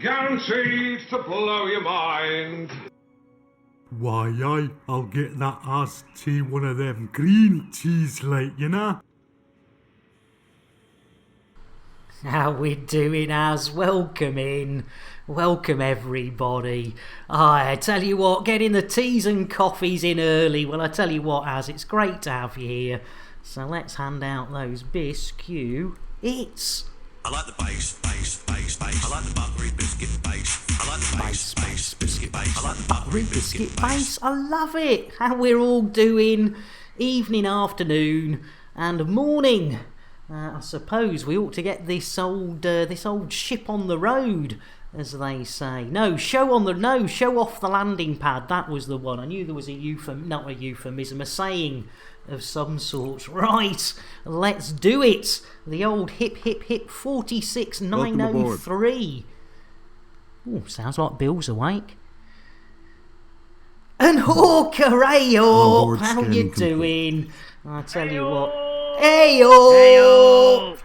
Guaranteed to blow your mind. Why, aye, I'll get that iced tea, one of them green teas like, you know. How we doing, Az? Welcome in. Welcome everybody. I tell you what, getting the teas and coffees in early. Well, I tell you what, Az, it's great to have you here. So let's hand out those biscuits. I like the base. I like the buttery biscuit base. I like the base biscuit base. I like the buttery biscuit base. I love it. How we're all doing. Evening, afternoon, and morning. I suppose we ought to get this old ship on the road, as they say. Show off the landing pad. That was the one. I knew there was not a euphemism, a saying of some sort. Right, let's do it. The old hip 46903. Oh, sounds like Bill's awake. And Hawker, hey up, how you doing? I tell you what. Hey-o!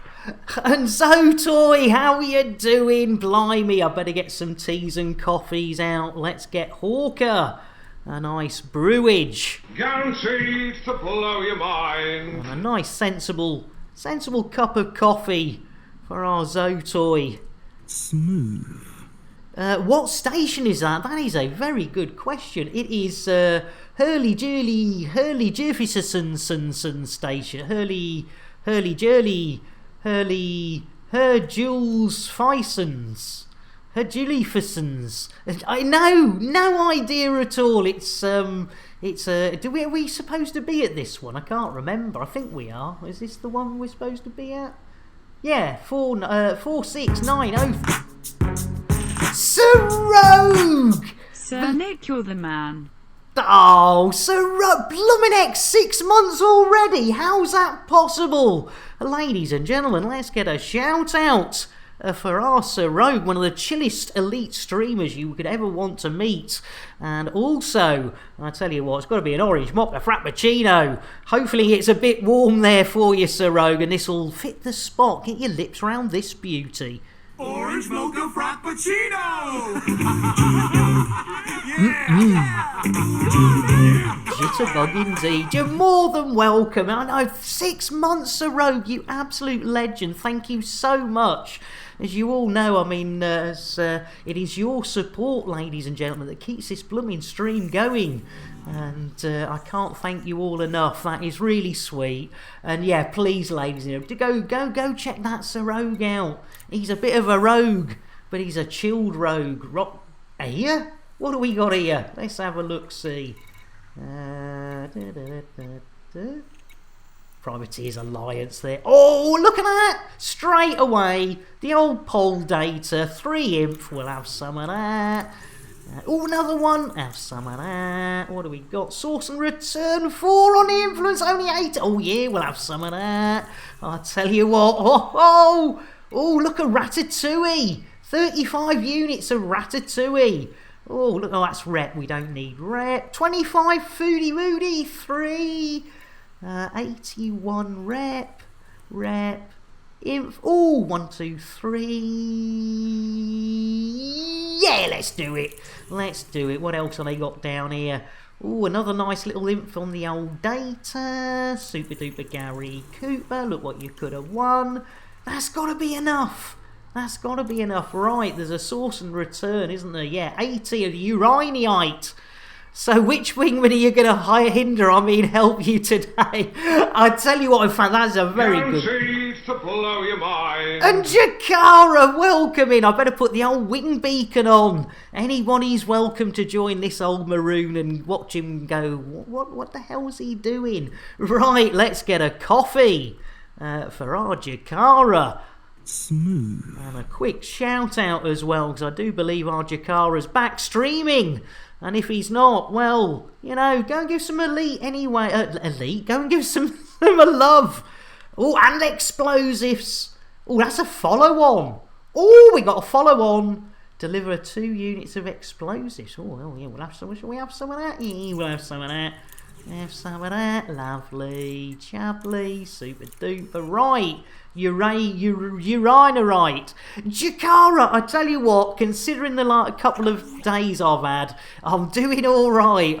And Zotoy, how you doing? Blimey, I better get some teas and coffees out. Let's get Hawker a nice brewage. Guaranteed to blow your mind. And a nice sensible cup of coffee for our Zotoy. Smooth. What station is that? That is a very good question. It is Hurley Jefferson station. Hurley Jules Fisons. Herjulificens. I know, no idea at all. Are we supposed to be at this one? I can't remember. I think we are. Is this the one we're supposed to be at? Yeah, 46903. Sir Rogue! Sir Nick, you're the man. Oh, Sir Rogue, bloomin' X, 6 months already. How's that possible? Ladies and gentlemen, let's get a shout out for our Sir Rogue, one of the chillest elite streamers you could ever want to meet. And also, I tell you what, it's got to be an orange mocha frappuccino. Hopefully it's a bit warm there for you, Sir Rogue, and this will fit the spot. Get your lips round this beauty. Orange mocha frappuccino! Jitterbug indeed. You're more than welcome. I know, 6 months, Sir Rogue, you absolute legend. Thank you so much. As you all know, I mean, it is your support, ladies and gentlemen, that keeps this blooming stream going. And I can't thank you all enough. That is really sweet. And yeah, please, ladies and gentlemen, go check that Sir Rogue out. He's a bit of a rogue, but he's a chilled rogue. Here? What do we got here? Let's have a look-see. Privateers Alliance there. Oh, look at that! Straight away, the old poll data. 3 imp, we'll have some of that. Another one. Have some of that. What do we got? Source and return. 4 on the influence. Only 8. Oh yeah, we'll have some of that. I'll tell you what. Oh, look at Ratatouille. 35 units of Ratatouille. Oh, look. Oh, that's rep. We don't need rep. 25 Foodie Woody. 3. 81 rep. Inf. Oh, 1, 2, 3. Yeah, let's do it. What else have they got down here? Oh, another nice little inf on the old data. Super duper Gary Cooper. Look what you could have won. That's got to be enough. Right, there's a source and return, isn't there? Yeah, 80 of Uraniite. So which wingman are you going to help you today? I tell you what, in fact, that's a very good... Guaranteed to blow your mind. And Jakara, welcome in. I better put the old wing beacon on. Anybody's welcome to join this old maroon and watch him go, what the hell's he doing? Right, let's get a coffee for our Jakara. Smooth. And a quick shout out as well, because I do believe our Jakara's back streaming. And if he's not, well, go and give some elite anyway. Go and give some love. Oh, and explosives. Oh, that's a follow-on. Oh, we got a follow-on. Deliver 2 units of explosives. Oh, well, yeah, we'll have some. Shall we have some of that? Yeah, we'll have some of that. Have some of that. Lovely, chubbly, super duper. Right, Urinerite. Jakara, I tell you what, considering the couple of days I've had, I'm doing all right.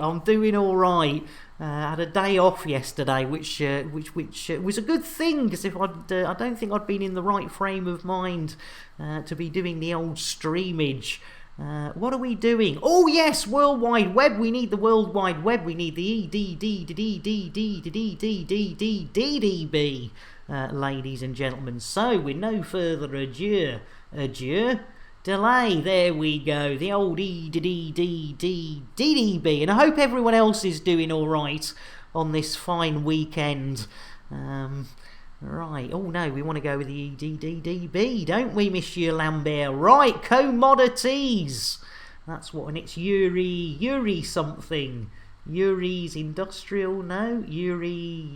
Had a day off yesterday, which was a good thing, because if I don't think I'd been in the right frame of mind to be doing the old streamage. What are we doing? Oh yes, World Wide Web. We need the World Wide Web. We need the EDDDDDDDDDDDB, ladies and gentlemen. So, with no further ado, delay. There we go. The old EDDDDDB. And I hope everyone else is doing all right on this fine weekend. Right, oh no, we want to go with the EDDDB, don't we, Monsieur Lambert? Right, commodities. That's what, and it's Yuri something. Yuri's Industrial, no? Yuri,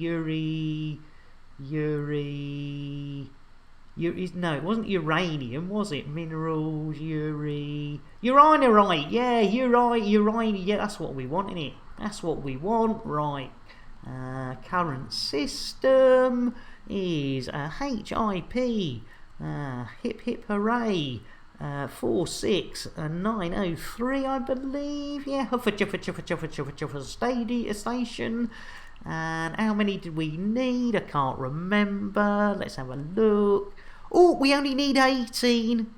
no, it wasn't uranium, was it? Minerals, Urinerite, yeah, uranium, yeah, that's what we want, isn't it? That's what we want, right. Current system is a HIP, hip hip hooray, 46903, I believe, yeah, Huffa station. And how many did we need? I can't remember. Let's have a look. Oh, we only need 18.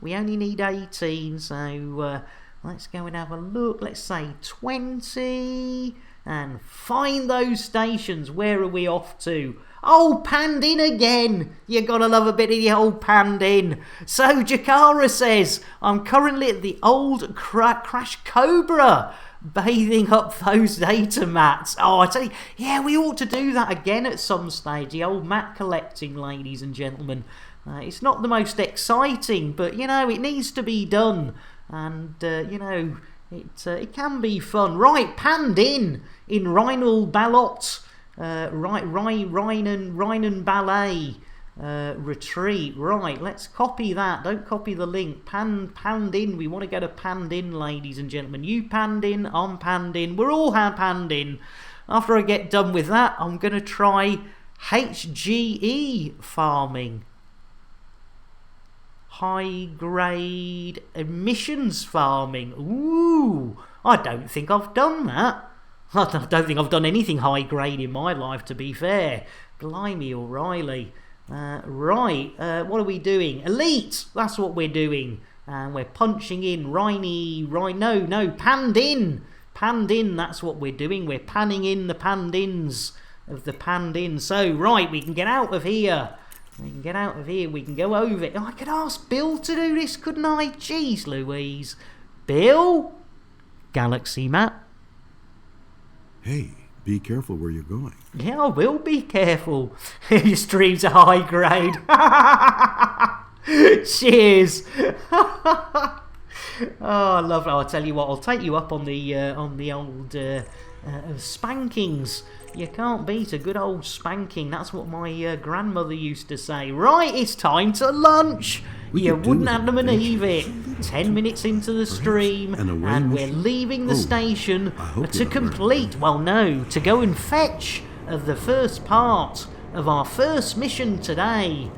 So let's go and have a look. Let's say 20. And find those stations. Where are we off to? Oh, panned in again. You gotta love a bit of the old panned in. So Jakara says, I'm currently at the old Crash Cobra, bathing up those data mats. Oh, I tell you, yeah, we ought to do that again at some stage. The old mat collecting, ladies and gentlemen. It's not the most exciting, but you know, it needs to be done. And you know, it can be fun. Right, panned in Rheinl Ballot, Rhinen Ballet retreat. Right, let's copy that. Don't copy the link. Panned in. We want to go to panned in, ladies and gentlemen. You panned in, I'm panned in. We're all panned in. After I get done with that, I'm going to try HGE farming. High grade emissions farming. Ooh, I don't think I've done that. I don't think I've done anything high grade in my life, to be fair. Blimey O'Reilly. Right, what are we doing? Elite, that's what we're doing. And we're punching in panned in. Panned in, that's what we're doing. We're panning in the panned ins of the panned in. So, right, we can get out of here. We can go over it. Oh, I could ask Bill to do this, couldn't I? Jeez Louise. Bill? Galaxy map. Hey, be careful where you're going. Yeah, I will be careful. Your streams are high grade. Cheers. Oh, I love it. I'll tell you what, I'll take you up on the old spankings. You can't beat a good old spanking. That's what my grandmother used to say. Right, it's time to lunch. You wouldn't have to believe it. 10 minutes into the stream, and we're leaving the station to complete, well no, to go and fetch the first part of our first mission today.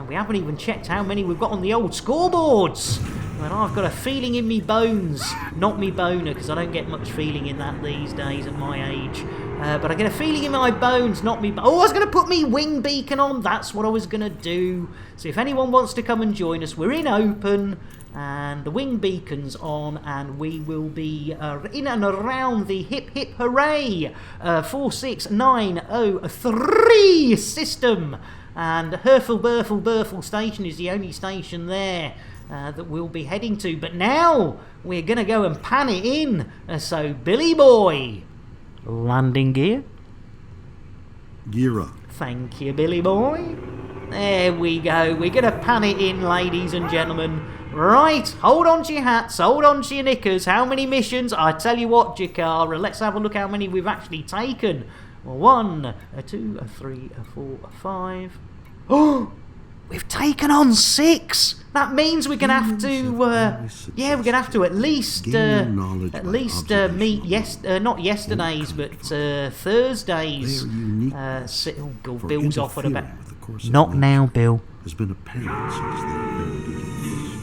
We haven't even checked how many we've got on the old scoreboards. And I've got a feeling in me bones, not me boner, because I don't get much feeling in that these days at my age. But I get a feeling in my bones, not me. Oh, I was going to put me wing beacon on. That's what I was going to do. So if anyone wants to come and join us, we're in open, and the wing beacon's on, and we will be in and around the hip hip hooray 46903 system. And Herfel station is the only station there that we'll be heading to. But now we're going to go and pan it in. So, Billy boy, landing gear. Gear up. Thank you, Billy boy. There we go. We're going to pan it in, ladies and gentlemen. Right, hold on to your hats, hold on to your knickers. How many missions? I tell you what, Jakara, let's have a look how many we've actually taken. 1, 2, 3, 4, 5. Oh, We've taken on 6. That means we're gonna have to, we're gonna have to at least meet not yesterday's, but Thursdays. Bill's offered about. Not now, Bill. Has been apparent since their very beginnings.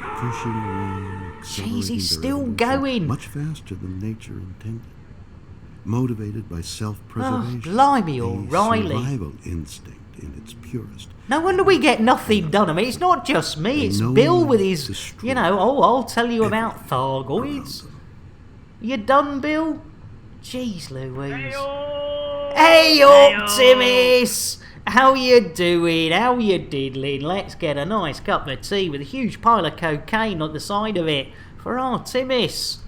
Pushing along, Jeez, he's accelerating still their evolution going. much faster than nature intended. Motivated by self-preservation, Oh, blimey, a O'Reilly. survival instinct in its purest. No wonder we get nothing done. I mean, it's not just me, it's No Bill with his, destroy I'll tell you about Thargoids. around them. You done, Bill? Jeez Louise. Hey up, Timmis! How you doing? How you diddling? Let's get a nice cup of tea with a huge pile of cocaine on the side of it for our Timmis.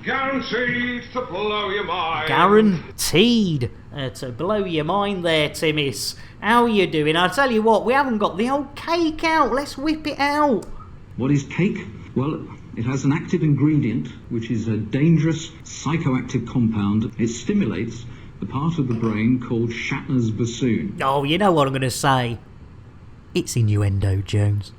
Guaranteed to blow your mind. Guaranteed to blow your mind there, Timmis. How you doing? I'll tell you what, we haven't got the old cake out. Let's whip it out. What is cake? Well, it has an active ingredient, which is a dangerous psychoactive compound. It stimulates the part of the brain called Shatner's bassoon. Oh, you know what I'm going to say. It's innuendo, Jones.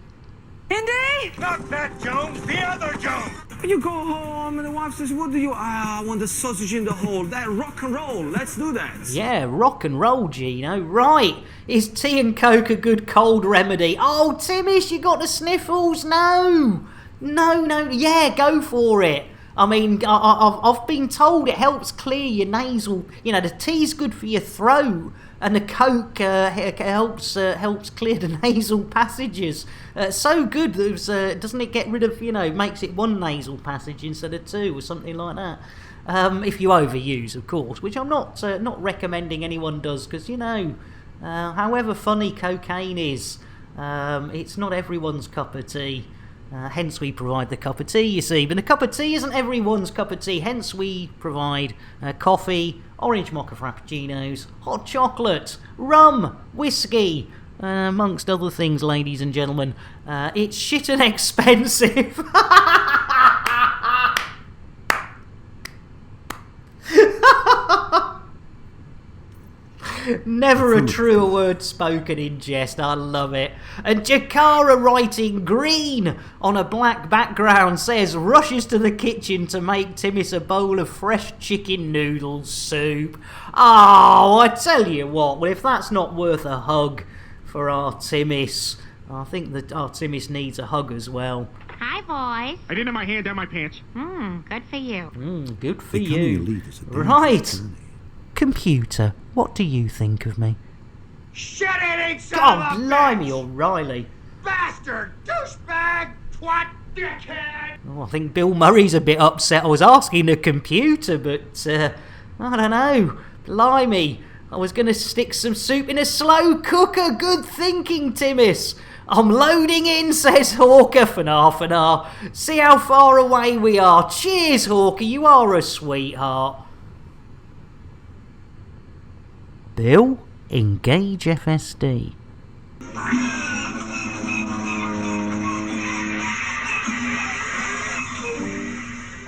Indy? Not that Jones, the other Jones. You go home and the wife says, what do you... I want the sausage in the hole. That rock and roll. Let's do that. Yeah, rock and roll, Gino. Right. Is tea and coke a good cold remedy? Oh, Timmis, you got the sniffles? No. Yeah, go for it. I mean, I've been told it helps clear your nasal... the tea's good for your throat, and the coke helps clear the nasal passages. So good, doesn't it get rid of, makes it one nasal passage instead of 2 or something like that. If you overuse, of course, which I'm not recommending anyone does, because, however funny cocaine is, it's not everyone's cup of tea. Hence we provide the cup of tea, you see. But the cup of tea isn't everyone's cup of tea. Hence we provide coffee, orange mocha frappuccinos, hot chocolate, rum, whiskey, amongst other things, ladies and gentlemen. It's shit and expensive. Never a truer word spoken in jest. I love it. And Jakara, writing green on a black background, says rushes to the kitchen to make Timmis a bowl of fresh chicken noodle soup. Oh, I tell you what. Well, if that's not worth a hug for our Timmis, I think that our Timmis needs a hug as well. Hi, boys. I didn't have my hand down my pants. Good for you. Good for Becoming you. elite is a dangerous Right. journey. Computer, what do you think of me? Shut it, ain't son God, of a blimey, bitch! O'Reilly. Bastard, douchebag, twat, dickhead! Oh, I think Bill Murray's a bit upset. I was asking the computer, but I don't know. Blimey, I was going to stick some soup in a slow cooker. Good thinking, Timmis. I'm loading in, says Hawker for half an hour. See how far away we are. Cheers, Hawker, you are a sweetheart. Bill, engage FSD.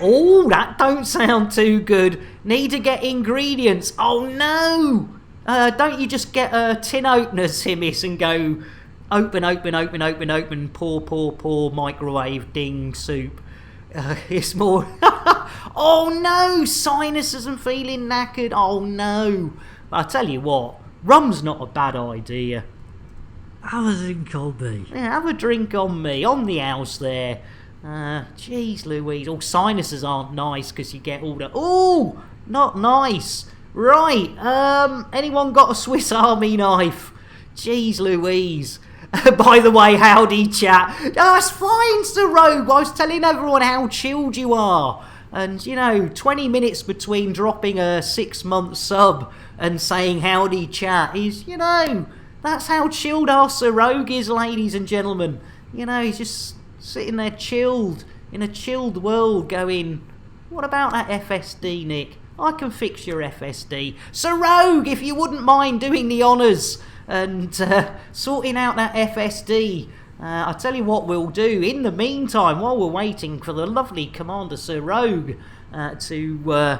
Oh, that don't sound too good. Need to get ingredients. Oh no! Don't you just get a tin opener, Timmis, and go open, pour, microwave, ding, soup. It's more... Oh no! Sinuses and feeling knackered. Oh no! But I tell you what, rum's not a bad idea. Have a drink on me. Yeah, have a drink on me, on the house there. Jeez Louise, all sinuses aren't nice because you get all the... Oh, not nice. Right, anyone got a Swiss Army knife? Jeez Louise. By the way, howdy chat. Oh, that's fine, Sir Rogue. I was telling everyone how chilled you are. And, 20 minutes between dropping a 6-month sub and saying howdy chat is, that's how chilled our Sir Rogue is, ladies and gentlemen. He's just sitting there chilled, in a chilled world going, what about that FSD, Nick? I can fix your FSD. Sir Rogue, if you wouldn't mind doing the honours and sorting out that FSD. I'll tell you what we'll do. In the meantime, while we're waiting for the lovely Commander Sir Rogue to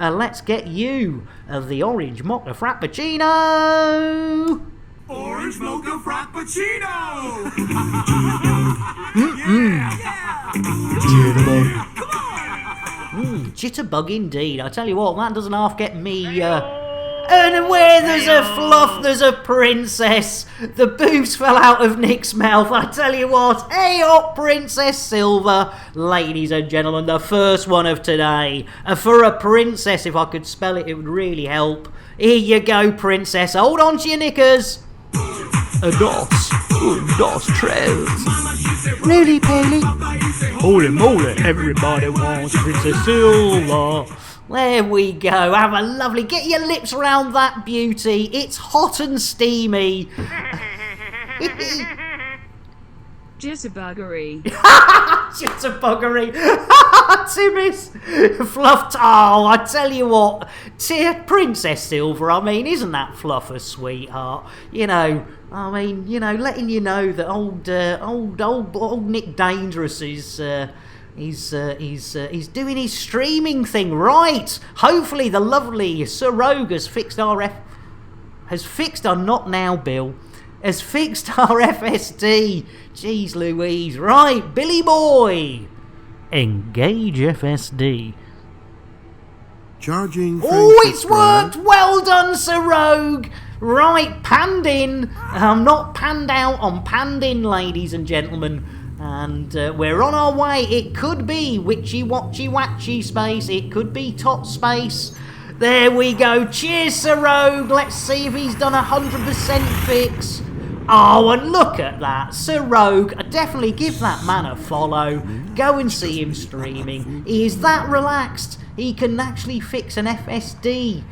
let's get you the orange mocha frappuccino. Orange mocha frappuccino! Jitterbug indeed. I tell you what, that doesn't half get me. And where there's a fluff, there's a princess. The boobs fell out of Nick's mouth. I tell you what, hey up, Princess Silver. Ladies and gentlemen, the first one of today. For a princess, if I could spell it, it would really help. Here you go, princess. Hold on to your knickers. Dos, tres. Really, Paley? Holy moly, everybody wants Princess Silver. There we go. Have a lovely... Get your lips round that beauty. It's hot and steamy. Jitterbuggery. Jitterbuggery. Timmis. Fluff. Oh, I tell you what. Princess Silver, I mean, isn't that Fluff a sweetheart? You know, I mean, you know, letting you know that old Nick Dangerous is... He's doing his streaming thing right. Hopefully the lovely Sir Rogue has fixed our not now, Bill. Has fixed our FSD. Jeez Louise. Right, Billy boy. Engage FSD. Charging. Oh, it's worked. Well done, Sir Rogue. Right, panned in. I'm not panned out. I'm panned in, ladies and gentlemen. And we're on our way. It could be witchy watchy watchy space. It could be tot space. There we go. Cheers, Sir Rogue. Let's see if he's done 100% fix. Oh, and look at that. Sir Rogue, I definitely give that man a follow. Go and see him streaming. He is that relaxed. He can actually fix an FSD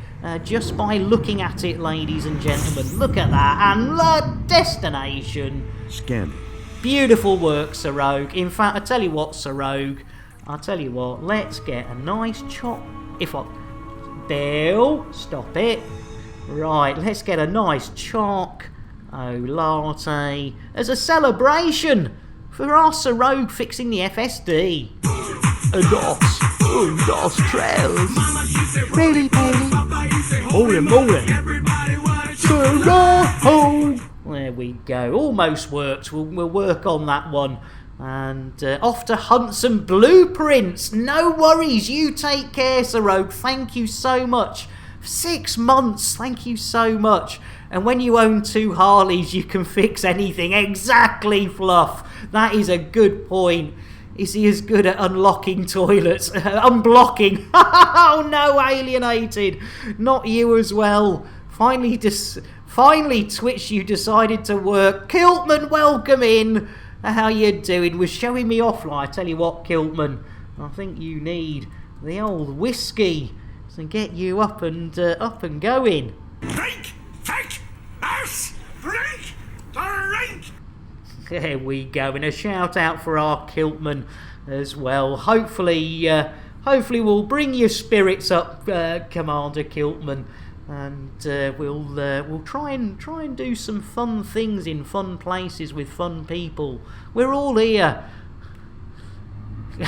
just by looking at it, ladies and gentlemen. Look at that. And the destination. Scan. Beautiful work, Sir Rogue. In fact, I tell you what, Sir Rogue. I tell you what, let's get a nice chop. Bill, stop it. Right, let's get a nice choc latte as a celebration for our Sir Rogue fixing the FSD. Dos, tres. Really, Paley? Holy moly. Sir Rogue. There we go. Almost worked. We'll work on that one. And off to hunt some blueprints. No worries. You take care, Sir Rogue. Thank you so much. 6 months. Thank you so much. And when you own 2 Harleys, you can fix anything. Exactly, Fluff. That is a good point. Is he as good at unlocking toilets? Unblocking. Oh no, alienated. Not you as well. Finally, Twitch, you decided to work. Kiltman, welcome in. How you doing? Was showing me offline. I tell you what, Kiltman, I think you need the old whiskey to get you up and going. Drink! Take! Us! Drink! Drink! There we go. And a shout out for our Kiltman as well. Hopefully we'll bring your spirits up, Commander Kiltman. And we'll try and do some fun things in fun places with fun people. We're all here. You're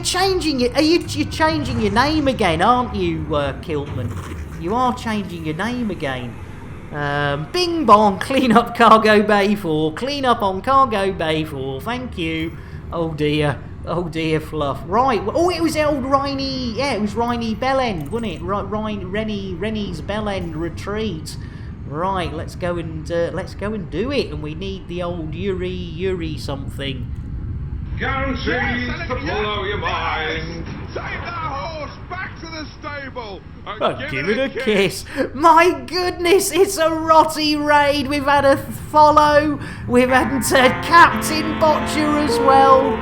changing it. You're changing your name again, aren't you, Kiltman? You are changing your name again. Bing bong, clean up Cargo Bay 4. Clean up on Cargo Bay 4. Thank you. Oh dear, Fluff. Right. Oh, it was old Rainy. Yeah, it was Rainy Bellend, wasn't it? Rennie's Bellend retreat. Right. Let's go and do it. And we need the old Yuri something. Guaranteed to blow your mind. Take that horse back to the stable and Give it a kiss. My goodness, it's a Rotty raid. We've had a follow. We've had Captain Botcher as well.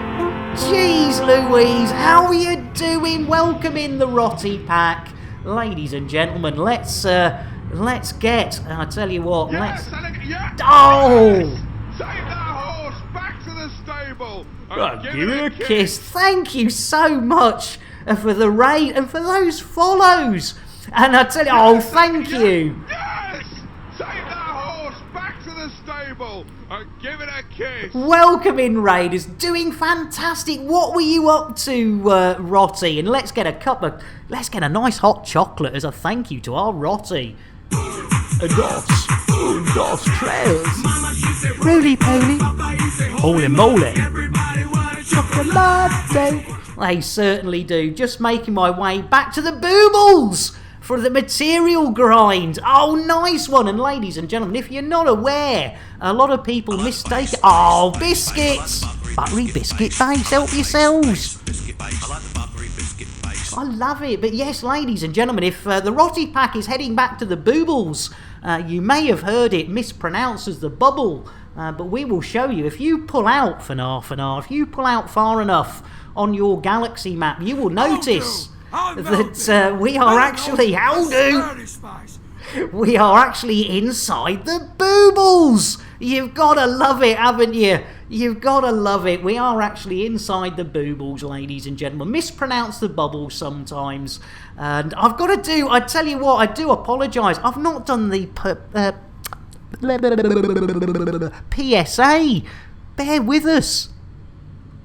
Jeez Louise, how are you doing? Welcome in the Rotty pack. Ladies and gentlemen, let's get, I tell you what, Yes! Oh! Take that horse back to the stable and Give it a kiss. Thank you so much for the raid and for those follows. And I tell you, thank you. Yes! Take that horse back to the stable Give it a kiss. Welcome in, Raiders. Doing fantastic. What were you up to, Rotty? And let's get a nice hot chocolate as a thank you to our Rotty. Dos trails. Roly poly. Holy moly. Chocolate. They certainly do. Just making my way back to the boobles for the material grind. Oh, nice one. And ladies and gentlemen, if you're not aware, a lot of people mistake it. Oh, biscuits. Buttery biscuit base. Help yourselves. I love it. But yes, ladies and gentlemen, if the Rotty Pack is heading back to the boobles, you may have heard it mispronounced as the bubble. But we will show you. If you pull out if you pull out far enough on your galaxy map, you will notice that we are actually we are actually inside the boobles. You've got to love it, haven't you? You've got to love it. We are actually inside the boobles, ladies and gentlemen. Mispronounce the bubbles sometimes, and I've got to I tell you what, I do apologise. I've not done the PSA. Bear with us.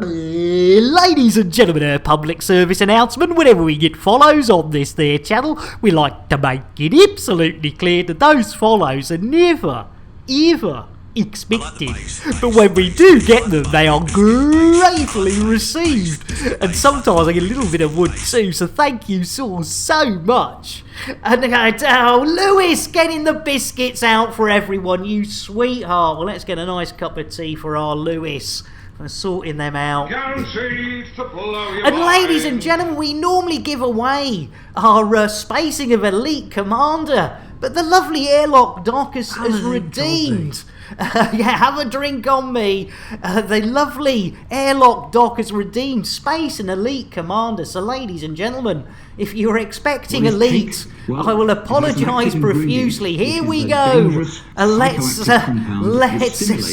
Ladies and gentlemen, a public service announcement. Whenever we get follows on this there channel, we like to make it absolutely clear that those follows are never, ever expected. But when we do get them, they are gratefully received. And sometimes I get a little bit of wood too, so thank you so much. And Lewis, getting the biscuits out for everyone, you sweetheart. Well, let's get a nice cup of tea for our Lewis. Sorting them out. And ladies and gentlemen, we normally give away our spacing of Elite Commander, but the lovely airlock doc has redeemed. Yeah, have a drink on me. The lovely airlock doc has redeemed Space and Elite Commander. So ladies and gentlemen, if you're expecting Elite, I will apologise profusely. Here we go. Let's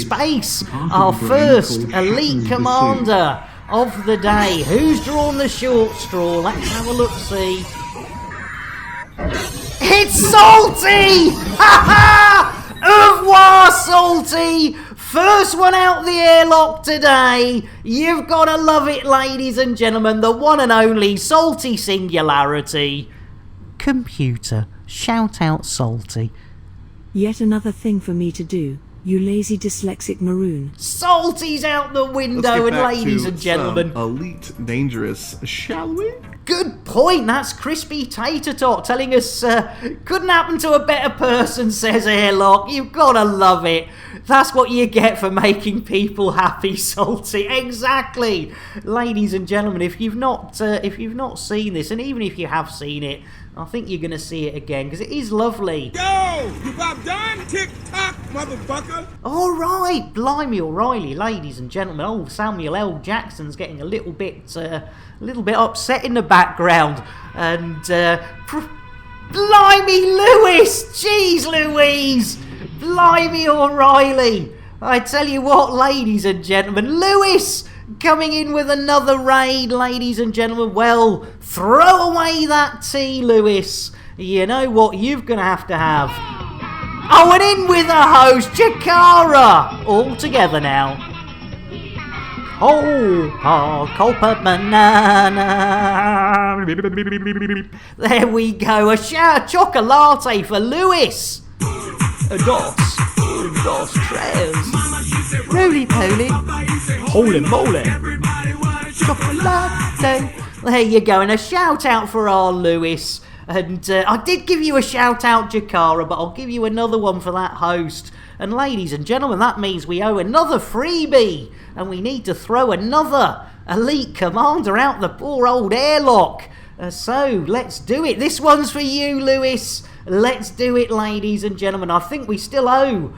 space our first Elite Commander of the day. Who's drawn the short straw? Let's have a look-see. It's Salty! Ha ha! Au revoir, Salty! First one out the airlock today. You've got to love it, ladies and gentlemen. The one and only Salty Singularity. Computer, shout out Salty. Yet another thing for me to do, you lazy dyslexic maroon. Salty's out the window, and ladies and gentlemen, Elite Dangerous, shall we? Good point. That's Crispy Tater Tot telling us couldn't happen to a better person, says Airlock. You've got to love it. That's what you get for making people happy, Salty. Exactly. Ladies and gentlemen, if you've not seen this, and even if you have seen it, I think you're going to see it again, because it is lovely. Yo! You about done? Tick-tock, motherfucker! All right, Blimey O'Reilly, ladies and gentlemen. Oh, Samuel L. Jackson's getting a little bit upset in the background. And, Blimey Lewis! Jeez Louise! Blimey O'Reilly! I tell you what, ladies and gentlemen, Lewis coming in with another raid, ladies and gentlemen. Well, throw away that tea, Lewis. You know what you're going to have. Oh, and in with a host, Jakara. All together now. Oh, Culpa Banana. There we go. A chocolate for Lewis. Dos trails. Roly poly. Holy moly. Chocolate. There you go. And a shout out for our Lewis. And I did give you a shout out, Jakara, but I'll give you another one for that host. And ladies and gentlemen, that means we owe another freebie. And we need to throw another Elite Commander out the poor old airlock. So let's do it. This one's for you, Lewis. Let's do it, ladies and gentlemen. I think we still owe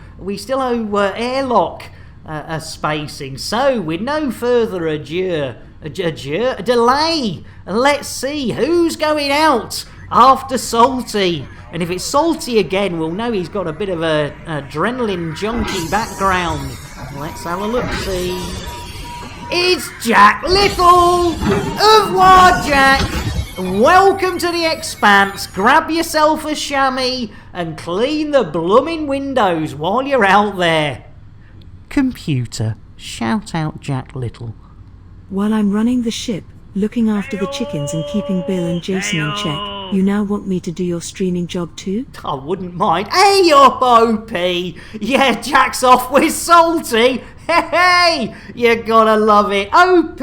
airlock a spacing. So with no further delay, let's see who's going out after Salty. And if it's Salty again, we'll know he's got a bit of a adrenaline junkie background. Let's have a look-see. It's Jack Little! Au revoir, Jack! Welcome to the Expanse. Grab yourself a chamois and clean the blooming windows while you're out there. Computer, shout out Jack Little. While I'm running the ship, looking after the chickens and keeping Bill and Jason in check, you now want me to do your streaming job too? I wouldn't mind. Hey up, OP! Yeah, Jack's off with Salty! Hey! You gotta love it. OP!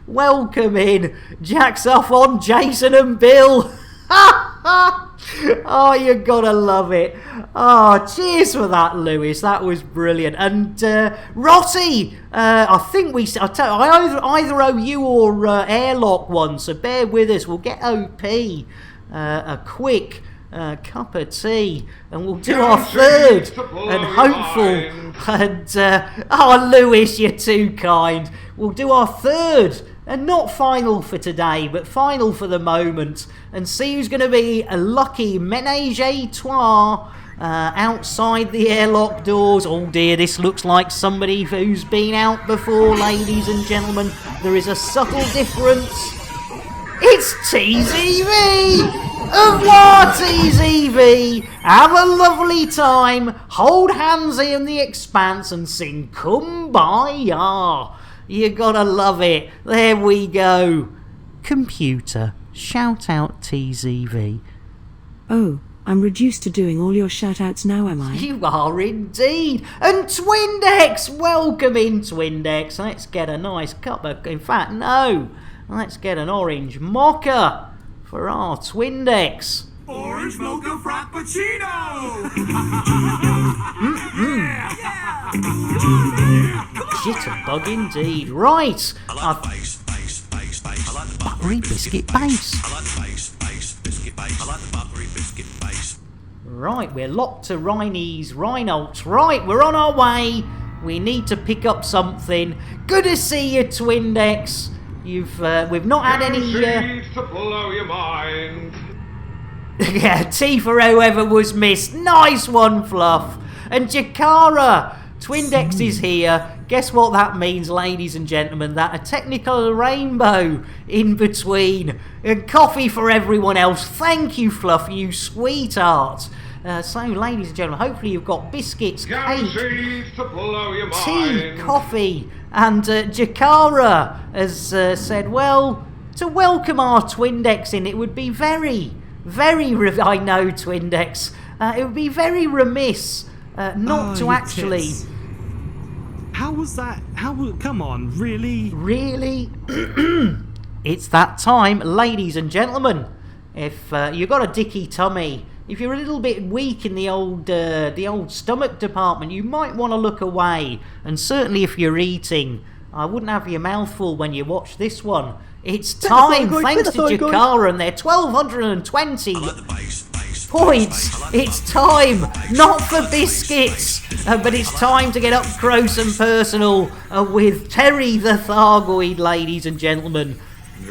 Welcome in. Jack's off on Jason and Bill. Oh, you gotta love it. Oh, cheers for that, Lewis. That was brilliant. And Rotty, I think I either owe you or Airlock one, so bear with us. We'll get OP a quick cup of tea, and we'll do our third and hopeful. And oh, Lewis, you're too kind. We'll do our third. And not final for today, but final for the moment. And see who's going to be a lucky ménage à trois outside the airlock doors. Oh dear, this looks like somebody who's been out before, ladies and gentlemen. There is a subtle difference. It's TZV! Au revoir, TZV! Have a lovely time. Hold hands in the expanse and sing Kumbaya. You gotta love it. There we go. Computer, shout out TZV. Oh, I'm reduced to doing all your shout-outs now, am I? You are indeed. And Twindex, welcome in, Twindex. Let's get a nice cup of... In fact, no. Let's get an orange mocha for our Twindex. Orange mocha frappuccino! Jitterbug indeed. Right. I like the bass. I like the buttery biscuit base. I like the bass, biscuit base. I like the buttery biscuit base. Right, we're locked to Reinolds. Right, we're on our way. We need to pick up something. Good to see you, Twindex. We've not had any... to blow your mind. Yeah, tea for whoever was missed. Nice one, Fluff. And Jakara, Twindex is here. Guess what that means, ladies and gentlemen? That a technical rainbow in between. And coffee for everyone else. Thank you, Fluff, you sweetheart. So, ladies and gentlemen, hopefully you've got biscuits, cake, to blow your tea, mind. coffee. And Jakara has said, well, to welcome our Twindex in, it would be very... I know, Twindex. It would be very remiss not to actually... Tits. How was that? Come on, really? Really? It's that time, ladies and gentlemen. If you've got a dicky tummy, if you're a little bit weak in the old stomach department, you might want to look away. And certainly if you're eating, I wouldn't have your mouth full when you watch this one. It's time, thanks to Jakara and their 1,220 points. It's time, not for biscuits, but it's time to get up close and personal with Terry the Thargoid, ladies and gentlemen.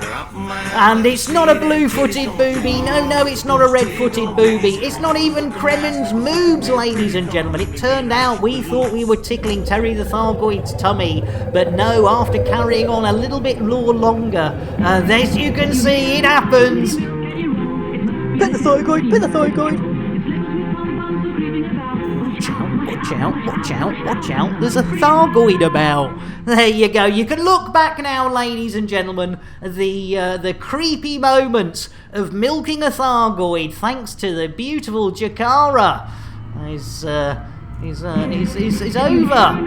And it's not a blue-footed booby. No, it's not a red-footed booby. It's not even Kremen's moobs, ladies and gentlemen. It turned out we thought we were tickling Terry the Thargoid's tummy, but no, after carrying on a little bit more longer, as you can see, it happens. Pet the Thargoid! Watch out, there's a Thargoid about. There you go, you can look back now, ladies and gentlemen, the creepy moment of milking a Thargoid thanks to the beautiful Jakara is over.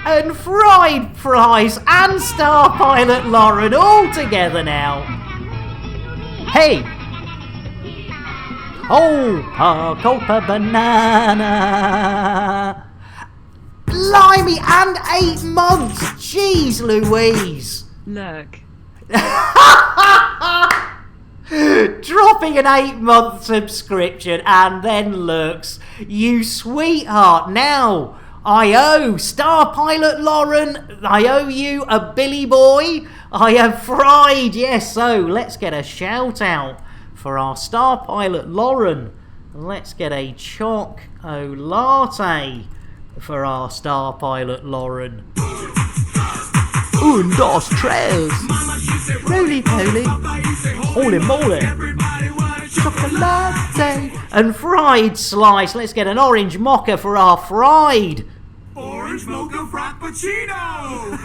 And fried fries and Star Pilot Lauren all together now. Hey! Copa banana. Blimey, and 8 months. Jeez Louise. Look. Dropping an 8-month subscription and then looks. You sweetheart. Now, I owe Star Pilot Lauren, I owe you a Billy Boy. I have fried, yes, so let's get a shout out for our Star Pilot Lauren. Let's get a choc-o latte for our Star Pilot Lauren. Und das Trails. Roly poly. Holy moly. Chocolate. And fried slice. Let's get an orange mocha for our fried. Orange mocha frappuccino!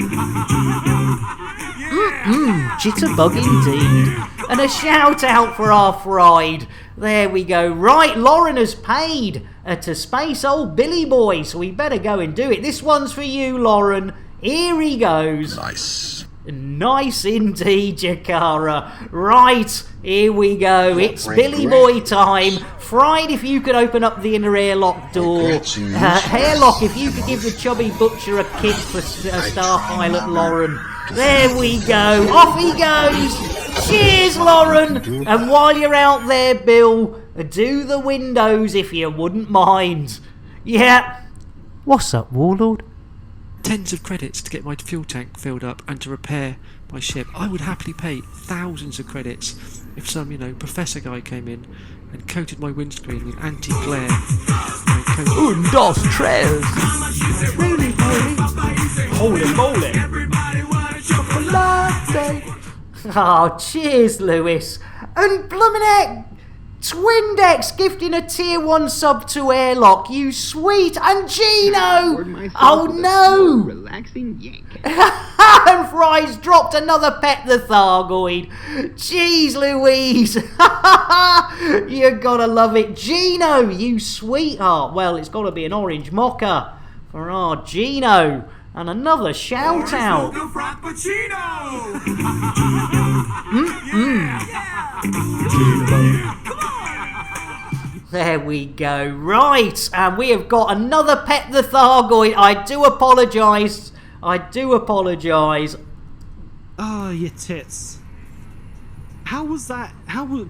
Jitterbug indeed. And a shout out for our fried. There we go. Right, Lauren has paid to Space Old Billy Boy, so we better go and do it. This one's for you, Lauren. Here he goes. Nice. Nice indeed, Jakara. Right, here we go. It's Billy Boy time. Fried, if you could open up the inner airlock door. Hairlock, if you could give the chubby butcher a kick for Star Pilot Lauren. There we go. Off he goes. Cheers, Lauren. And while you're out there, Bill, do the windows if you wouldn't mind. Yeah. What's up, Warlord? Tens of credits to get my fuel tank filled up and to repair my ship. I would happily pay thousands of credits if some, professor guy came in and coated my windscreen with anti-glare. Und das Trails. Roly poly. Holy moly. Chocolate. Oh, cheers, Lewis. And bloomin' heck, Twindex gifting a tier 1 sub to Airlock, you sweet, and Gino! Oh no! Relaxing yank. And Fry's dropped another pet the Thargoid. Jeez Louise! You gotta love it. Gino, you sweetheart. Well, it's gotta be an orange mocha for our Gino. And another shout out. There we go. Right, and we have got another pet the Thargoid. I do apologise. Oh, you tits. How was that?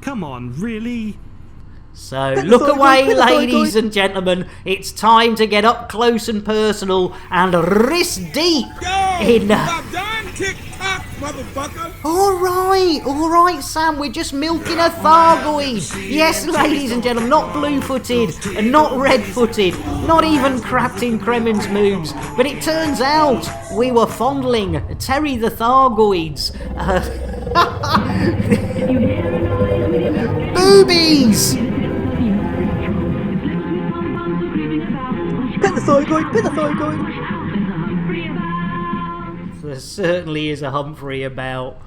Come on, really? So, look away, ladies and gentlemen. It's time to get up close and personal and wrist deep in... Stop done, tick-tock, motherfucker! Alright, Sam, we're just milking a Thargoid. Yes, ladies and gentlemen, not blue-footed and not red-footed, not even Captain Kremen's moves. But it turns out we were fondling Terry the Thargoids. Boobies! Pet the Thargoid. There certainly is a Humphrey about.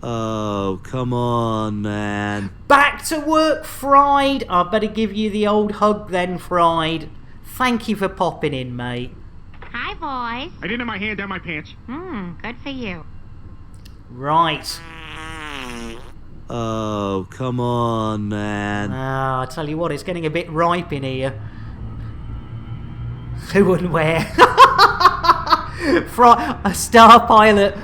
Oh, come on, man. Back to work, Fried. I better give you the old hug then, Fried. Thank you for popping in, mate. Hi, boys. I didn't have my hand down my pants. Good for you. Right. Oh, come on, man. I tell you what, it's getting a bit ripe in here. Who wouldn't wear? A Star Pilot,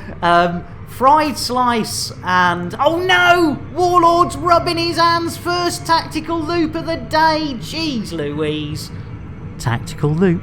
fried slice, and oh no! Warlord's rubbing his hands. First tactical loop of the day. Jeez Louise. Tactical loop.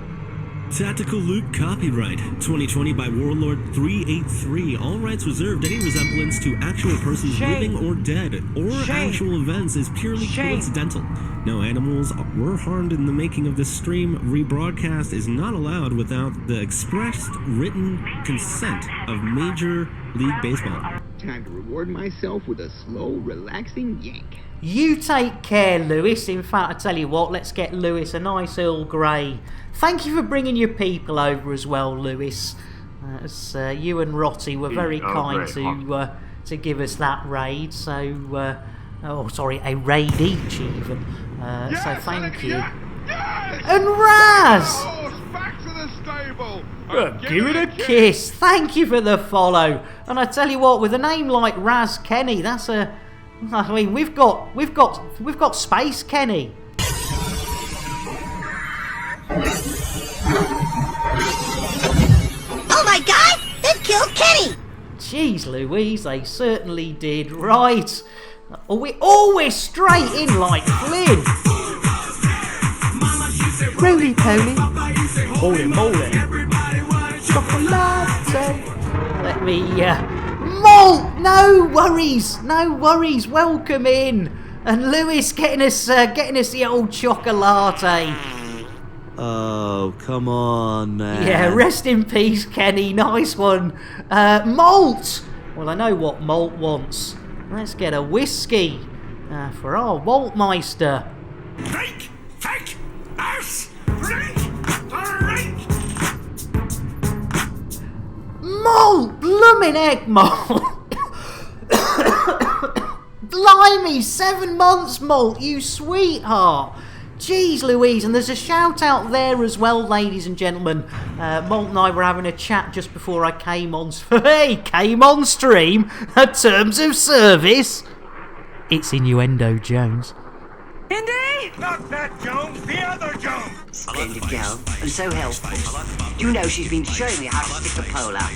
Tactical Loop copyright 2020 by Warlord 383. All rights reserved. Any resemblance to actual persons living or dead or actual events is purely coincidental. No animals were harmed in the making of this stream. Rebroadcast is not allowed without the expressed written consent of Major League Baseball. Time to reward myself with a slow, relaxing yank. You take care, Lewis. In fact, I tell you what, let's get Lewis a nice Earl Grey. Thank you for bringing your people over as well, Lewis. As you and Rotty were very kind to give us that raid. So, a raid each even. So thank you. And Raz! Back to the stable. Give it a kiss. Thank you for the follow. And I tell you what, with a name like Raz Kenny, that's a... I mean, we've got Space Kenny. Oh my god! They've killed Kenny! Jeez Louise, they certainly did. Right. We're straight in like Flynn. Roly poly. Holy moly. Chocolate. Let me, Malt! No worries. Welcome in. And Lewis getting us the old chocolate. Oh, come on, man. Yeah, rest in peace, Kenny. Nice one. Malt! Well, I know what Malt wants. Let's get a whiskey for our Maltmeister. Drink! Take! Ass! Drink! Drink! Malt! Bloomin' egg malt! Blimey, 7 months, Malt, you sweetheart. Jeez Louise, and there's a shout out there as well, ladies and gentlemen. Malt and I were having a chat just before I came on stream. Terms of service. It's Innuendo Jones. Indy? Not that Jones, the other Jones. Splendid girl, and so helpful. You know she's been showing me how to stick a pole up.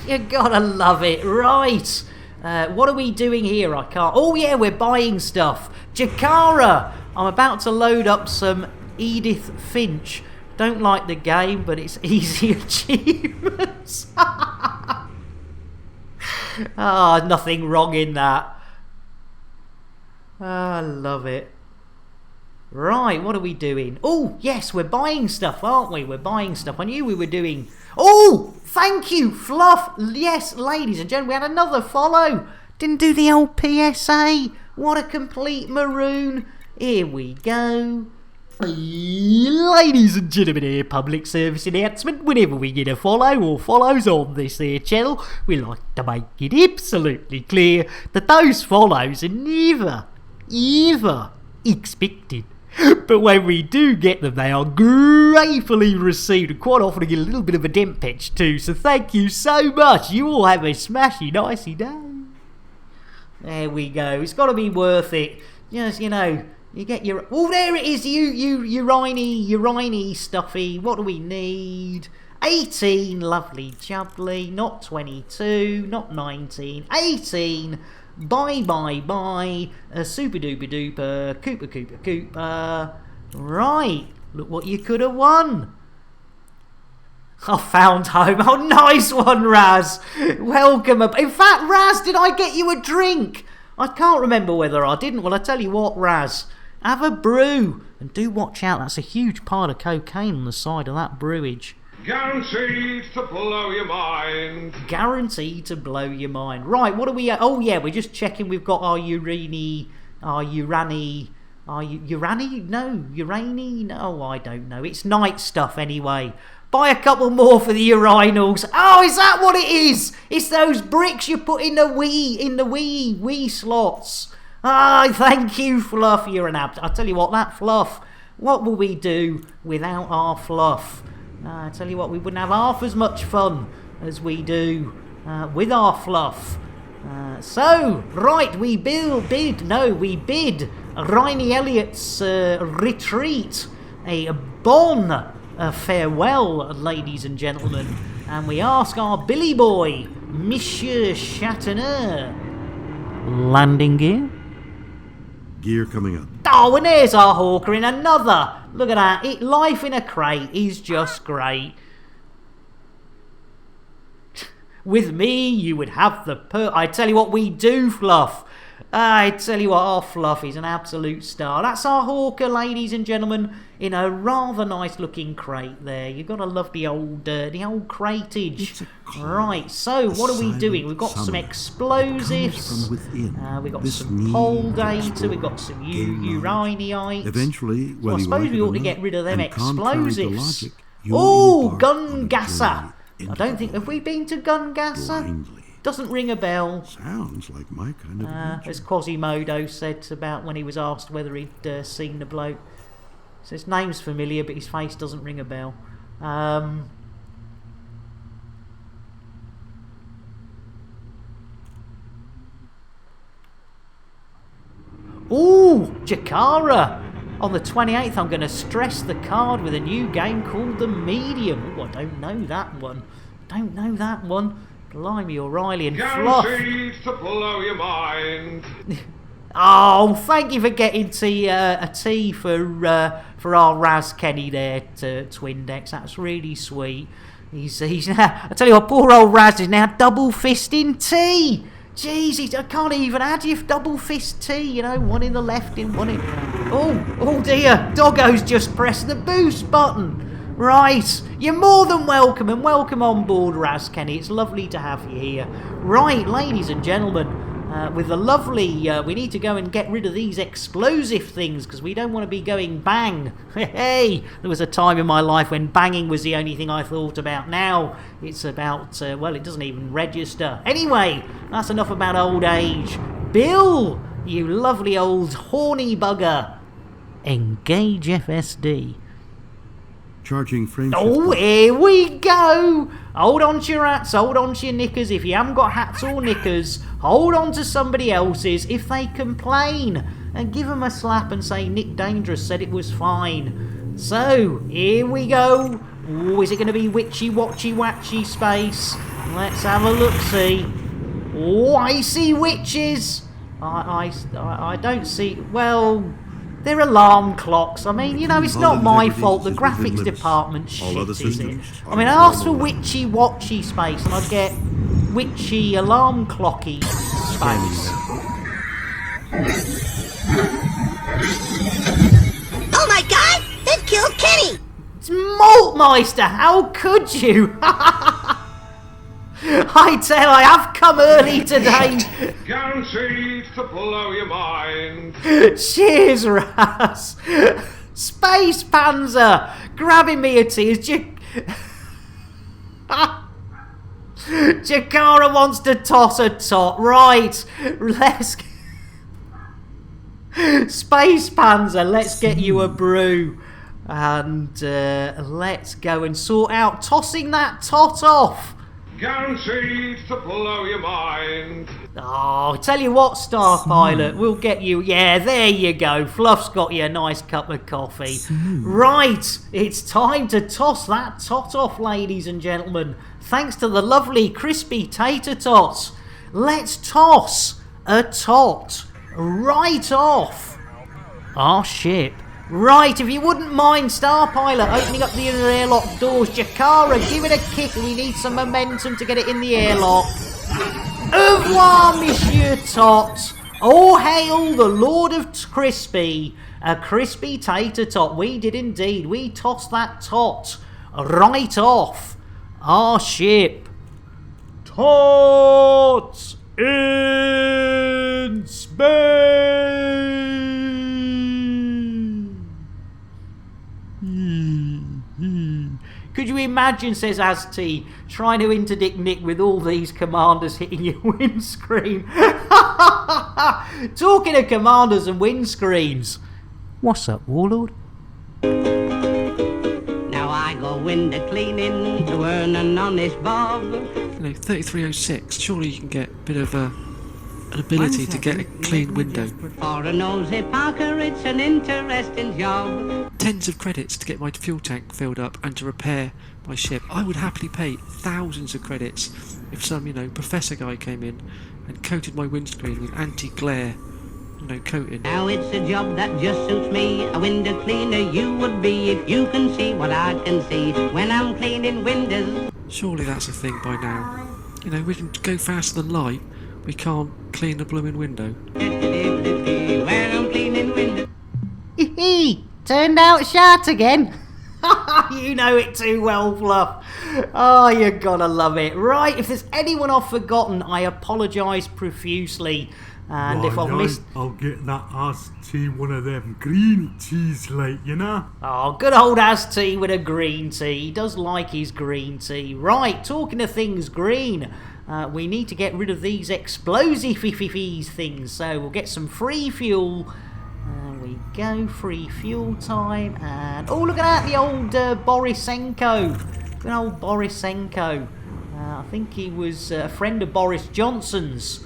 You gotta love it, right? What are we doing here? I can't. Oh yeah, we're buying stuff. Jakara! I'm about to load up some Edith Finch. Don't like the game, but it's easy achievements. Nothing wrong in that. I love it. Right, what are we doing? Oh, yes, we're buying stuff, aren't we? We're buying stuff. I knew we were doing... Oh, thank you, Fluff. Yes, ladies and gentlemen, we had another follow. Didn't do the old PSA. What a complete maroon. Here we go. Ladies and gentlemen, here, public service announcement. Whenever we get a follow or follows on this here channel, we like to make it absolutely clear that those follows are never, ever expected. But when we do get them, they are gratefully received, and quite often get a little bit of a dent patch too. So thank you so much. You all have a smashy, nicey day. There we go. It's got to be worth it. Just, you know, you get your... Oh, there it is. Uriny stuffy. What do we need? 18. Lovely jubbly. Not 22. Not 19. 18. Bye. Super duper duper. Cooper. Right. Look what you could have won. I found home. Oh, nice one, Raz. Welcome. In fact, Raz, did I get you a drink? I can't remember whether I didn't. Well, I tell you what, Raz. Have a brew. And do watch out. That's a huge pile of cocaine on the side of that brewage. Guaranteed to blow your mind. Guaranteed to blow your mind. Right, what are we... Oh, yeah, we're just checking we've got our urani... No, I don't know. It's night stuff anyway. Buy a couple more for the urinals. Oh, is that what it is? It's those bricks you put in the wee slots. Thank you, Fluff. You're an I'll tell you what, that Fluff. What will we do without our Fluff? I tell you what, we wouldn't have half as much fun as we do with our Fluff. Right, we bid Riney Elliott's retreat a bon farewell, ladies and gentlemen, and we ask our Billy boy, Monsieur Chateauneuf, landing gear. Gear coming up. Oh, and there's our hawker in another. Look at that. Life in a crate is just great. With me, you would have the I tell you what we do, Fluff. I tell you what, our Fluff is an absolute star. That's our hawker, ladies and gentlemen, in a rather nice looking crate there. You've got to love the old cratage. Right, so what are we doing? We've got some explosives. We've got some pole data. We've got some uraniite. Eventually, so I suppose we ought to get rid of them explosives. Oh, Gun Gasser. I don't think... Have we been to Gun Gasser? Doesn't ring a bell. Sounds like my kind of adventure. As Quasimodo said about when he was asked whether he'd seen the bloke. So his name's familiar, but his face doesn't ring a bell. Ooh, Jakara! On the 28th, I'm going to stress the card with a new game called The Medium. Ooh, I don't know that one. Blimey, O'Reilly and Fluff. Guaranteed to blow your mind. Oh, thank you for getting a tea for our Raz Kenny there to Twindex. That's really sweet. He's now, I tell you what, poor old Raz is now double fisting tea. Jeez, I can't even add you double fist tea, you know, one in the left and one in... Oh dear, Doggo's just pressed the boost button. Right, you're more than welcome, and welcome on board, Raz Kenny. It's lovely to have you here. Right, ladies and gentlemen, with the lovely... we need to go and get rid of these explosive things, because we don't want to be going bang. Hey, there was a time in my life when banging was the only thing I thought about. Now, it's about... well, it doesn't even register. Anyway, that's enough about old age. Bill, you lovely old horny bugger. Engage FSD. Charging frame Oh, here we go! Hold on to your hats, hold on to your knickers. If you haven't got hats or knickers, hold on to somebody else's. If they complain, and give them a slap and say Nick Dangerous said it was fine. So, here we go. Oh, is it going to be witchy, watchy, watchy space? Let's have a look-see. Oh, I see witches. I don't see... Well... They're alarm clocks. I mean, you know, it's not my fault. The graphics department shit, is it? I mean, I asked for witchy watchy space and I get witchy alarm clocky space. Oh my god! They've killed Kenny! It's Maltmeister! How could you? I tell, I have come early today. Guaranteed to blow your mind. Cheers, Raz. Space Panzer, grabbing me a tea. Jakara wants to toss a tot. Right, let's... Space Panzer, let's get you a brew. And let's go and sort out tossing that tot off. Guaranteed to blow your mind. Oh, tell you what, Star Pilot, we'll get you... Yeah, there you go. Fluff's got you a nice cup of coffee. Right, it's time to toss that tot off, ladies and gentlemen. Thanks to the lovely crispy tater tots. Let's toss a tot right off our ship. Right, if you wouldn't mind, Star Pilot, opening up the inner airlock doors. Jakara, give it a kick. We need some momentum to get it in the airlock. Au revoir, Monsieur Tot. Oh, hail the Lord of Crispy. A crispy tater tot. We did indeed. We tossed that tot right off our ship. Tots in space. Could you imagine, says Ast, trying to interdict Nick with all these commanders hitting your windscreen? Talking of commanders and windscreens. What's up, Warlord? Now I go window cleaning to earn an honest bob. You know, 3306, surely you can get a bit of an ability to get a clean window. For a nosy Parker, it's an interesting job. Tens of credits to get my fuel tank filled up and to repair my ship. I would happily pay thousands of credits if some, you know, professor guy came in and coated my windscreen with anti-glare, you know, coating. Now it's a job that just suits me. A window cleaner you would be if you can see what I can see when I'm cleaning windows. Surely that's a thing by now. You know, we can go faster than light. We can't clean a blooming window. When I'm cleaning windows. Turned out shut again. You know it too well, Fluff. Oh, you're gonna love it. Right, if there's anyone I've forgotten, I apologise profusely. And if I've missed... I'll get that Ast one of them green teas late, you know? Oh, good old Ast with a green tea. He does like his green tea. Right, talking of things green, we need to get rid of these explosive things. So we'll get some free fuel. There we go, free fuel time. And oh, look at that, the old Borisenko. Good old Borisenko. I think he was a friend of Boris Johnson's.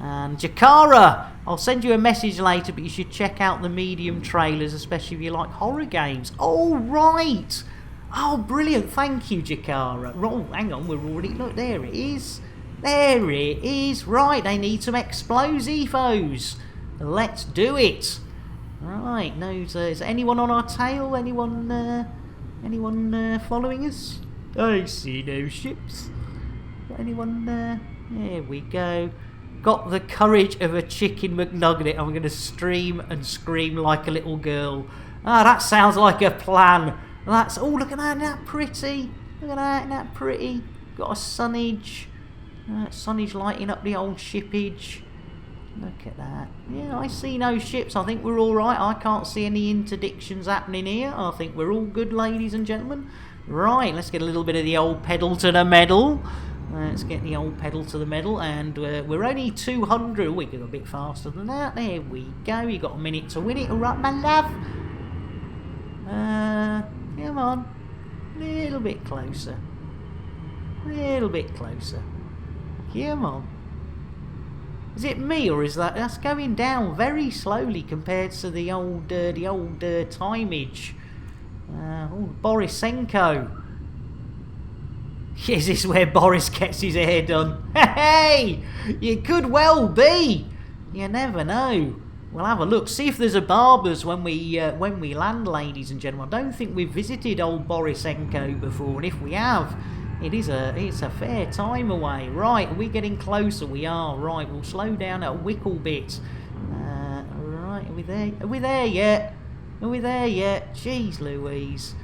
And Jakara, I'll send you a message later, but you should check out the Medium trailers, especially if you like horror games. Oh, right. Oh, brilliant. Thank you, Jakara. Oh, hang on, we're already... Look, there it is. There it is. Right, they need some explosivos. Let's do it. Right, no, is anyone on our tail? Anyone following us? I see no ships. Anyone there? There we go. got the courage of a chicken McNugget. I'm going to stream and scream like a little girl. Ah, that sounds like a plan. That's, oh, look at that, isn't that pretty? Look at that, isn't that pretty? Got a sunnage. Sunnage lighting up the old shippage. Look at that. Yeah, I see no ships. I think we're all right. I can't see any interdictions happening here. I think we're all good, ladies and gentlemen. Right, let's get a little bit of the old pedal to the metal. Let's get the old pedal to the metal, and we're only 200. Oh, we go a bit faster than that. There we go. You got a minute to win it. All right, my love. Come on. A little bit closer. A little bit closer. Come on. Is it me, or is that's going down very slowly compared to the old timeage? Oh, Borisenko. Is this where Boris gets his hair done? Hey, you could well be. You never know. We'll have a look. See if there's a barber's when we land, ladies and gentlemen. I don't think we've visited old Borisenko before, and if we have, it's a fair time away. Right, are we getting closer? We are. Right, we'll slow down a wickle bit. Right, are we there? Are we there yet? Are we there yet? Jeez Louise.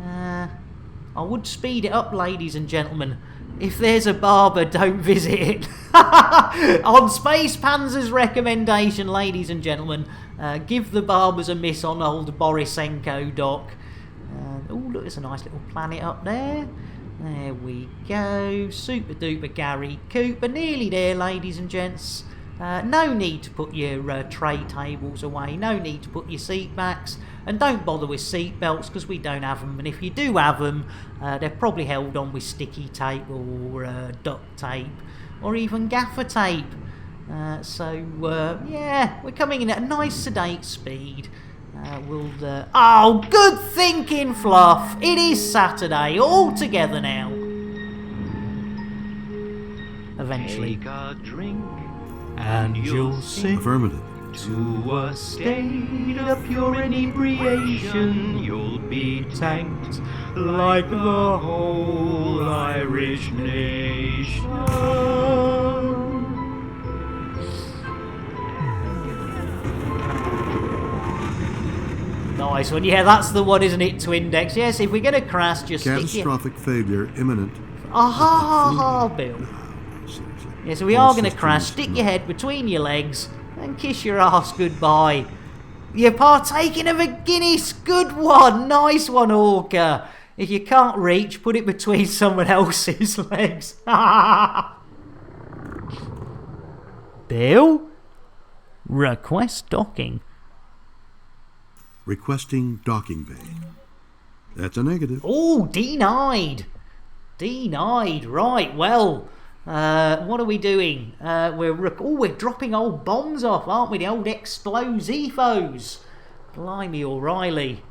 I would speed it up, ladies and gentlemen. If there's a barber, don't visit it. On Space Panzer's recommendation, ladies and gentlemen, give the barbers a miss on old Borisenko dock. Oh, look, there's a nice little planet up there. There we go. Super duper Gary Cooper. Nearly there, ladies and gents. No need to put your tray tables away. No need to put your seat backs. And don't bother with seat belts because we don't have them. And if you do have them, they're probably held on with sticky tape or duct tape or even gaffer tape. Yeah, we're coming in at a nice sedate speed. Oh, good thinking, Fluff. It is Saturday, all together now. Eventually. Take a drink and you'll sink Affirmative. to a state of pure inebriation. You'll be tanked like the whole Irish nation. Nice one. Yeah, that's the one, isn't it, to index? Yes, if we're going to crash, just Catastrophic failure imminent. Aha, Bill. Yeah, so we are going to crash. Stick your head between your legs and kiss your ass goodbye. You're partaking of a Guinness. Good one. Nice one, Orca. If you can't reach, put it between someone else's legs. Bill? Request docking. Requesting docking bay. That's a negative. Oh, denied. Denied. Right, well, what are we doing? We're dropping old bombs off, aren't we? The old explosifos. Blimey, O'Reilly.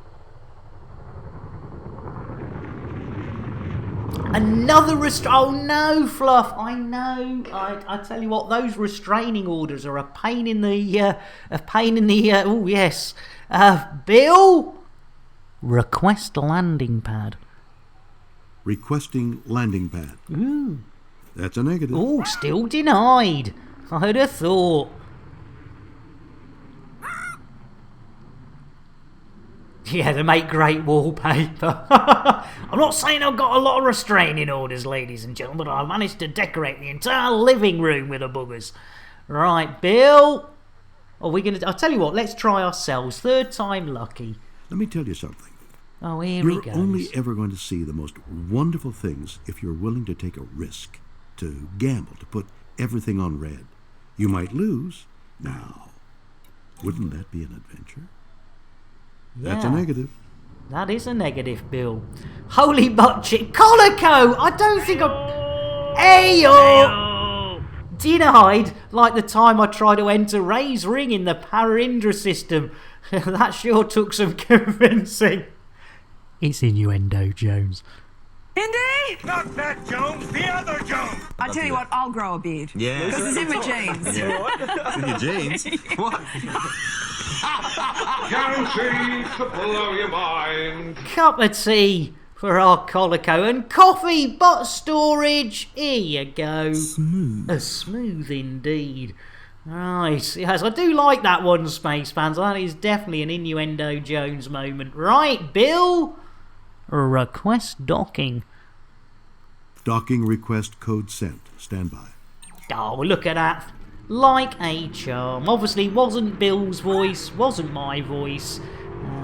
Another oh no, Fluff. I know. I tell you what, those restraining orders are a pain in the oh yes. Bill? Request landing pad. Requesting landing pad. Ooh. That's a negative. Oh, still denied. I'd have thought. Yeah, they make great wallpaper. I'm not saying I've got a lot of restraining orders, ladies and gentlemen, but I managed to decorate the entire living room with the boogers. Right, Bill. I'll tell you what, let's try ourselves. Third time lucky. Let me tell you something. Oh, here we go. You're only ever going to see the most wonderful things if you're willing to take a risk, to gamble, to put everything on red. You might lose. Now, wouldn't that be an adventure? Yeah, that's a negative. That is a negative, Bill. Holy butt chick. Colico! I don't think Ayo! Denied, like the time I tried to enter Ray's ring in the Parindra system. That sure took some convincing. It's innuendo, Jones. Indy? Not that Jones, the other Jones. I tell you what, I'll grow a beard. Yeah. Because it's in my jeans. It's in your jeans? What? Guaranteed to blow your mind. Cup of tea for our Colico. And coffee, but storage. Here you go. Smooth. Smooth indeed. Right, yes, I do like that one, Space Fans. That is definitely an Innuendo Jones moment. Right, Bill? Request docking. Docking request code sent. Stand by. Oh, look at that. Like a charm. Obviously, wasn't Bill's voice, wasn't my voice.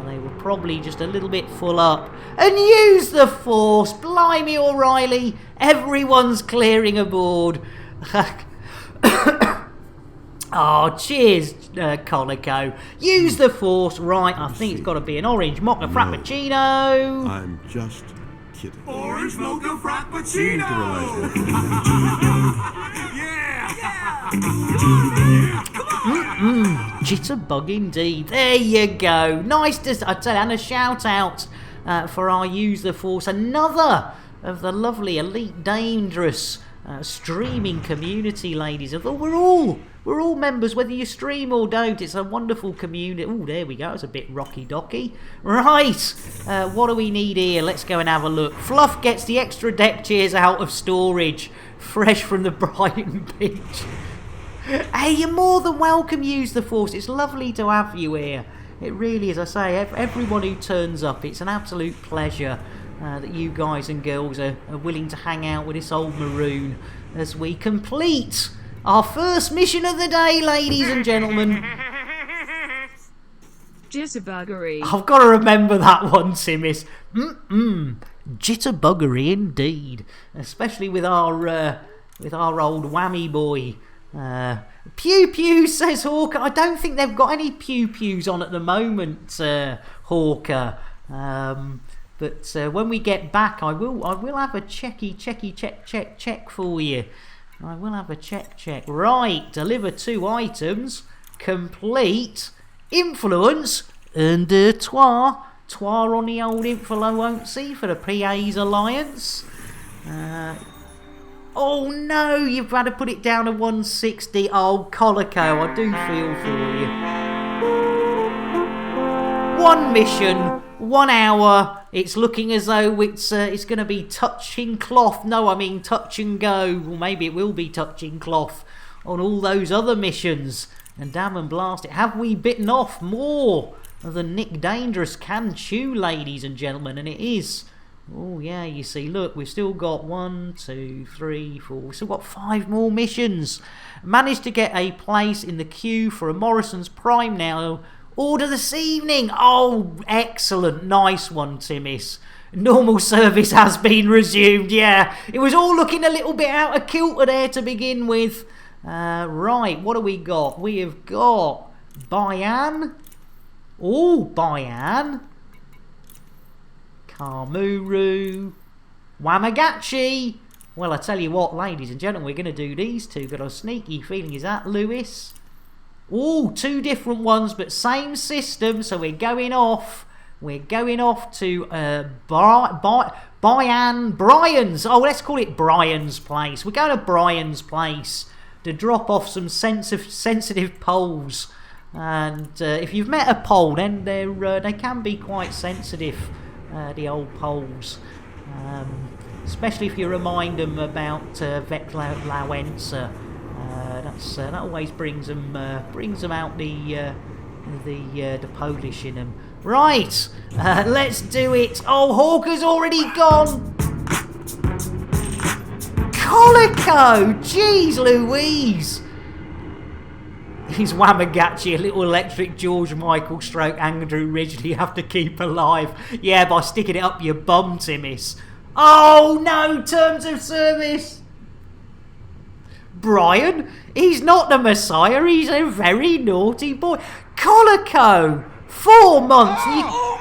They were probably just a little bit full up. And use the force. Blimey, O'Reilly. Everyone's clearing aboard. Oh, cheers, Colico. Use the force. Right, I think it's got to be an orange mocha frappuccino. I'm just kidding. Orange mocha frappuccino! Jitterbug indeed. There you go. Nice to, I tell you, and a shout out for our Use the Force. Another of the lovely Elite Dangerous streaming community, ladies. I thought we're all members, whether you stream or don't. It's a wonderful community. Oh, there we go. It's a bit rocky-docky. Right. What do we need here? Let's go and have a look. Fluff gets the extra deck chairs out of storage, fresh from the Brighton beach. Hey, you're more than welcome, Use the Force. It's lovely to have you here. It really is. I say, everyone who turns up, it's an absolute pleasure that you guys and girls are willing to hang out with this old maroon as we complete our first mission of the day, ladies and gentlemen. Jitterbuggery. I've got to remember that one, Simis. Jitterbuggery indeed. Especially with our old whammy boy. Pew pew, says Hawker. I don't think they've got any pew pews on at the moment, Hawker. But when we get back, I will have a check for you. I will have a check. Right, deliver 2 items. Complete. Influence. And Twa on the old info won't see for the PA's Alliance. Oh no, you've had to put it down to 160. Oh, Colico, I do feel for you. One mission, 1 hour. It's looking as though it's going to be touching cloth. No, I mean touch and go. Well, maybe it will be touching cloth on all those other missions. And damn and blast it, have we bitten off more than Nick Dangerous can chew, ladies and gentlemen? And it is. Oh yeah, you see, look, we've still got 1, 2, 3, 4, we've still got 5 more missions. Managed to get a place in the queue for a Morrison's Prime now. Order this evening. Oh, excellent. Nice one, Timis. Normal service has been resumed. Yeah, it was all looking a little bit out of kilter there to begin with. Right, what do we got? We have got Bayan. Oh, Bayan. Kamuru. Wamagachi. Well, I tell you what, ladies and gentlemen, we're going to do these two. Got a sneaky feeling. Is that Lewis? Oh, 2 different ones, but same system. So we're going off. We're going off to Brian's. Oh, let's call it Brian's place. We're going to Brian's place to drop off some sensitive poles. And if you've met a pole, then they can be quite sensitive. The old poles, especially if you remind them about Vet Lauenza. That always brings them out the Polish in them. Right, let's do it. Oh, Hawker's already gone. Colico, jeez Louise. He's Wamagachi, a little electric George Michael stroke Andrew Ridgely you have to keep alive. Yeah, by sticking it up your bum, Timis. Oh no, terms of service. Brian, he's not the Messiah, he's a very naughty boy. Colico, 4 months. Oh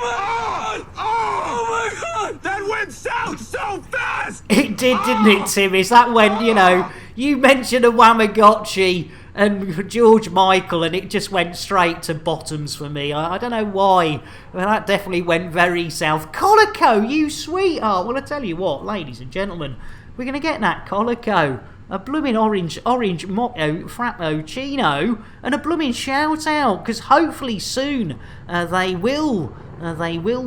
my god, that went south so fast. It did, didn't it, Timis? That went, you know, you mentioned a Wamagachi and George Michael, and it just went straight to bottoms for me. I don't know why, but that definitely went very south. Colico, you sweetheart. Well, I tell you what, ladies and gentlemen, we're going to get that Colico. A blooming orange motto, frappuccino, and a blooming shout out, because hopefully soon they will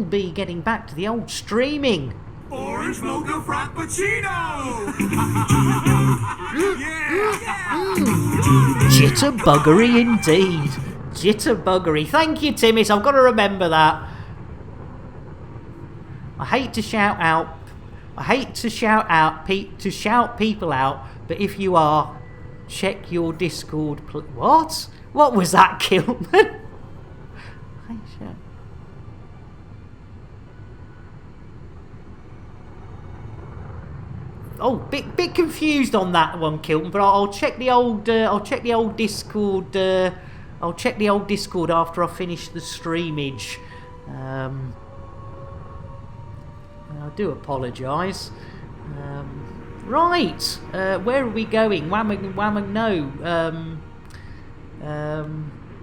be getting back to the old streaming Orange mocha frappuccino! Jitterbuggery indeed. Jitterbuggery. Thank you, Timmis. I've got to remember that. I hate to shout people out, but if you are, check your Discord. What? What was that, Kilman? Oh, bit confused on that one, Kilton. But I'll check the old Discord. I'll check the old Discord after I finish the streamage. I do apologise. Right, where are we going? Whamma no.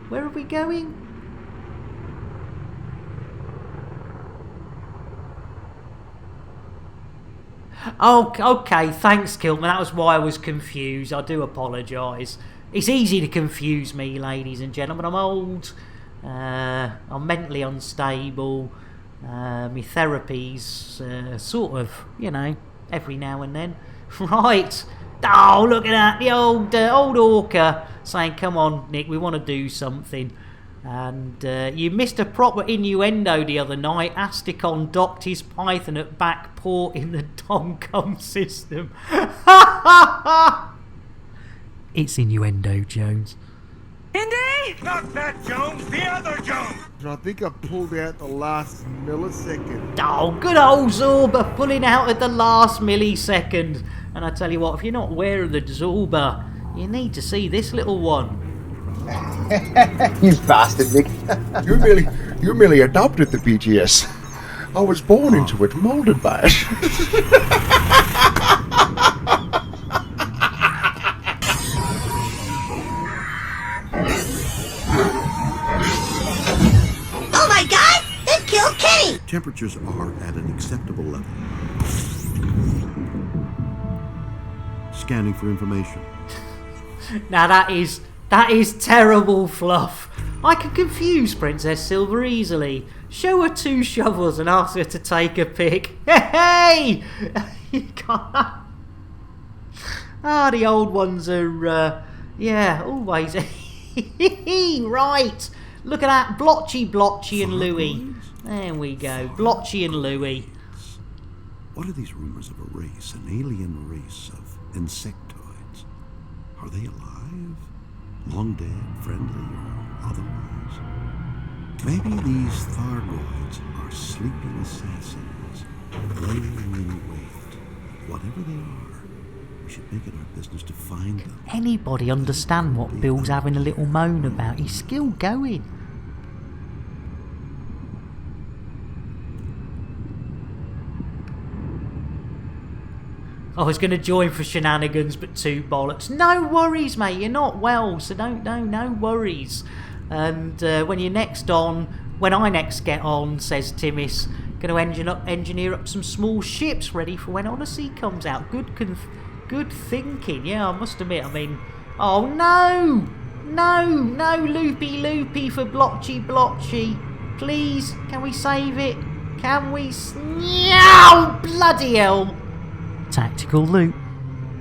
Where are we going? Oh, okay, thanks, Kilman. That was why I was confused. I do apologise. It's easy to confuse me, ladies and gentlemen. I'm old. I'm mentally unstable. My therapy's sort of, you know, every now and then. Right. Oh, look at that. The old orca saying, come on, Nick, we want to do something. And you missed a proper innuendo the other night. Asticon docked his Python at back port in the Tom-Com system. It's innuendo, Jones. Indy? Not that Jones, the other Jones! I think I pulled out the last millisecond. Oh, good old Zorba pulling out at the last millisecond. And I tell you what, if you're not aware of the Zorba, you need to see this little one. You bastard, Nick. you merely adopted the BGS. I was born into it, molded by it. Oh my god! They killed Kenny! Temperatures are at an acceptable level. Scanning for information. Now that is terrible fluff. I can confuse Princess Silver easily. Show her 2 shovels and ask her to take a pic. Hey! You can't. Ah, the old ones are, yeah, always. Right. Look at that. Blotchy and Louie. There we go. Blotchy and Louie. What are these rumors of a race, an alien race of insectoids? Are they alive? Long dead, friendly, or otherwise? Maybe these Thargoids are sleeping assassins, laying in wait. Whatever they are, we should make it our business to find them. Anybody understand what Bill's having a little moan about? He's still going. I was going to join for shenanigans, but 2 bollocks. No worries, mate. You're not well, so no worries. And when I next get on, says Timmis, going to engineer up some small ships ready for when Odyssey comes out. Good thinking. Yeah, I must admit. I mean, oh no, loopy for blotchy. Please, can we save it? Can we? Meow, bloody hell. Tactical Loop.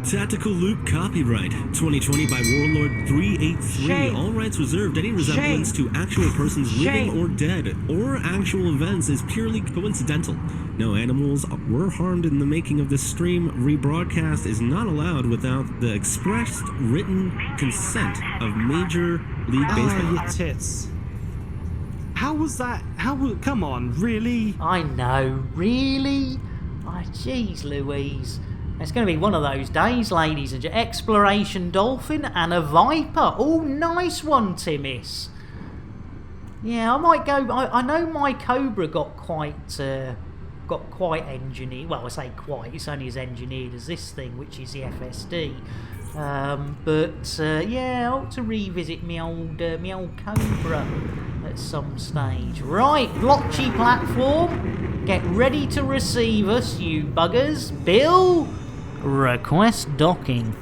Tactical Loop copyright 2020 by Warlord 383. Shame. All rights reserved. Any resemblance to actual persons living or dead or actual events is purely coincidental. No animals were harmed in the making of this stream. Rebroadcast is not allowed without the expressed written consent of Major League Baseball. Oh, your tits. How was that? Come on, really? I know, really? Oh, jeez Louise. It's going to be one of those days, ladies and gentlemen. Exploration Dolphin and a Viper. Oh, nice one, Timmis. Yeah, I might go. I know my Cobra got quite engineered. Well, I say quite. It's only as engineered as this thing, which is the FSD. Yeah, I ought to revisit my old Cobra at some stage. Right, blotchy platform. Get ready to receive us, you buggers. Bill, request docking.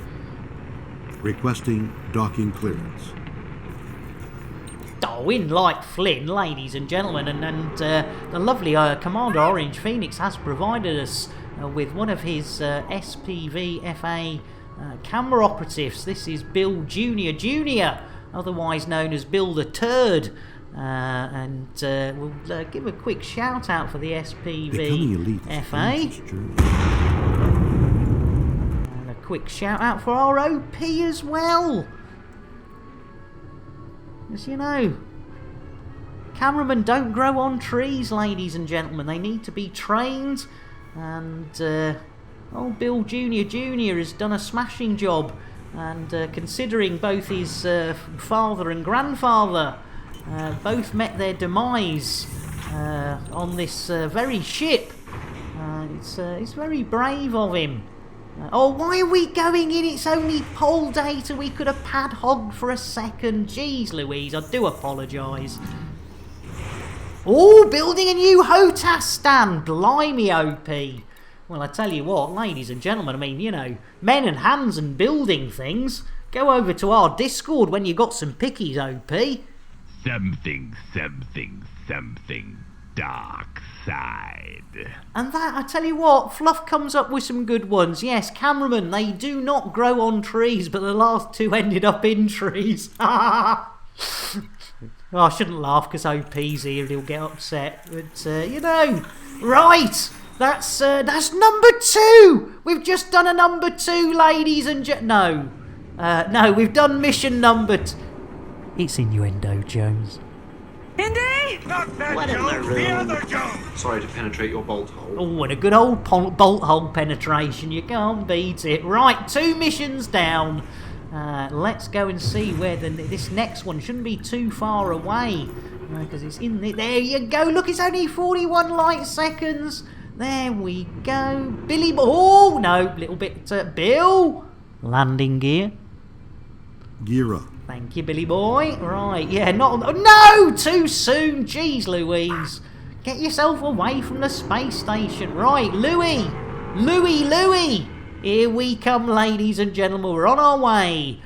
Requesting docking clearance. Oh, in like Flynn, ladies and gentlemen, and the lovely Commander Orange Phoenix has provided us with one of his SPVFA camera operatives. This is Bill Jr., otherwise known as Bill the Turd. And we'll give a quick shout out for the SPVFA. And a quick shout out for our OP as well. As you know, cameramen don't grow on trees, ladies and gentlemen. They need to be trained. And old Bill Jr. has done a smashing job. And considering both his father and grandfather both met their demise on this very ship, it's very brave of him. Oh, why are we going in? It's only poll data. We could have pad-hogged for a second. Jeez Louise, I do apologise. Oh, building a new HOTAS stand. Blimey, OP. Well, I tell you what, ladies and gentlemen, I mean, you know, men and hands and building things. Go over to our Discord when you got some pickies, OP. Something, dark side. And that, I tell you what, Fluff comes up with some good ones. Yes, cameramen, they do not grow on trees, but the last two ended up in trees. Oh, I shouldn't laugh because OP's here, he'll get upset. But, you know, right, that's number 2. We've just done a number 2, ladies and no, we've done mission number It's innuendo, Jones. Indy! Not that What Jones, in the the room? other Jones! Sorry to penetrate your bolt hole. Oh, and a good old bolt hole penetration. You can't beat it. Right, 2 missions down. Let's go and see where this next one shouldn't be too far away. Because it's in the... There you go. Look, it's only 41 light seconds. There we go. Billy... Oh, no. Little bit... Bill. Landing gear. Gear up. Thank you, Billy boy. Right, yeah, not... No! Too soon! Jeez Louise. Get yourself away from the space station. Right, Louis! Here we come, ladies and gentlemen. We're on our way.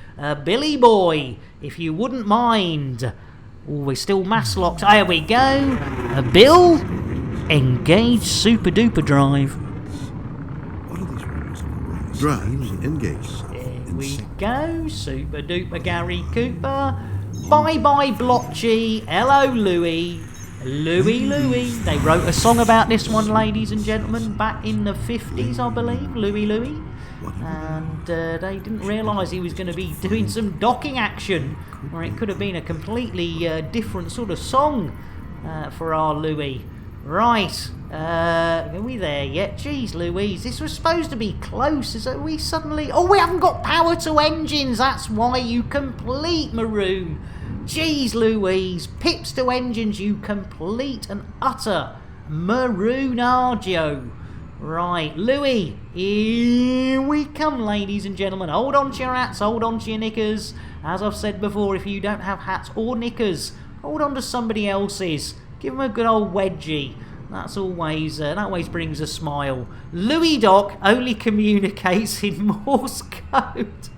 Billy boy, if you wouldn't mind. Oh, we're still mass locked. There we go. Bill, engage super duper drive. Drive, engage. We go, super duper Gary Cooper. Bye bye Blotchy. Hello Louis. Louis. They wrote a song about this one, ladies and gentlemen, back in the 50s, I believe. Louis. And they didn't realise he was going to be doing some docking action, or it could have been a completely different sort of song for our Louis. Right. Are we there yet? Jeez Louise, this was supposed to be close. Are we suddenly... Oh, we haven't got power to engines. That's why, you complete maroon. Jeez Louise, pips to engines, you complete and utter maroonagio. Right, Louis, here we come, ladies and gentlemen. Hold on to your hats, hold on to your knickers. As I've said before, if you don't have hats or knickers, hold on to somebody else's. Give them a good old wedgie. That always brings a smile. Louis Doc only communicates in Morse code.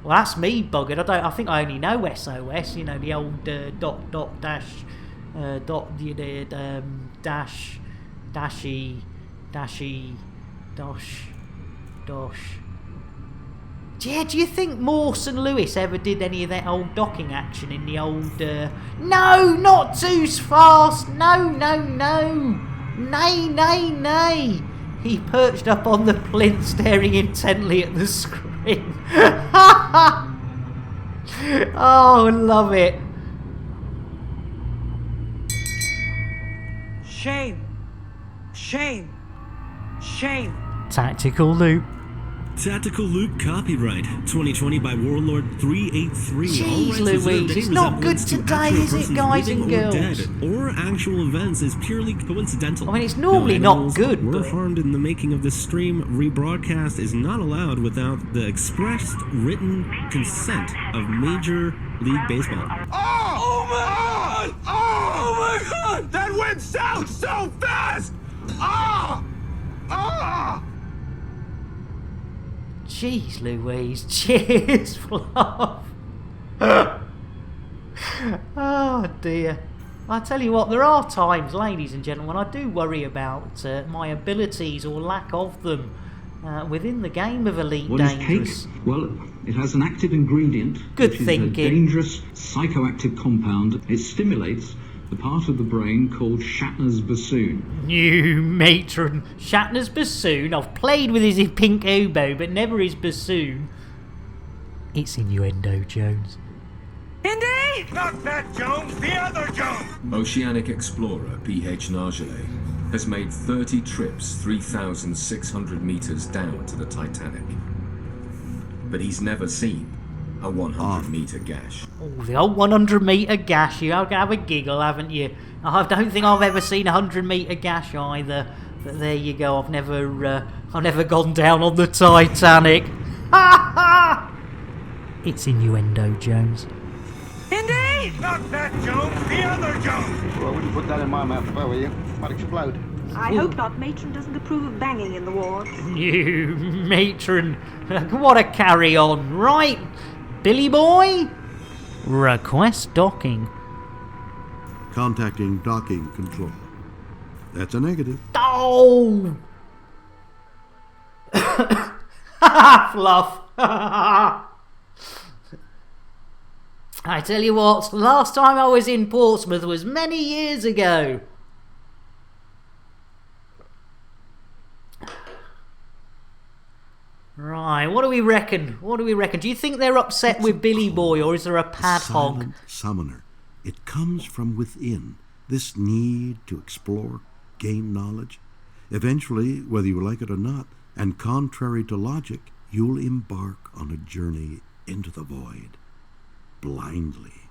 Well, that's me buggered. I think I only know SOS. You know, the old dash. Yeah, do you think Morse and Lewis ever did any of that old docking action in the old... No, not too fast! No! Nay! He perched up on the plinth, staring intently at the screen. Oh, love it. Shame. Tactical loop. Tactical Loop copyright 2020 by Warlord 383. Jeez Louise, it's not good today, is it, guys and girls? Dead, or actual events is purely coincidental. I mean, it's normally not good, were but... harmed in the making of this stream. Rebroadcast is not allowed without the expressed written consent of Major League Baseball. Oh my God! Oh my God! That went south so fast! Jeez Louise, cheers, Fluff. Oh dear. I tell you what, there are times, ladies and gentlemen, I do worry about my abilities or lack of them within the game of Elite What is Dangerous. cake? Well, it has an active ingredient, Good which is thinking. a dangerous psychoactive compound. It stimulates the part of the brain called Shatner's bassoon. New matron. Shatner's bassoon. I've played with his pink oboe, but never his bassoon. It's innuendo, Jones. Indy! Not that Jones, the other Jones! Oceanic explorer P.H. Nargelet has made 30 trips 3,600 meters down to the Titanic. But he's never seen a 100-meter gash. Oh, the old 100-meter gash. You're going to have a giggle, haven't you? I don't think I've ever seen a 100-meter gash either. But there you go. I've never gone down on the Titanic. Ha ha! It's innuendo, Jones. Indy! Not that Jones, the other Jones! Well, I wouldn't put that in my mouth, will you? Might explode. I hope not. Matron doesn't approve of banging in the wards. You matron. What a carry-on. Right, Billy boy? Request docking. Contacting docking control. That's a negative. Oh! Fluff. I tell you what, last time I was in Portsmouth was many years ago. Right, what do we reckon? What do we reckon? Do you think they're upset with Billy Boy, or is there a pad hog? Silent summoner. It comes from within. This need to explore, gain knowledge. Eventually, whether you like it or not, and contrary to logic, you'll embark on a journey into the void. Blindly.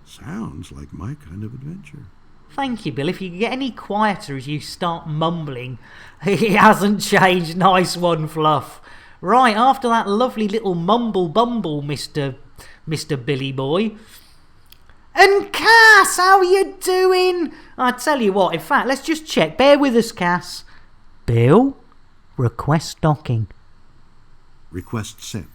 Sounds like my kind of adventure. Thank you, Bill. If you get any quieter as you start mumbling, it hasn't changed. Nice one, Fluff. Right, after that lovely little mumble bumble, Mr. Billy Boy. And Cass, how are you doing? I tell you what, in fact, let's just check. Bear with us, Cass. Bill, request docking. Request sent.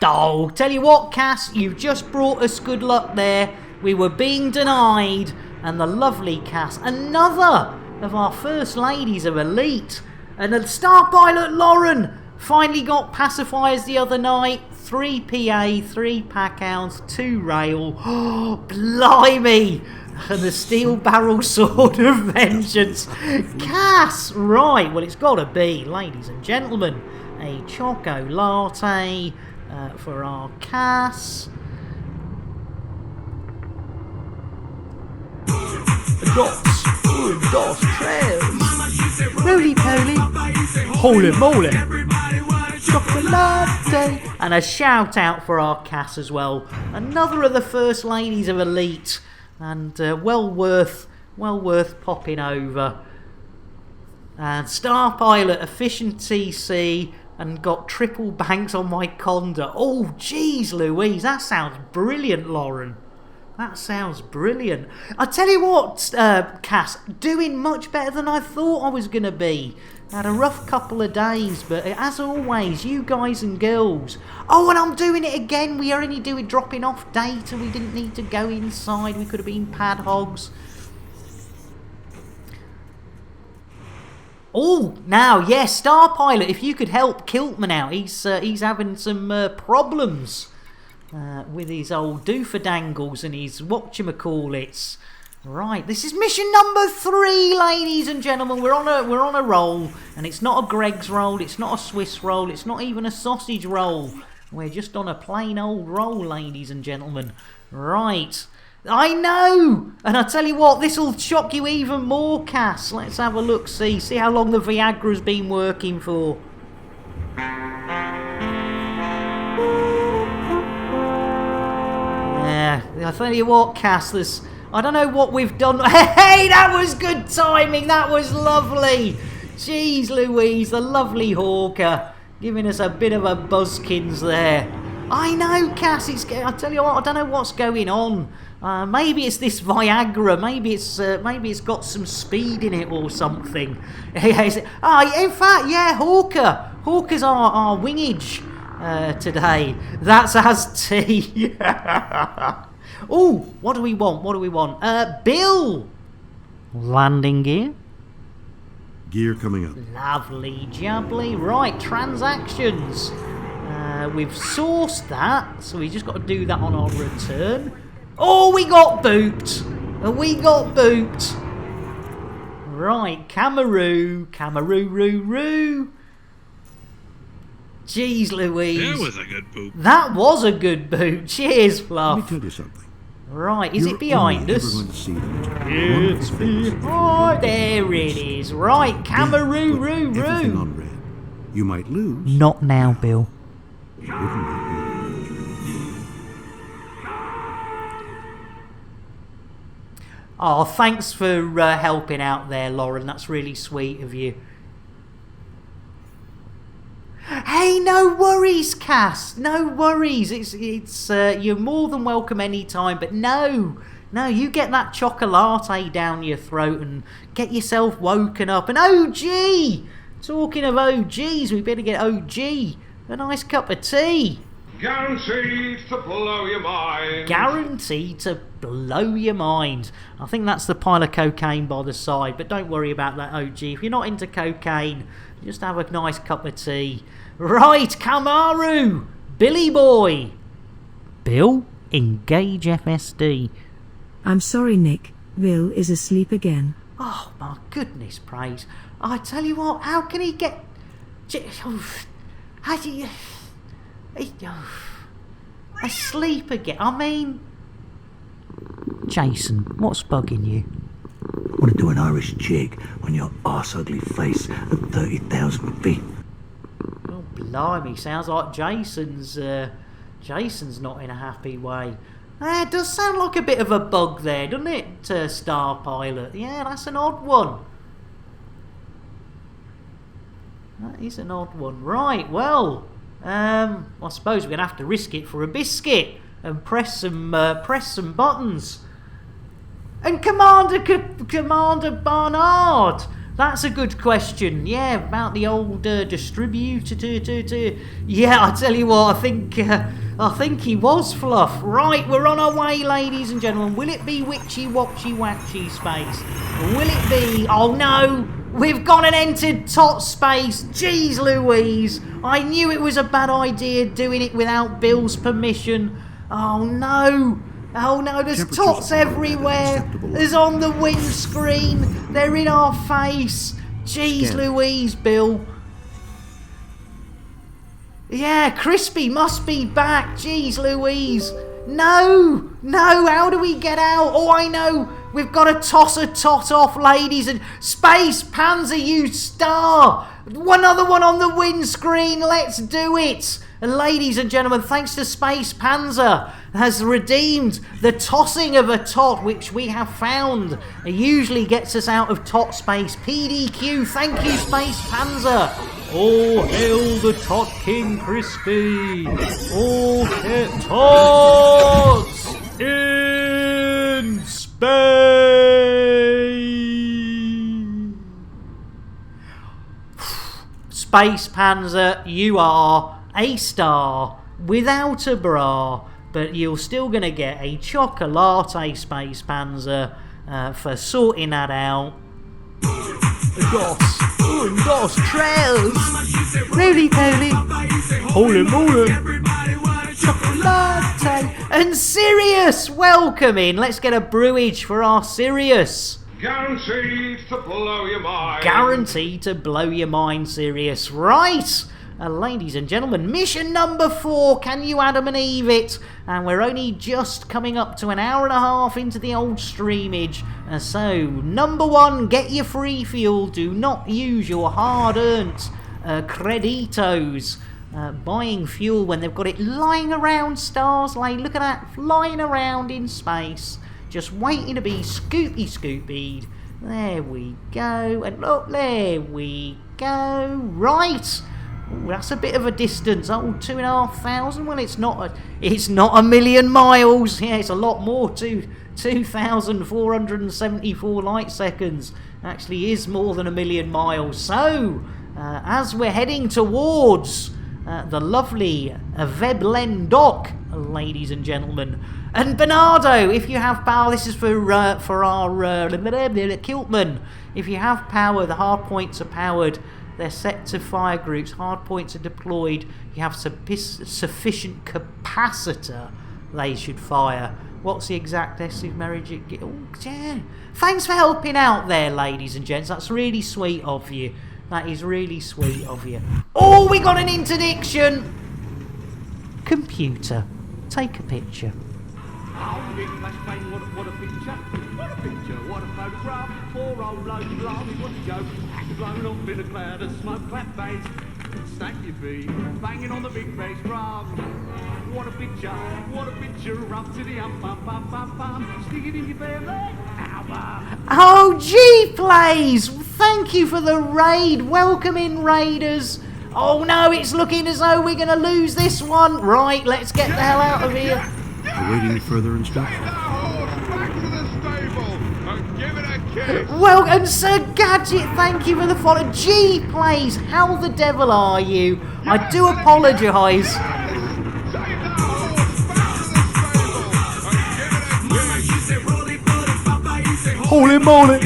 Oh, tell you what, Cass, you've just brought us good luck there. We were being denied, and the lovely Cass, another of our first ladies of Elite, and the star pilot Lauren finally got pacifiers the other night. 3 PA, 3 pack hounds, 2 rail. Oh, blimey! And the steel barrel sword of vengeance. Cass! Right, well, it's got to be, ladies and gentlemen, a choco latte for our Cass. Dos trails. Roly poly. Holy moly. Chocolate. And a shout out for our Cass as well. Another of the first ladies of Elite. And well worth popping over. And Star Pilot, Efficient TC, and got triple banks on my Conda. Oh, jeez Louise, that sounds brilliant, Lauren. That sounds brilliant. I tell you what, Cass, doing much better than I thought I was going to be. I had a rough couple of days, but as always, you guys and girls. Oh, and I'm doing it again. We only dropping off data. We didn't need to go inside. We could have been pad hogs. Oh, now, yes, Star Pilot, if you could help Kiltman out. He's having some problems. With his old dooferdangles and his whatchamacallits. Right, this is mission number 3, ladies and gentlemen. We're on a roll, and it's not a Greg's roll, it's not a Swiss roll, it's not even a sausage roll. We're just on a plain old roll, ladies and gentlemen. Right, I know, and I tell you what, this will shock you even more, Cass. Let's have a look, see how long the Viagra's been working for. Yeah, I tell you what, Cass, I don't know what we've done. Hey, that was good timing. That was lovely. Jeez Louise, the lovely Hawker, giving us a bit of a buzzkins there. I know, Cass, I tell you what, I don't know what's going on. Maybe it's this Viagra. Maybe it's got some speed in it or something. In fact, yeah, Hawker's our wingage. today. That's as T. Oh, what do we want? What do we want? Bill! Landing gear. Gear coming up. Lovely jubbly. Right, transactions. We've sourced that, so we just got to do that on our return. Oh, we got booped. We got booped. Right, Camaroo. Camaroo-roo-roo. Jeez Louise. That was a good boop. That was a good boot. Cheers, Fluff. Let me tell you something. Right, is You're it behind only us? ever going to see that It's wonderful things. behind. There it is. Right, Camaroo-roo-roo. Everything on red. You might lose. Not now, Bill. Wouldn't that be? Oh, thanks for helping out there, Lauren. That's really sweet of you. Hey, no worries, Cass. No worries. It's you're more than welcome anytime. But no, you get that chocolate down your throat and get yourself woken up. And OG, talking of OGs, we better get OG a nice cup of tea. Guaranteed to blow your mind. Guaranteed to blow your mind. I think that's the pile of cocaine by the side, but don't worry about that, OG. If you're not into cocaine, just have a nice cup of tea. Right, Kamaru, Billy boy. Bill, engage FSD. I'm sorry, Nick. Bill is asleep again. Oh, my goodness praise. I tell you what, how can he get... How do you... Asleep again. I mean... Jason, what's bugging you? Want to do an Irish jig on your arse-ugly face at 30,000 feet. Oh, blimey. Sounds like Jason's not in a happy way. It does sound like a bit of a bug there, doesn't it, Star Pilot? Yeah, that's an odd one. That is an odd one. Right, well... I suppose we're going to have to risk it for a biscuit and press some buttons. And Commander Barnard, that's a good question. Yeah, about the old distributor. Yeah, I tell you what, I think he was Fluff. Right, we're on our way, ladies and gentlemen. Will it be witchy watchy watchy space? Will it be? Oh no! We've gone and entered tot space. Jeez Louise. I knew it was a bad idea doing it without Bill's permission. Oh no. Oh no, there's tots everywhere. There's on the windscreen. They're in our face. Jeez Louise, Bill. Yeah, Crispy must be back. Jeez Louise. No, how do we get out? Oh, I know. We've got to toss a tot off, ladies, and Space Panzer, you star! Another one on the windscreen, let's do it! And ladies and gentlemen, thanks to Space Panzer, has redeemed the tossing of a tot, which we have found. It usually gets us out of tot space. PDQ, thank you, Space Panzer! All hail the Tot King Crispy! All hail tots in space! Space Panzer, you are a star without a bra, but you're still going to get a chocolate, Space Panzer, for sorting that out. Dos trails. Roly-poly. Holy moly. Chocolate. And Sirius, welcome in. Let's get a brewage for our Sirius. Guaranteed to blow your mind. Guaranteed to blow your mind, Sirius. Right. Ladies and gentlemen, mission number 4, can you Adam and Eve it? And we're only just coming up to an hour and a half into the old streamage. So, number 1, get your free fuel. Do not use your hard-earned creditos buying fuel when they've got it lying around, stars lane. Look at that, flying around in space. Just waiting to be scoopy-scoopied. There we go. And look, there we go. Right. Ooh, that's a bit of a distance. Oh, 2,500. Well, it's not a million miles. Yeah, it's a lot more. 2,474 light seconds. Actually, is more than a million miles. So, as we're heading towards the lovely Veblendok, ladies and gentlemen. And Bernardo, if you have power, this is for our Kiltman. If you have power, the hard points are powered. They're set to fire groups. Hard points are deployed. You have sufficient capacitor. They should fire. What's the exact marriage? Oh, yeah. Thanks for helping out there, ladies and gents. That's really sweet of you. That is really sweet of you. Oh, we got an interdiction. Computer, take a picture. Oh, big flash bang, what a picture. What a picture, what a photograph. Poor old bloke, blimey, what a joke. Blown up in a cloud of smoke, clap bass. Stack your feet, banging on the big bass drum. What a picture, up to the stick it in your family album. Oh, G-Plays, thank you for the raid. Welcome in, Raiders. Oh no, it's looking as though we're going to lose this one. Right, let's get the hell out of here. Awaiting further instructions. Back to the stable and give it a kick. Well, and Sir Gadget, thank you for the follow. G-Plays, how the devil are you? I do apologise. Holy moly!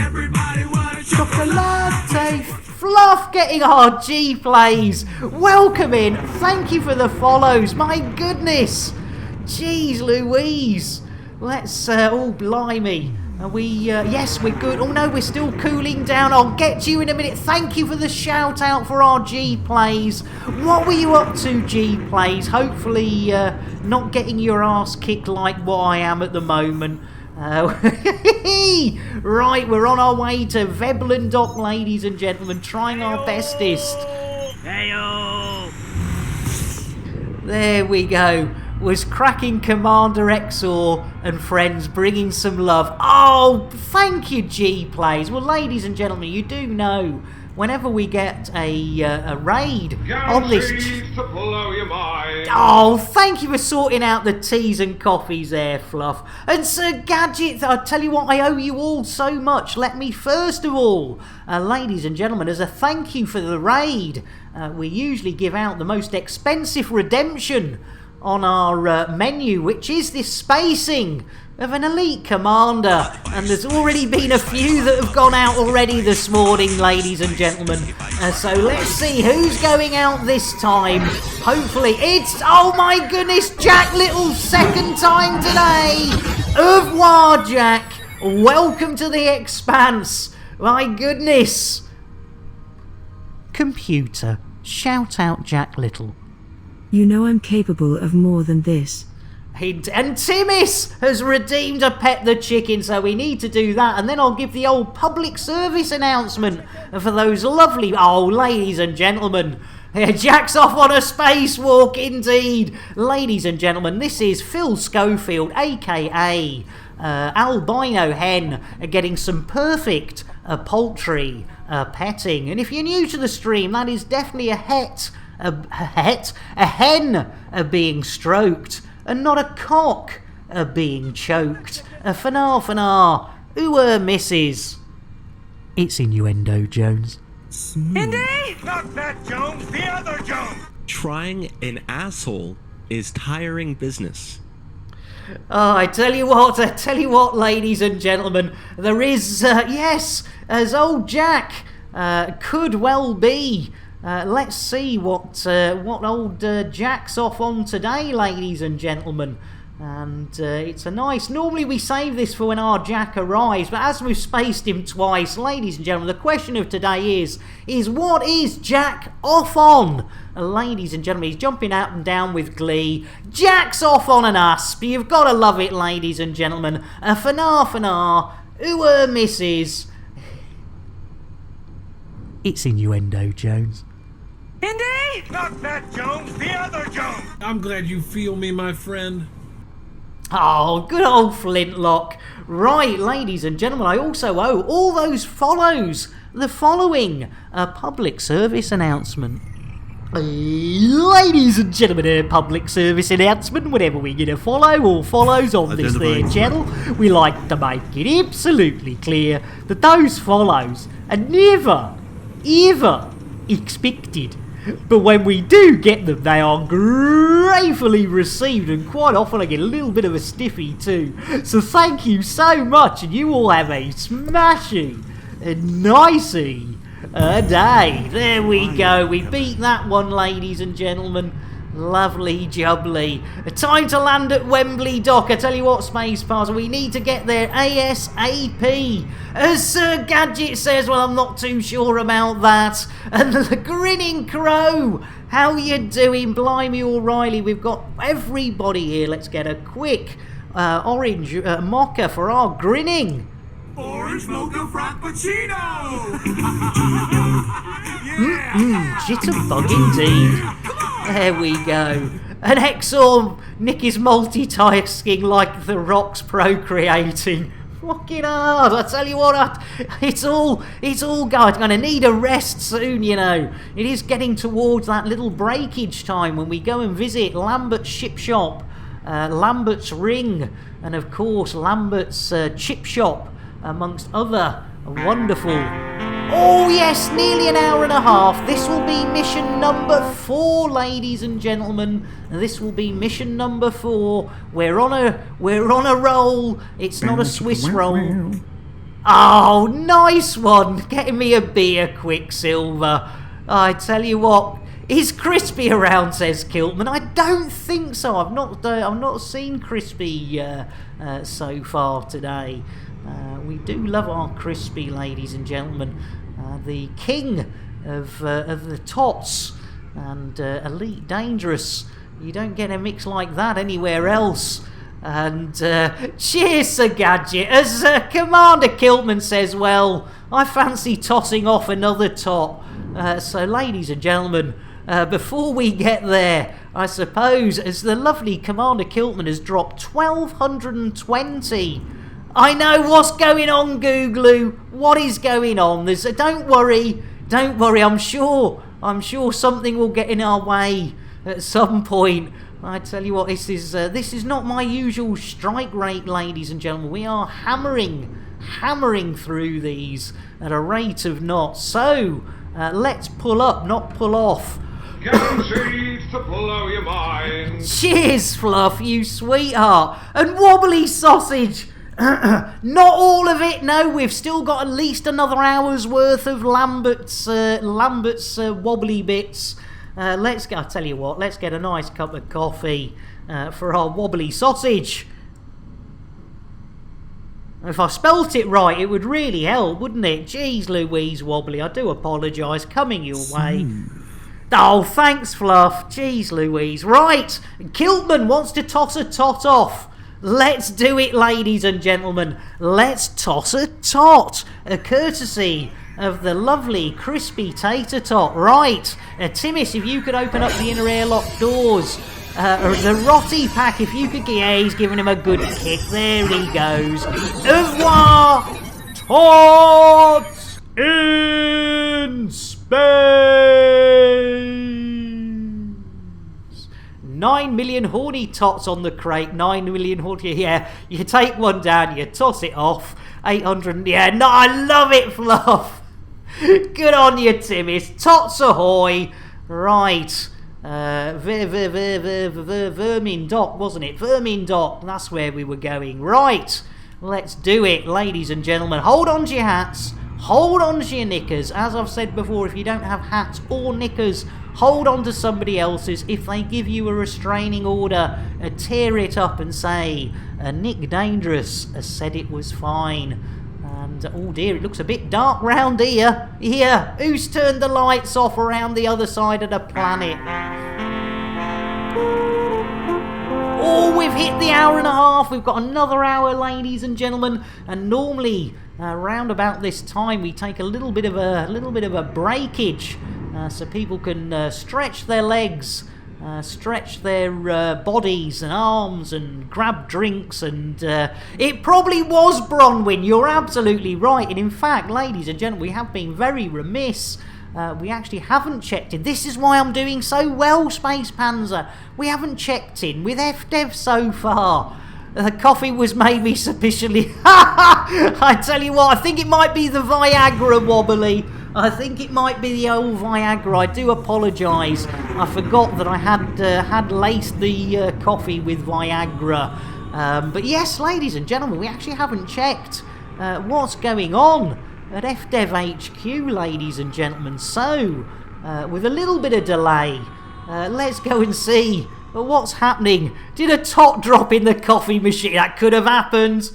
Chocolate Fluff getting our G-Plays. Welcome in. Thank you for the follows. My goodness. Jeez Louise. Let's, oh blimey. Are we, yes, we're good. Oh no, we're still cooling down. I'll get to you in a minute. Thank you for the shout out for our G-Plays. What were you up to, G-Plays? Hopefully, not getting your ass kicked like what I am at the moment. Right, we're on our way to Veblendok, ladies and gentlemen, trying our bestest. Heyo! There we go. Was cracking Commander Exor and friends bringing some love. Oh, thank you, G-Plays. Well, ladies and gentlemen, you do know whenever we get a raid on this... to blow your mind. Oh, thank you for sorting out the teas and coffees there, Fluff. And Sir Gadget, I tell you what, I owe you all so much. Let me first of all, ladies and gentlemen, as a thank you for the raid, we usually give out the most expensive redemption on our menu, which is this spacing of an elite commander, and there's already been a few that have gone out already this morning, ladies and gentlemen, so let's see who's going out this time. Hopefully it's, oh my goodness, Jack Little's second time today. Au revoir, Jack. Welcome to the Expanse. My goodness. Computer, shout out Jack Little. You know I'm capable of more than this. And Timis has redeemed a Pet the Chicken, so we need to do that. And then I'll give the old public service announcement for those lovely... Oh, ladies and gentlemen, Jack's off on a spacewalk indeed. Ladies and gentlemen, this is Phil Schofield, a.k.a. Albino Hen, getting some perfect poultry petting. And if you're new to the stream, that is definitely a hen being stroked, and not a cock being choked. Fanar, Mrs. It's innuendo, Jones. Indy! Not that Jones, the other Jones! Trying an asshole is tiring business. Oh, I tell you what, ladies and gentlemen, there is, yes, as old Jack could well be. Let's see what old Jack's off on today, ladies and gentlemen. And it's a nice... Normally we save this for when our Jack arrives, but as we've spaced him twice, ladies and gentlemen, the question of today is what is Jack off on? Ladies and gentlemen, he's jumping up and down with glee. Jack's off on an asp. You've got to love it, ladies and gentlemen. Fanar, Mrs. It's innuendo, Jones. Indy! Not that Jones, the other Jones! I'm glad you feel me, my friend. Oh, good old Flintlock. Right, ladies and gentlemen, I also owe all those follows the following public service announcement. Ladies and gentlemen, a public service announcement. Whenever we get a follow or follows on this there channel, we like to make it absolutely clear that those follows are never, ever expected But when we do get them, they are gratefully received, and quite often I get a little bit of a stiffy too. So thank you so much, and you all have a smashing and nicey day. There we go. We beat that one, ladies and gentlemen. Lovely jubbly. Time to land at Wembley Dock. I tell you what, Space Pass, we need to get there ASAP. As Sir Gadget says, well, I'm not too sure about that. And the Grinning Crow, how you doing? Blimey O'Reilly, we've got everybody here. Let's get a quick orange mocha for our grinning. Orange mocha frappuccino! Jitterbug indeed. There we go. An Exorm, Nick is multitasking like the Rock's procreating. Fucking hard, I tell you what, it's all going. I'm going to need a rest soon, you know. It is getting towards that little breakage time when we go and visit Lambert's Ship Shop, Lambert's Ring, and of course Lambert's Chip Shop, amongst other wonderful... Oh yes, nearly an hour and a half. This will be mission number 4, ladies and gentlemen. This will be mission number 4. We're on a roll. It's not a Swiss roll. Oh, nice one. Getting me a beer, Quicksilver. I tell you what, is Crispy around? Says Kiltman. I don't think so. I've not seen Crispy so far today. We do love our Crispy, ladies and gentlemen. The king of the tots and Elite Dangerous. You don't get a mix like that anywhere else. And cheers, Sir Gadget. As Commander Kiltman says, well, I fancy tossing off another tot. So, ladies and gentlemen, before we get there, I suppose, as the lovely Commander Kiltman has dropped 1,220. I know what's going on, Googloo. What is going on? Don't worry. I'm sure something will get in our way at some point. I tell you what, this is not my usual strike rate, ladies and gentlemen. We are hammering through these at a rate of knots. So let's pull up, not pull off. Guaranteed to blow your mind. Cheers, Fluff, you sweetheart, and Wobbly Sausage. Not all of it, no, we've still got at least another hour's worth of Lambert's wobbly bits. Let's go, I'll tell you what, let's get a nice cup of coffee for our Wobbly Sausage. If I spelt it right, it would really help, wouldn't it? Jeez Louise, Wobbly, I do apologise, coming your way. Oh, thanks, Fluff. Jeez Louise. Right, Kiltman wants to toss a tot off. Let's do it, ladies and gentlemen. Let's toss a tot. A courtesy of the lovely Crispy Tater Tot. Right, Timmis, if you could open up the inner airlock doors. The Rotty Pack, if you could... Yeah, he's giving him a good kick. There he goes. Au revoir, tots in space. 9 million horny tots on the crate. 9 million horny. Yeah, you take one down, you toss it off. 800. Yeah, no, I love it, Fluff. Good on you, Timmis. Tots ahoy. Right. Vermin Dock, wasn't it? Vermin Dock. That's where we were going. Right. Let's do it, ladies and gentlemen. Hold on to your hats. Hold on to your knickers. As I've said before, if you don't have hats or knickers, hold on to somebody else's. If they give you a restraining order, tear it up and say, Nick Dangerous said it was fine. And, oh dear, it looks a bit dark round here. Here, who's turned the lights off around the other side of the planet? Oh, we've hit the hour and a half. We've got another hour, ladies and gentlemen. And normally, around about this time, we take a little bit of a breakage, so people can stretch their legs, stretch their bodies and arms, and grab drinks. And it probably was Bronwyn. You're absolutely right. And in fact, ladies and gentlemen, we have been very remiss. We actually haven't checked in. This is why I'm doing so well, Space Panzer. We haven't checked in with FDev so far. The coffee was maybe sufficiently... I tell you what, I think it might be the Viagra Wobbly. I think it might be the old Viagra. I do apologise. I forgot that I had laced the coffee with Viagra. But yes, ladies and gentlemen, we actually haven't checked what's going on at FDev HQ, ladies and gentlemen. So, with a little bit of delay, let's go and see what's happening. Did a tot drop in the coffee machine? That could have happened.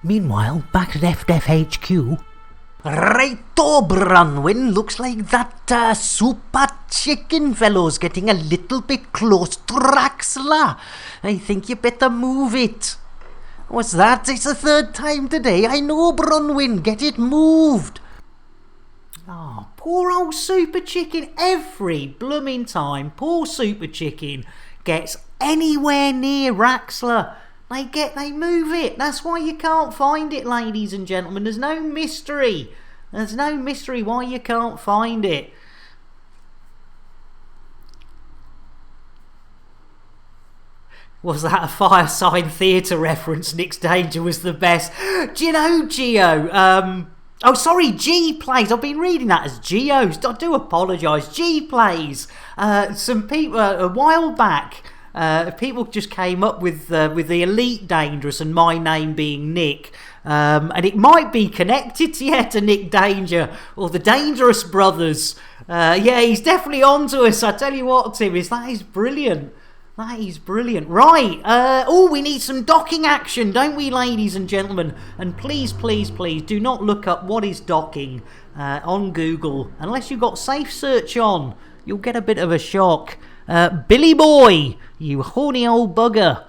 Meanwhile, back at FDev HQ. Righto, Bronwyn. Looks like that super chicken fellow's getting a little bit close to Raxla. I think you better move it. What's that? It's the third time today. I know, Bronwyn. Get it moved. Oh, poor old Super Chicken. Every blooming time poor Super Chicken gets anywhere near Raxla, they move it. That's why you can't find it, ladies and gentlemen. There's no mystery. There's no mystery why you can't find it. Was that a Fireside Theatre reference? Nick's Danger was the best. Do you know, Geo? Oh, sorry, G Plays. I've been reading that as Geos. I do apologise. G Plays. Some people, a while back, people just came up with the Elite Dangerous and my name being Nick. And it might be connected to Nick Danger or the Dangerous Brothers. Yeah, he's definitely onto us. I tell you what, Tim, that is brilliant. That is brilliant. Right. We need some docking action, don't we, ladies and gentlemen? And please, please, please do not look up what is docking on Google. Unless you've got Safe Search on, you'll get a bit of a shock. Billy Boy, you horny old bugger.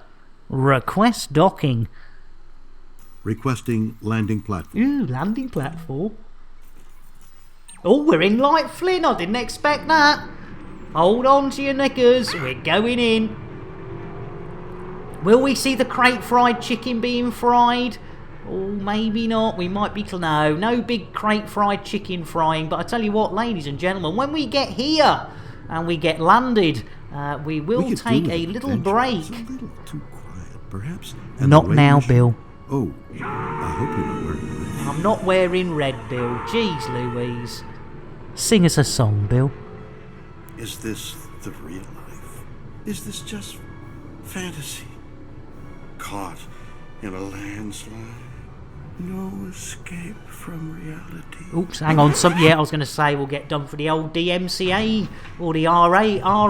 Request docking. Requesting landing platform. Ooh, landing platform. Oh, we're in Light Flynn. I didn't expect that. Hold on to your knickers. We're going in. Will we see the crate fried chicken being fried? Oh, maybe not. We might be... No big crate fried chicken frying. But I tell you what, ladies and gentlemen, when we get here and we get landed, we will take a little break. It's a little too quiet, perhaps. Not now, Bill. Oh, I hope you're not wearing red. I'm not wearing red, Bill. Jeez Louise. Sing us a song, Bill. Is this the real life? Is this just fantasy? Caught in a landslide? No escape from reality. Oops, hang on. I was going to say we'll get done for the old DMCA or the RAC or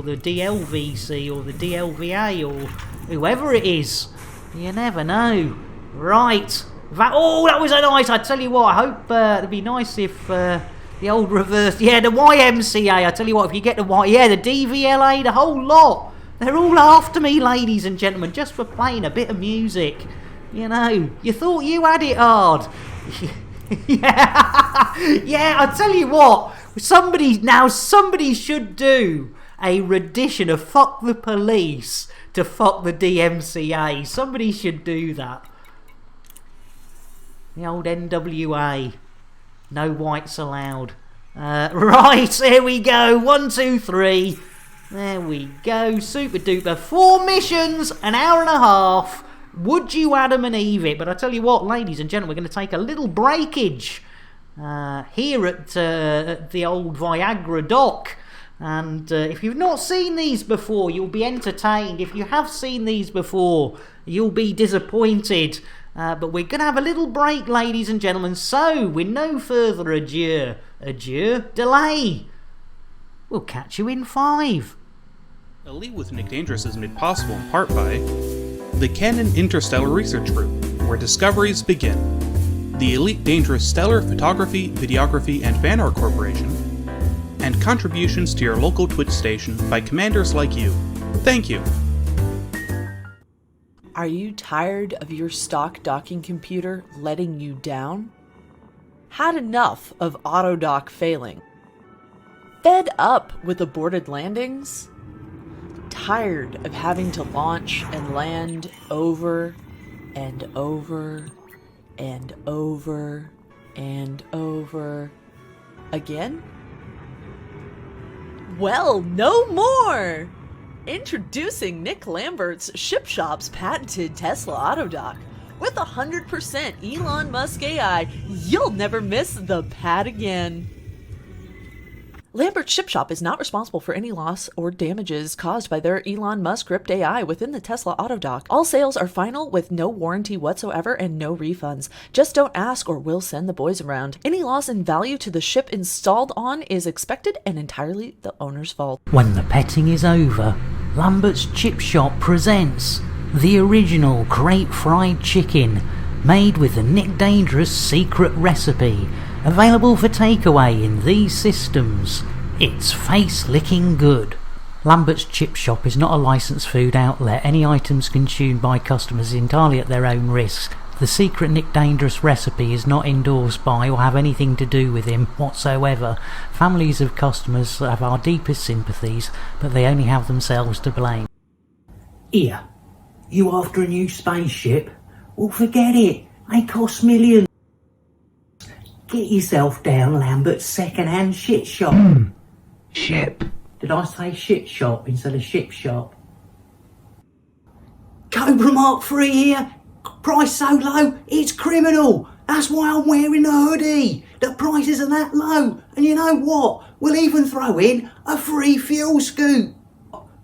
the DLVC or the DLVA or whoever it is. You never know. Right. That was a nice. I tell you what, I hope it'd be nice if the old reverse. Yeah, the YMCA. I tell you what, if you get the the DVLA, the whole lot. They're all after me, ladies and gentlemen, just for playing a bit of music. You know, you thought you had it hard. Yeah, I tell you what, somebody should do a rendition of Fuck the Police to Fuck the DMCA. Somebody should do that. The old NWA. No whites allowed. Right, here we go. 1, 2, 3. There we go. Super duper. 4 missions, an hour and a half. Would you Adam and Eve it? But I tell you what, ladies and gentlemen, we're going to take a little breakage here at the old Viagra dock. And if you've not seen these before, you'll be entertained. If you have seen these before, you'll be disappointed. But we're going to have a little break, ladies and gentlemen. So, with no further delay, we'll catch you in 5. Elite with Nick Dangerous is made possible in part by the Canon Interstellar Research Group, where discoveries begin, the Elite Dangerous Stellar Photography, Videography, and Fan Art Corporation, and contributions to your local Twitch station by commanders like you. Thank you. Are you tired of your stock docking computer letting you down? Had enough of autodock failing? Fed up with aborted landings? Tired of having to launch and land over and over and over and over again? Well, no more! Introducing Nick Lambert's Ship Shop's patented Tesla Autodock, With 100% Elon Musk AI, you'll never miss the pad again. Lambert's Ship Shop is not responsible for any loss or damages caused by their Elon Musk script AI within the Tesla Autodock. All sales are final with no warranty whatsoever and no refunds. Just don't ask or we'll send the boys around. Any loss in value to the ship installed on is expected and entirely the owner's fault. When the petting is over, Lambert's Chip Shop presents the original crate fried chicken, made with the Nick Dangerous secret recipe, available for takeaway in these systems. It's face-licking good. Lambert's Chip Shop is not a licensed food outlet. Any items consumed by customers entirely at their own risk. The secret Nick Dangerous recipe is not endorsed by or have anything to do with him whatsoever. Families of customers have our deepest sympathies, but they only have themselves to blame. Here, you after a new spaceship? Well, forget it. They cost millions. Get yourself down Lambert's second-hand shit shop. Ship. Did I say shit shop instead of ship shop? Cobra Mark 3 here. Price so low, it's criminal. That's why I'm wearing the hoodie. The prices are that low. And you know what? We'll even throw in a free fuel scoop.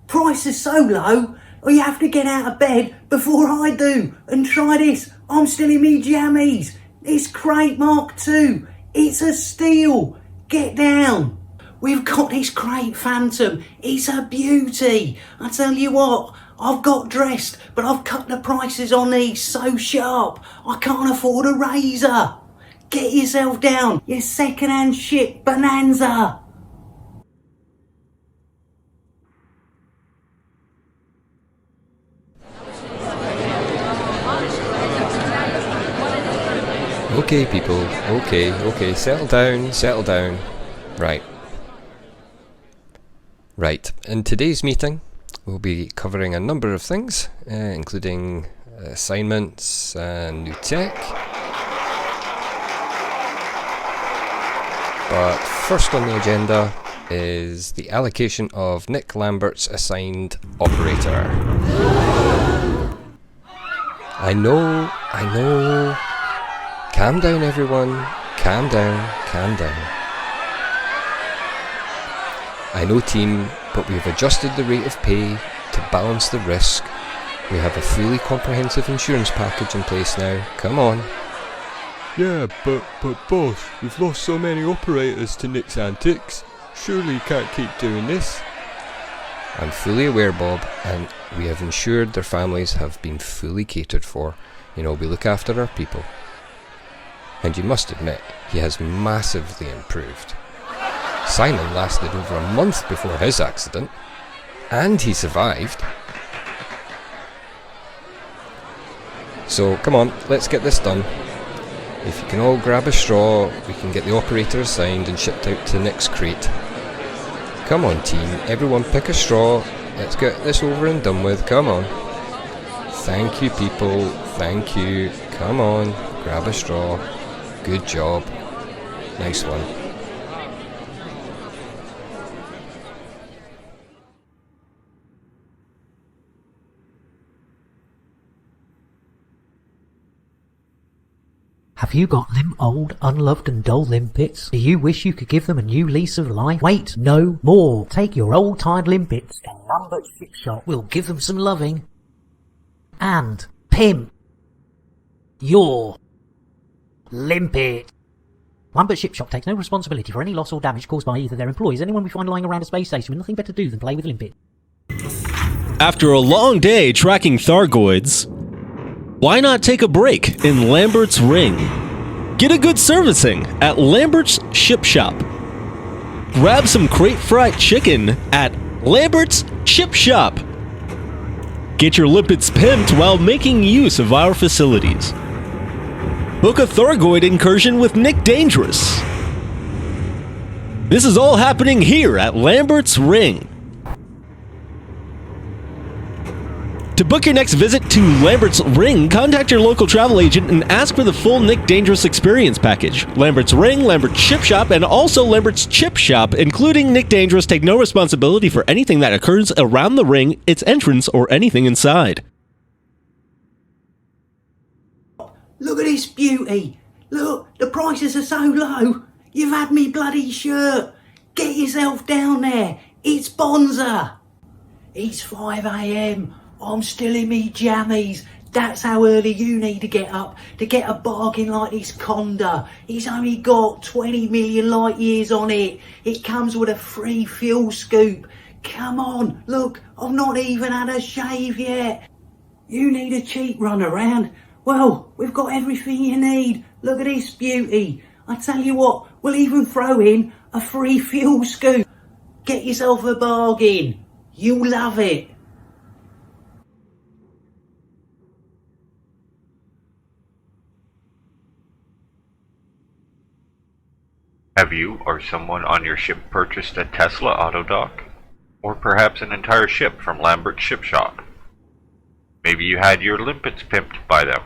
Price is so low, you have to get out of bed before I do. And try this. I'm still in me jammies. It's Crate Mark II. It's a steal. Get down. We've got this Crate Phantom. It's a beauty. I tell you what, I've got dressed, but I've cut the prices on these so sharp, I can't afford a razor. Get yourself down, you second-hand shit bonanza. Okay, people. Okay. Settle down. Right. In today's meeting, we'll be covering a number of things, including assignments and new tech. But first on the agenda is the allocation of Nick Lambert's assigned operator. I know. Calm down, everyone. Calm down. I know, team, but we've adjusted the rate of pay to balance the risk. We have a fully comprehensive insurance package in place now. Come on. Yeah, but boss, we've lost so many operators to Nick's antics. Surely you can't keep doing this. I'm fully aware, Bob, and we have ensured their families have been fully catered for. We look after our people. And you must admit, he has massively improved. Simon lasted over a month before his accident, and he survived. So, come on, let's get this done. If you can all grab a straw, we can get the operator assigned and shipped out to Nick's crate. Come on, team, everyone pick a straw. Let's get this over and done with, come on. Thank you, people, thank you. Come on, grab a straw. Good job. Nice one. Have you got them old, unloved and dull limpets? Do you wish you could give them a new lease of life? Wait no more. Take your old tired limpets and Lambert's Ship Shop will give them some loving. And pimp your limpet. Lambert's Ship Shop takes no responsibility for any loss or damage caused by either their employees or anyone we find lying around a space station with nothing better to do than play with limpet. After a long day tracking Thargoids, why not take a break in Lambert's Ring? Get a good servicing at Lambert's Ship Shop. Grab some crate fried chicken at Lambert's Ship Shop. Get your limpets pimped while making use of our facilities. Book a Thargoid incursion with Nick Dangerous. This is all happening here at Lambert's Ring. To book your next visit to Lambert's Ring, contact your local travel agent and ask for the full Nick Dangerous experience package. Lambert's Ring, Lambert's Ship Shop, and also Lambert's Chip Shop, including Nick Dangerous, take no responsibility for anything that occurs around the ring, its entrance, or anything inside. Look at this beauty. Look, the prices are so low. You've had me bloody shirt. Get yourself down there. It's Bonza. It's 5 a.m. I'm still in me jammies. That's how early you need to get up to get a bargain like this Conda. It's only got 20 million light years on it. It comes with a free fuel scoop. Come on, look, I've not even had a shave yet. You need a cheap run around? Well, we've got everything you need. Look at this beauty. I tell you what, we'll even throw in a free fuel scoop. Get yourself a bargain. You'll love it. Have you or someone on your ship purchased a Tesla Autodock? Or perhaps an entire ship from Lambert's Ship Shop? Maybe you had your Limpets pimped by them.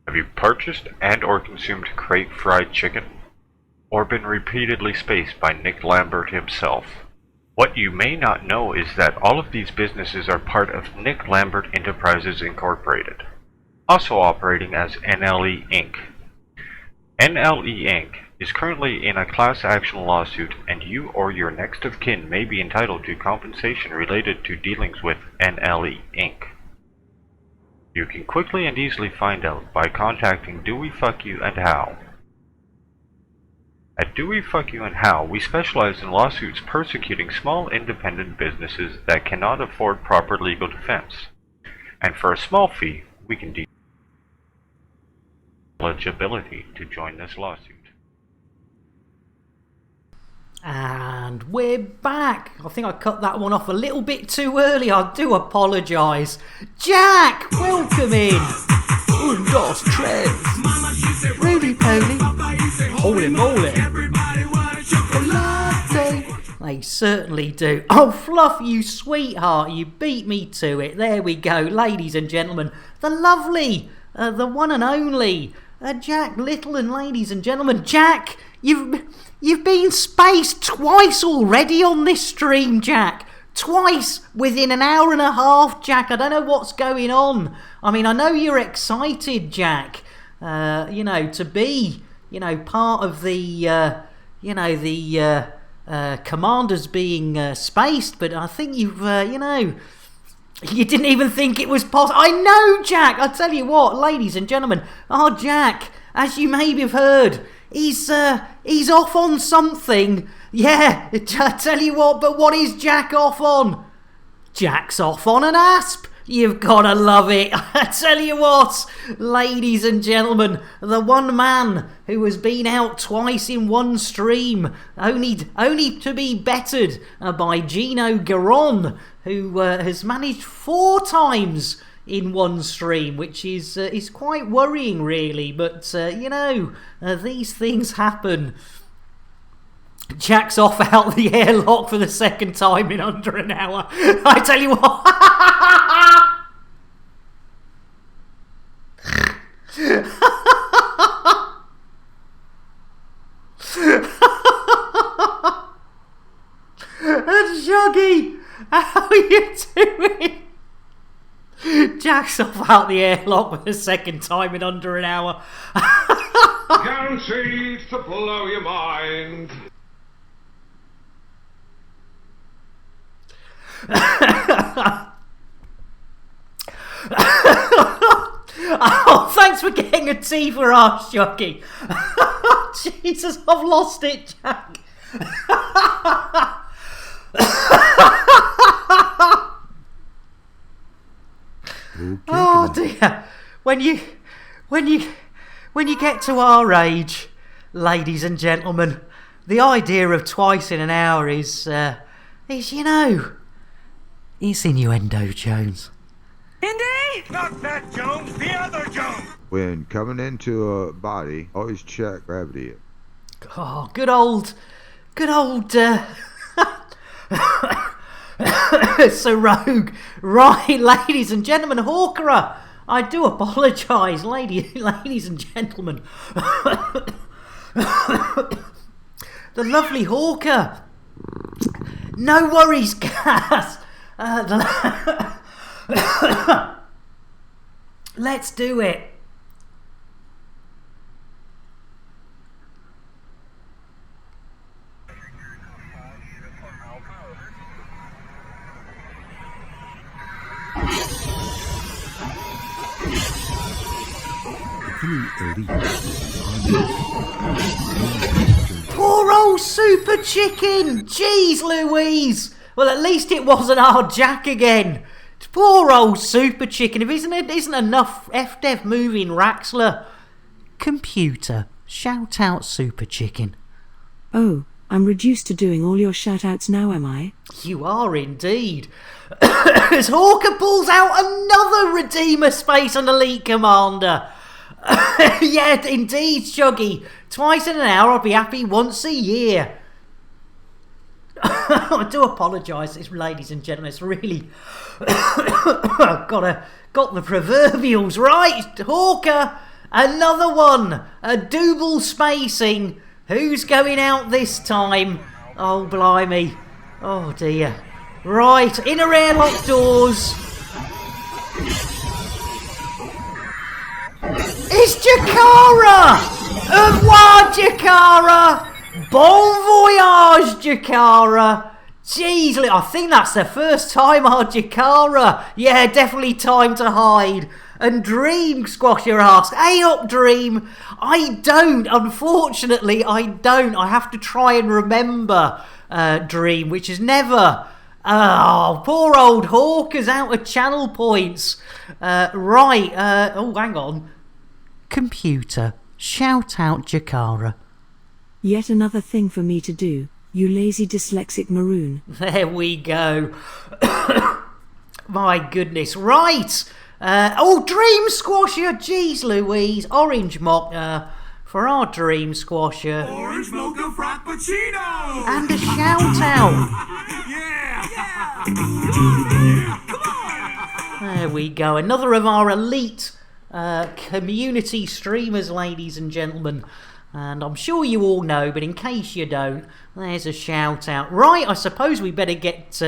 Have you purchased and or consumed crate fried chicken? Or been repeatedly spaced by Nick Lambert himself? What you may not know is that all of these businesses are part of Nick Lambert Enterprises Incorporated, also operating as NLE Inc. NLE Inc. is currently in a class action lawsuit, and you or your next of kin may be entitled to compensation related to dealings with NLE Inc. You can quickly and easily find out by contacting Do We Fuck You and How. At Do We Fuck You and How, we specialize in lawsuits persecuting small independent businesses that cannot afford proper legal defense. And for a small fee, we can deal eligibility to join this lawsuit. And we're back. I think I cut that one off a little bit too early. I do apologise. Jack, welcome in. Das Trends. Roly poly. Holy moly. They certainly do. Oh, Fluff, you sweetheart, you beat me to it. There we go, ladies and gentlemen. The lovely, the one and only, Jack Little, and ladies and gentlemen, Jack, you've been spaced twice already on this stream, Jack. Twice within an hour and a half, Jack. I don't know what's going on. I mean, I know you're excited, Jack, to be, part of the, commanders being spaced, but I think you've, you didn't even think it was possible. I know, Jack. I tell you what, ladies and gentlemen, Jack, as you maybe have heard, he's off on something. Yeah, I tell you what, but what is Jack off on? Jack's off on an asp. You've gotta love it. I tell you what, ladies and gentlemen, the one man who has been out twice in one stream, only to be bettered by Gino Garon, who has managed 4 times in one stream, which is quite worrying, really. But these things happen. Jack's off out the airlock for the second time in under an hour. I tell you what. And Shuggy, how are you doing? Jack's off out the airlock for the second time in under an hour. Guaranteed to blow your mind. Oh, thanks for getting a tea for us, Shuggy. Jesus, I've lost it, Jack. Oh dear. When you get to our age, ladies and gentlemen, the idea of twice in an hour is it's innuendo, Jones. Indy? Not that Jones, the other Jones. When coming into a body, always check gravity. Oh, good old Sir Rogue. Right, ladies and gentlemen, Hawkerer, I do apologise, ladies and gentlemen. The lovely Hawker. No worries, Cass. Let's do it. becoming elite. Poor old Super Chicken! Jeez Louise! Well, at least it wasn't our Jack again. Poor old Super Chicken. If isn't enough FDev moving Raxler. Computer, shout out Super Chicken. Oh, I'm reduced to doing all your shout-outs now, am I? You are indeed. As Hawker pulls out another Redeemer Space and Elite Commander. Yeah, indeed, Shuggy. Twice in an hour, I'll be happy once a year. I do apologise, ladies and gentlemen. It's really got the proverbials right. Hawker, another one. A double spacing. Who's going out this time? Oh, blimey. Oh, dear. Right, inner airlock doors. It's Jakara! Au revoir, Jakara! Bon voyage, Jakara! Jeez, I think that's the first time our Jakara. Yeah, definitely time to hide. And Dream Squasher asks, hey up Dream. I don't, unfortunately I don't. I have to try and remember Dream, which is never. Oh, poor old Hawker's out of channel points. Right, oh hang on. Computer, shout out Jakara. Yet another thing for me to do, you lazy dyslexic maroon. There we go. My goodness, right. Oh, Dream Squasher, jeez Louise. Orange Mocha for our Dream Squasher. Orange Mocha Frappuccino! And a shout out. There we go. Another of our elite community streamers, ladies and gentlemen. And I'm sure you all know, but in case you don't, there's a shout out. Right, I suppose we better get...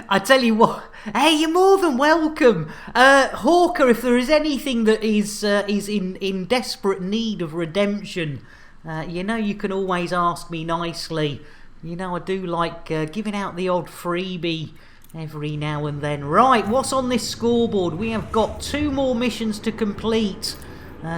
I tell you what, hey, you're more than welcome. Hawker, if there is anything that is in desperate need of redemption, you know you can always ask me nicely. You know I do like giving out the odd freebie every now and then. Right, what's on this scoreboard? We have got 2 more missions to complete.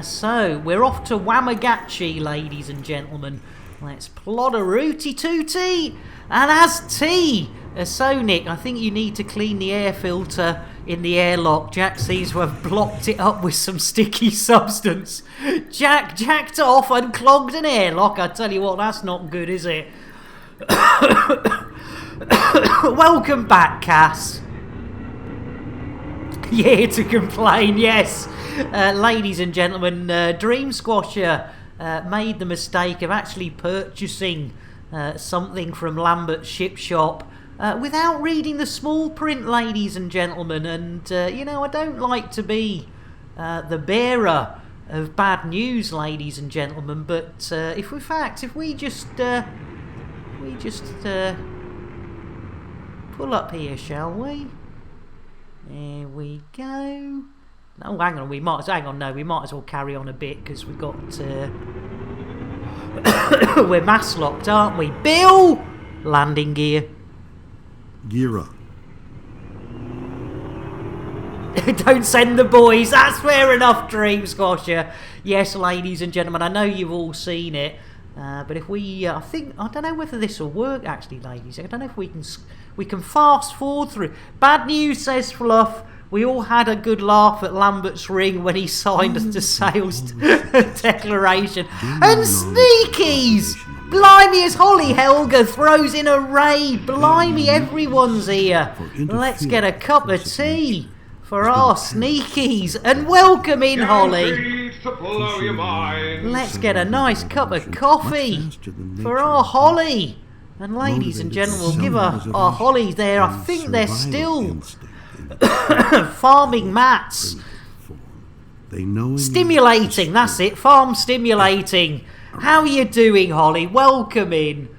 So, we're off to Wamagachi, ladies and gentlemen. Let's plod a rooty tooty. And as T, Sonic, I think you need to clean the air filter in the airlock. Jack seems to have blocked it up with some sticky substance. Jack jacked off and clogged an airlock. I tell you what, that's not good, is it? Welcome back, Cass. Yeah, to complain, yes. Ladies and gentlemen, Dream Squasher made the mistake of actually purchasing something from Lambert's Ship Shop without reading the small print, ladies and gentlemen. And, you know, I don't like to be the bearer of bad news, ladies and gentlemen, but if we just pull up here, shall we? There we go. No, hang on, we might as well carry on a bit because we've got we're mass locked, aren't we? Bill, landing gear. Gear up. Don't send the boys. That's fair enough, Dream Squasher. Yes, ladies and gentlemen, I know you've all seen it. But if we, I don't know whether this will work actually, ladies. I don't know if we can fast forward through. Bad news, says Fluff. We all had a good laugh at Lambert's ring when he signed the sales declaration. And Sneakies! Blimey, as Holly Helga throws in a raid. Blimey, everyone's here. Let's get a cup of tea for our Sneakies. And welcome in, Holly. Let's get a nice cup of coffee for our Holly. And ladies and gentlemen, we'll give our Holly there. I think they're still farming mats. Stimulating, that's it. Farm stimulating. How are you doing, Holly? Welcome in.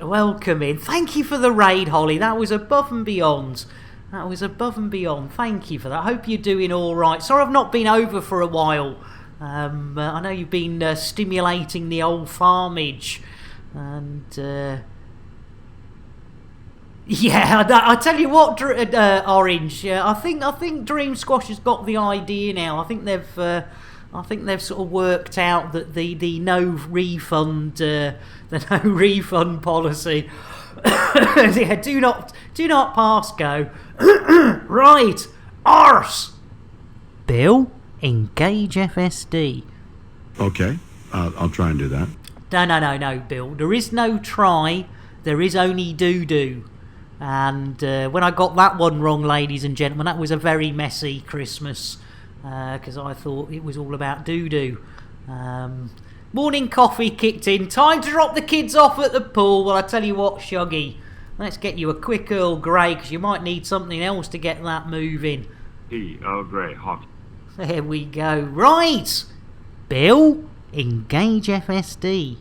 Welcome in. Thank you for the raid, Holly. That was above and beyond. That was above and beyond. Thank you for that. I hope you're doing all right. Sorry I've not been over for a while. I know you've been stimulating the old farmage. And Yeah, I tell you what, Orange. I think Dream Squash has got the idea now. I think they've sort of worked out that the no refund policy. Yeah, do not pass go. Right, arse. Bill, engage FSD. Okay, I'll try and do that. No, Bill. There is no try. There is only do. And when I got that one wrong, ladies and gentlemen, that was a very messy Christmas, because I thought it was all about do. Morning coffee kicked in. Time to drop the kids off at the pool. Well, I tell you what, Shuggy, let's get you a quick Earl Grey, because you might need something else to get that moving. Earl Grey, hot. There we go. Right, Bill, engage FSD.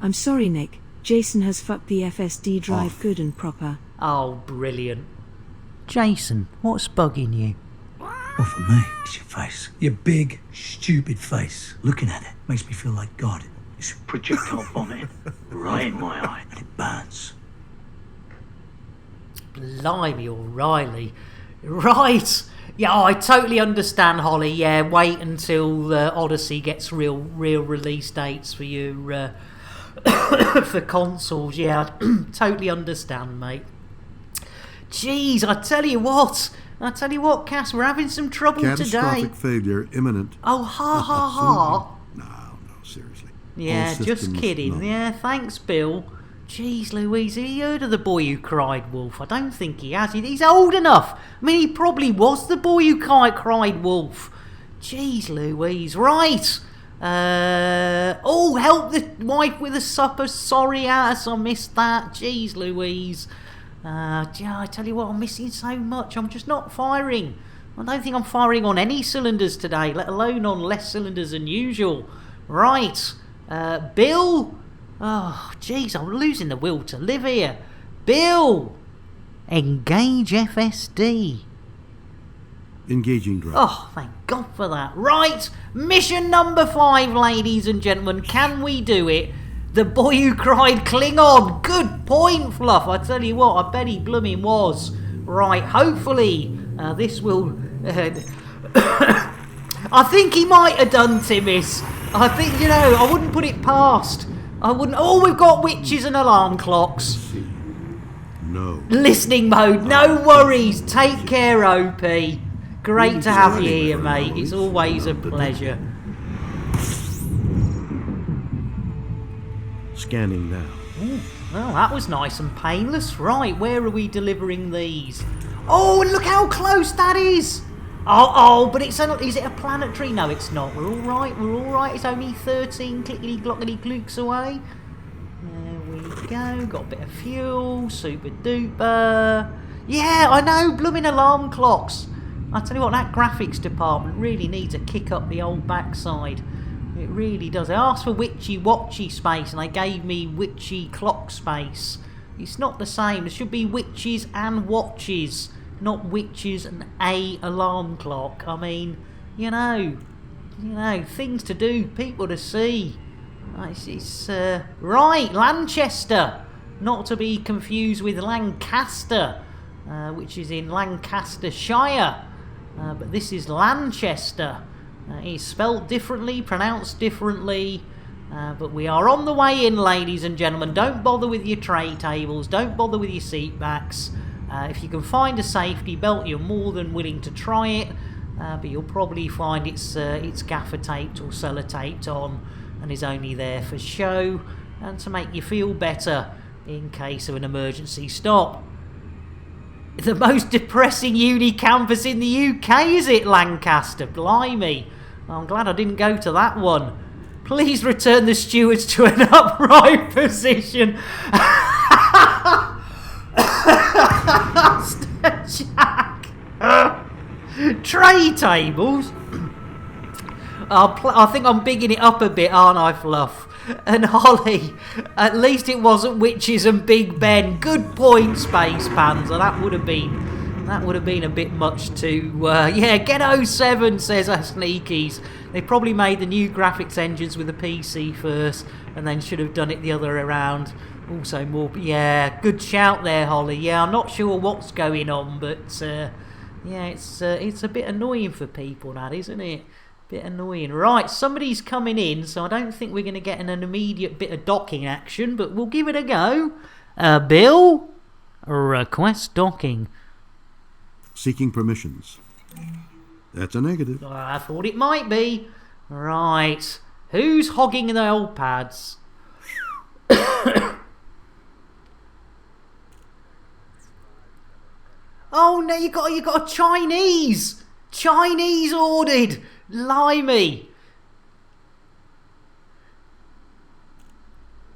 I'm sorry, Nick. Jason has fucked the FSD drive good and proper. Oh, brilliant. Jason, what's bugging you? Well, for me, it's your face. Your big, stupid face. Looking at it makes me feel like God. It's projectile vomit right in my eye, and it burns. Blimey, O'Reilly. Right. Yeah, I totally understand, Holly. Yeah, wait until Odyssey gets real release dates for you for consoles. Yeah, I totally understand, mate. Jeez, I tell you what, Cass, we're having some trouble Catastrophic today. failure imminent. Oh, ha. No, seriously. Yeah, All just systems kidding. none. Yeah, thanks, Bill. Jeez Louise, have you heard of the boy who cried wolf? I don't think he has. He's old enough. I mean, he probably was the boy who cried wolf. Jeez Louise. Right. Help the wife with the supper. Sorry, Alice, I missed that. Jeez Louise. I tell you what, I'm missing so much. I'm just not firing. I don't think I'm firing on any cylinders today, let alone on less cylinders than usual. Right. Bill. Oh, jeez, I'm losing the will to live here. Bill, engage FSD. Engaging drive. Oh, thank God for that. Right, mission number 5, ladies and gentlemen. Can we do it? The boy who cried Klingon. Good point, Fluff. I tell you what, I bet he blooming was. Right, hopefully this will... I think he might have done Timis. I think, I wouldn't put it past. I wouldn't... Oh, we've got witches and alarm clocks. No. Listening mode. No worries. Take care, OP. Great to have you here, mate. It's always a pleasure. Scanning now. Ooh, well, that was nice and painless. Right, where are we delivering these? Oh, and look how close that is. Oh, but is it a planetary? No, it's not. We're all right. It's only 13 clickety-glockety-glooks away. There we go. Got a bit of fuel. Super duper. Yeah, I know. Blooming alarm clocks. I tell you what, that graphics department really needs a kick up the old backside. It really does. I asked for witchy-watchy space and they gave me witchy clock space. It's not the same. There should be witches and watches, not witches and a alarm clock. I mean, things to do, people to see. It's right, Lanchester, not to be confused with Lancaster, which is in Lancashire, but this is Lanchester. It's spelt differently, pronounced differently, but we are on the way in, ladies and gentlemen. Don't bother with your tray tables, don't bother with your seat backs. If you can find a safety belt, you're more than willing to try it, but you'll probably find it's gaffer taped or sellotaped on and is only there for show and to make you feel better in case of an emergency stop. The most depressing uni campus in the UK, is it, Lancaster? Blimey. I'm glad I didn't go to that one. Please return the stewards to an upright position. Jack. Tray tables. I think I'm bigging it up a bit, aren't I, Fluff? And Holly, at least it wasn't Witches and Big Ben. Good point, Space Panzer. That would have been a bit much to... get 07, says Sneakies. They probably made the new graphics engines with the PC first and then should have done it the other way around. Also more, yeah, good shout there, Holly. Yeah, I'm not sure what's going on, but yeah, it's a bit annoying for people, that, isn't it? Bit annoying. Right, somebody's coming in, so I don't think we're going to get an immediate bit of docking action, but we'll give it a go. Bill? Request docking. Seeking permissions. That's a negative. I thought it might be. Right. Who's hogging the old pads? Oh no, you got a Chinese! Chinese ordered! Limey!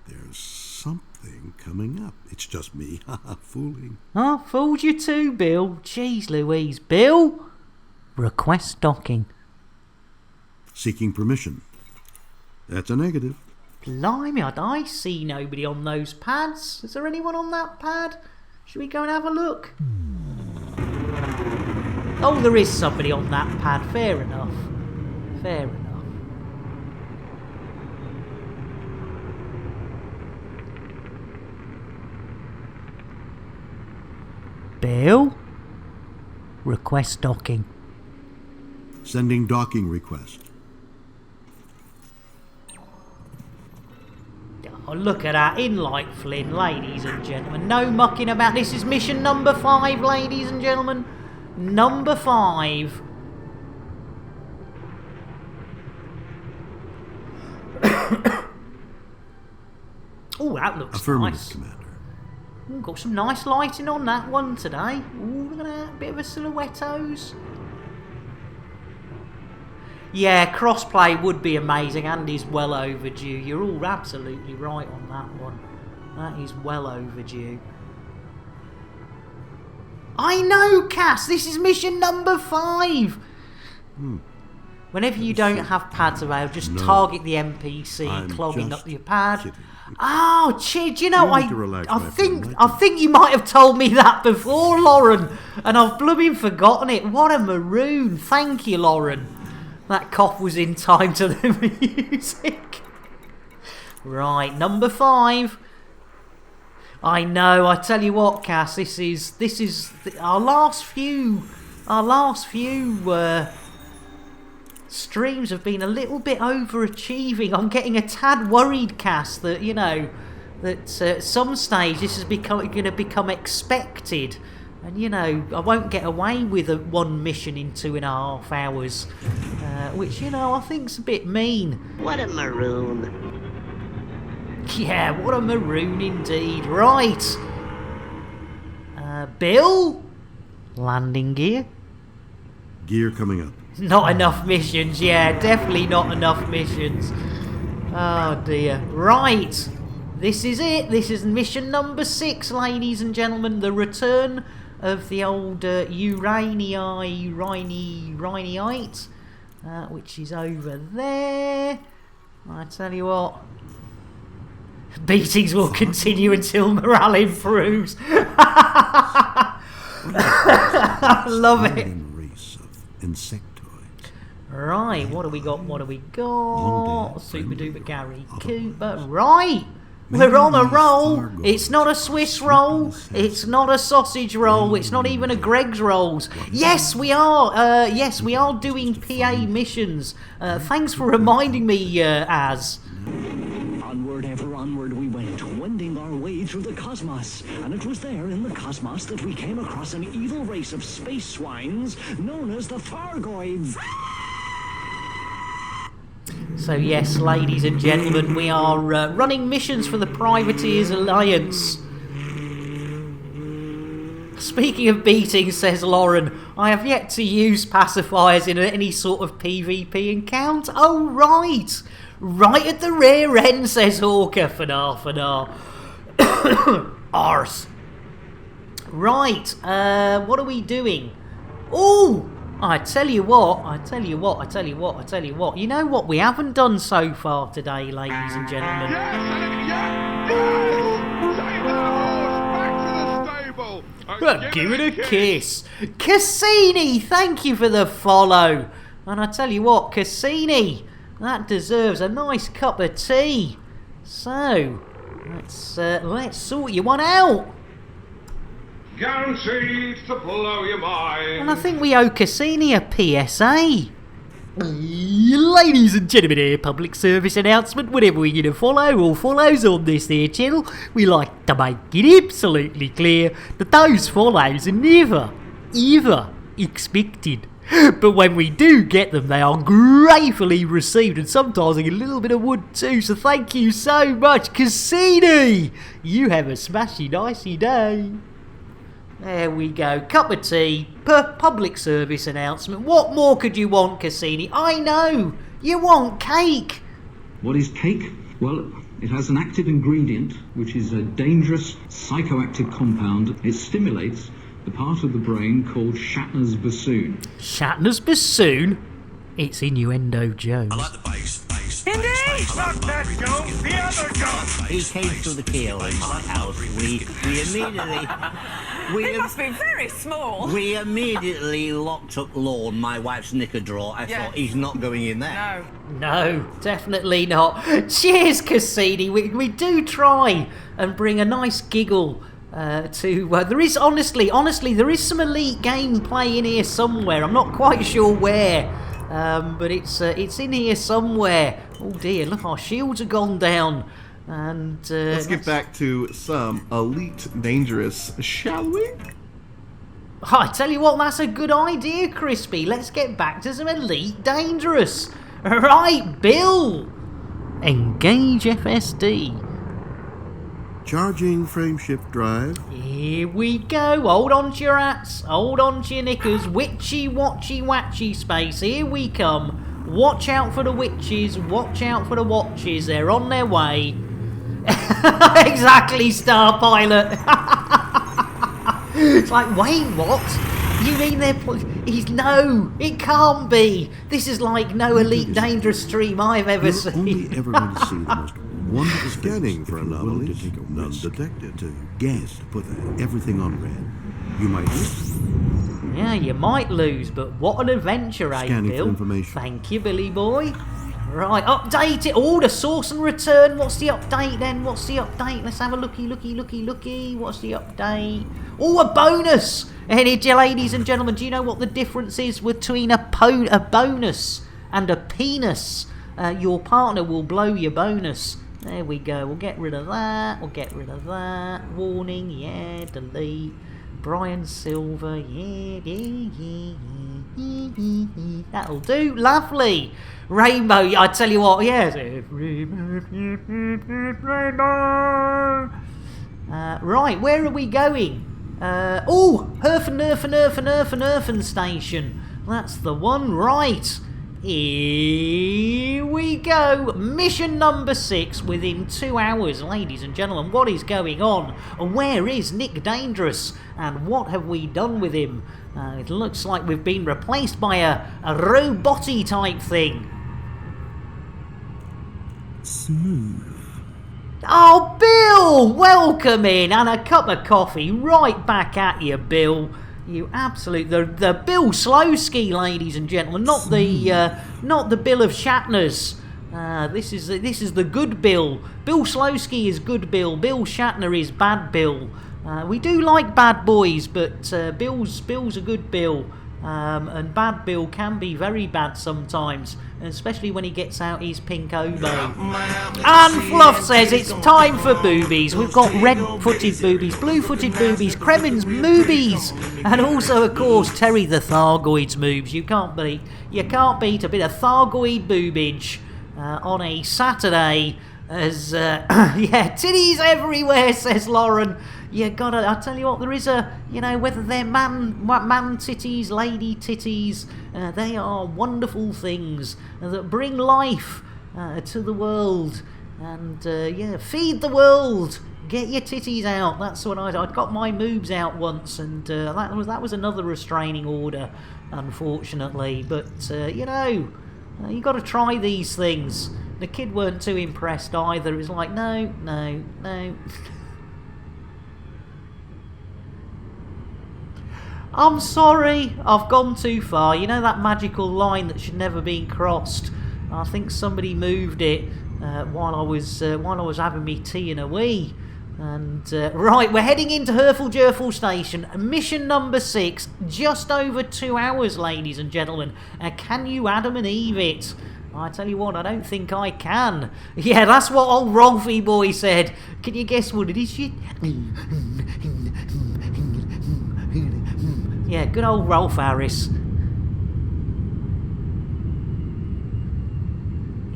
There's something coming up. It's just me. Fooling. Oh, fooled you too, Bill. Jeez Louise. Bill? Request docking. Seeking permission. That's a negative. Blimey, I see nobody on those pads. Is there anyone on that pad? Should we go and have a look? Oh, there is somebody on that pad. Fair enough. Fair enough. Bill? Request docking. Sending docking request. Oh, look at that. In like Flynn, ladies and gentlemen. No mucking about. This is mission number 5, ladies and gentlemen. Number 5. Oh, that looks Affirmative, nice. Commander. Ooh, got some nice lighting on that one today. Ooh, look at that. Bit of a silhouettos. Yeah, crossplay would be amazing and is well overdue. You're all absolutely right on that one. That is well overdue. I know, Cass! This is mission number 5! Whenever you don't have pads available, just target the NPC clogging up your pad. Kidding. Oh, Chid, you know, You need to relax, I my friend, think you might have told me that before, Lauren, and I've blooming forgotten it. What a maroon. Thank you, Lauren. That cough was in time to the music. Right, number 5. I know. I tell you what, Cass. This is our last few streams have been a little bit overachieving. I'm getting a tad worried, Cass, that that at some stage this is going to become expected. And, I won't get away with one mission in 2.5 hours. Which, I think's a bit mean. What a maroon. Yeah, what a maroon indeed. Right. Bill? Landing gear? Gear coming up. Not enough missions. Yeah, definitely not enough missions. Oh, dear. Right. This is it. This is mission number 6, ladies and gentlemen. The return of the old Uraniite, which is over there. I tell you what, beatings will continue until morale improves. I love it. Race of insectoids. Right, what do we got? Super duper Gary Cooper. Right. We're on a roll. It's not a Swiss roll. It's not a sausage roll. It's not even a Greg's rolls. Yes, we are. Yes, we are doing PA missions. Thanks for reminding me, Az. Onward, ever onward we went, wending our way through the cosmos. And it was there in the cosmos that we came across an evil race of space swines known as the Thargoids. So yes, ladies and gentlemen, we are running missions for the Privateers Alliance. Speaking of beatings, says Lauren, I have yet to use pacifiers in any sort of PvP encounter. Oh, right. Right at the rear end, says Hawker. Fanar. Arse. Right, what are we doing? Oh! I tell you what. You know what we haven't done so far today, ladies and gentlemen? Give it a kiss. Cassini, thank you for the follow. And I tell you what, Cassini, that deserves a nice cup of tea. So, Let's sort you one out. Guaranteed to blow your mind. And I think we owe Cassini a PSA. Ladies and gentlemen, here, public service announcement. Whenever we're going to follow or follows on this here channel, we like to make it absolutely clear that those follows are never, ever expected. But when we do get them, they are gratefully received, and sometimes I get a little bit of wood too, so thank you so much, Cassini! You have a smashy nicey day. There we go, cup of tea, public service announcement. What more could you want, Cassini? I know, you want cake. What is cake? Well, it has an active ingredient, which is a dangerous psychoactive compound. It stimulates the part of the brain called Shatner's bassoon. Shatner's bassoon? It's innuendo, Jones. I like the bass. Indeed! Not that Jones, the other Jones! He came through the keyhole in my house. We immediately... It must be very small. We immediately locked up Lorne, my wife's knicker drawer. I thought, he's not going in there. No, definitely not. Cheers, Cassini. We do try and bring a nice giggle to... there is, honestly, there is some elite gameplay in here somewhere. I'm not quite sure where. But it's in here somewhere. Oh dear, look, our shields have gone down. And let's get back to some Elite Dangerous, shall we? I tell you what, that's a good idea, Crispy. Let's get back to some Elite Dangerous. Right, Bill. Engage FSD. Charging frameshift drive. Here we go. Hold on to your hats. Hold on to your knickers. Witchy, watchy, watchy space. Here we come. Watch out for the witches. Watch out for the watches. They're on their way. Exactly, Star Pilot. It's like, wait, what? You mean he's... No, it can't be. This is like no Elite Dangerous stream I've ever seen. Only ever going to see the most wonderful scanning for anomalies, to take a none detected, to gas, to put everything on red. You might lose. Yeah, you might lose, but what an adventure, eh, Scanning Bill? for information. Thank you, Billy boy. Right, update it. Oh, the source and return. What's the update then? What's the update? Let's have a looky. What's the update? Oh, a bonus. Any ladies and gentlemen, do you know what the difference is between a bonus and a penis? Your partner will blow your bonus. There we go. We'll get rid of that. Warning, yeah, delete. Brian Silver, yeah. That'll do. Lovely. Rainbow, I tell you what, yes. Right, where are we going? Herfen Station. That's the one, right. Here we go. Mission number 6 within 2 hours, ladies and gentlemen. What is going on? And where is Nick Dangerous? And what have we done with him? It looks like we've been replaced by a robot-y type thing. Smooth. Oh, Bill! Welcome in, and a cup of coffee right back at you, Bill. You absolute the Bill Slowski, ladies and gentlemen, not the Bill of Shatner's. This is the good Bill. Bill Slowski is good Bill. Bill Shatner is bad Bill. We do like bad boys, but Bill's a good Bill. And bad Bill can be very bad sometimes, especially when he gets out his pink oboe. And Fluff says it's time for boobies. We've got red-footed boobies, blue-footed boobies, Kremen's moobies, and also, of course, Terry the Thargoid's moves. You can't beat a bit of Thargoid boobage on a Saturday. As yeah, titties everywhere, says Lauren. You gotta, I tell you what, there is a, whether they're man titties, lady titties, they are wonderful things that bring life to the world. And yeah, feed the world. Get your titties out. That's what I got my moobs out once, and that was another restraining order, unfortunately. But you got to try these things. The kid weren't too impressed either. It was like, no. I'm sorry, I've gone too far. You know that magical line that should never been crossed? I think somebody moved it. while I was having me tea and a wee. And right, we're heading into Herfel Station. Mission number 6, just over 2 hours, ladies and gentlemen. Can you Adam and Eve it? I tell you what, I don't think I can. Yeah, that's what old Rolfie boy said. Can you guess what it is? Yeah, good old Rolf Harris.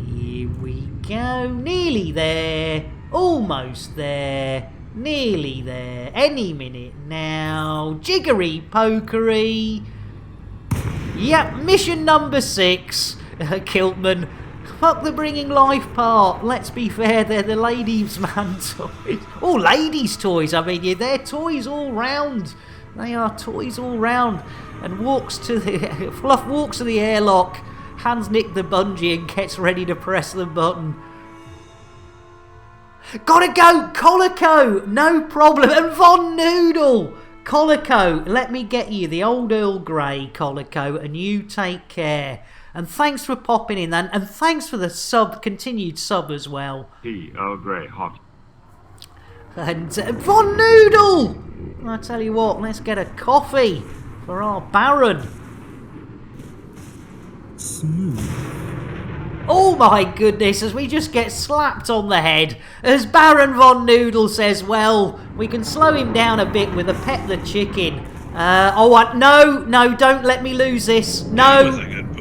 Here we go. Nearly there. Almost there. Nearly there. Any minute now. Jiggery pokery. Yep, mission number 6. Kiltman. Fuck the bringing life part. Let's be fair, they're the ladies' man toys. Oh, ladies' toys, I mean, yeah, they're toys all round. They are toys all round. And Fluff walks to the airlock, hands Nick the bungee and gets ready to press the button. Gotta go, Colico! No problem. And Von Noodle! Colico, let me get you the old Earl Grey, Colico, and you take care. And thanks for popping in, and thanks for the continued sub as well. Tea, Earl Grey, hot. And Von Noodle! I tell you what, let's get a coffee for our Baron. Smooth. Oh my goodness, as we just get slapped on the head. As Baron Von Noodle says, well, we can slow him down a bit with a pet the chicken. No, don't let me lose this. No,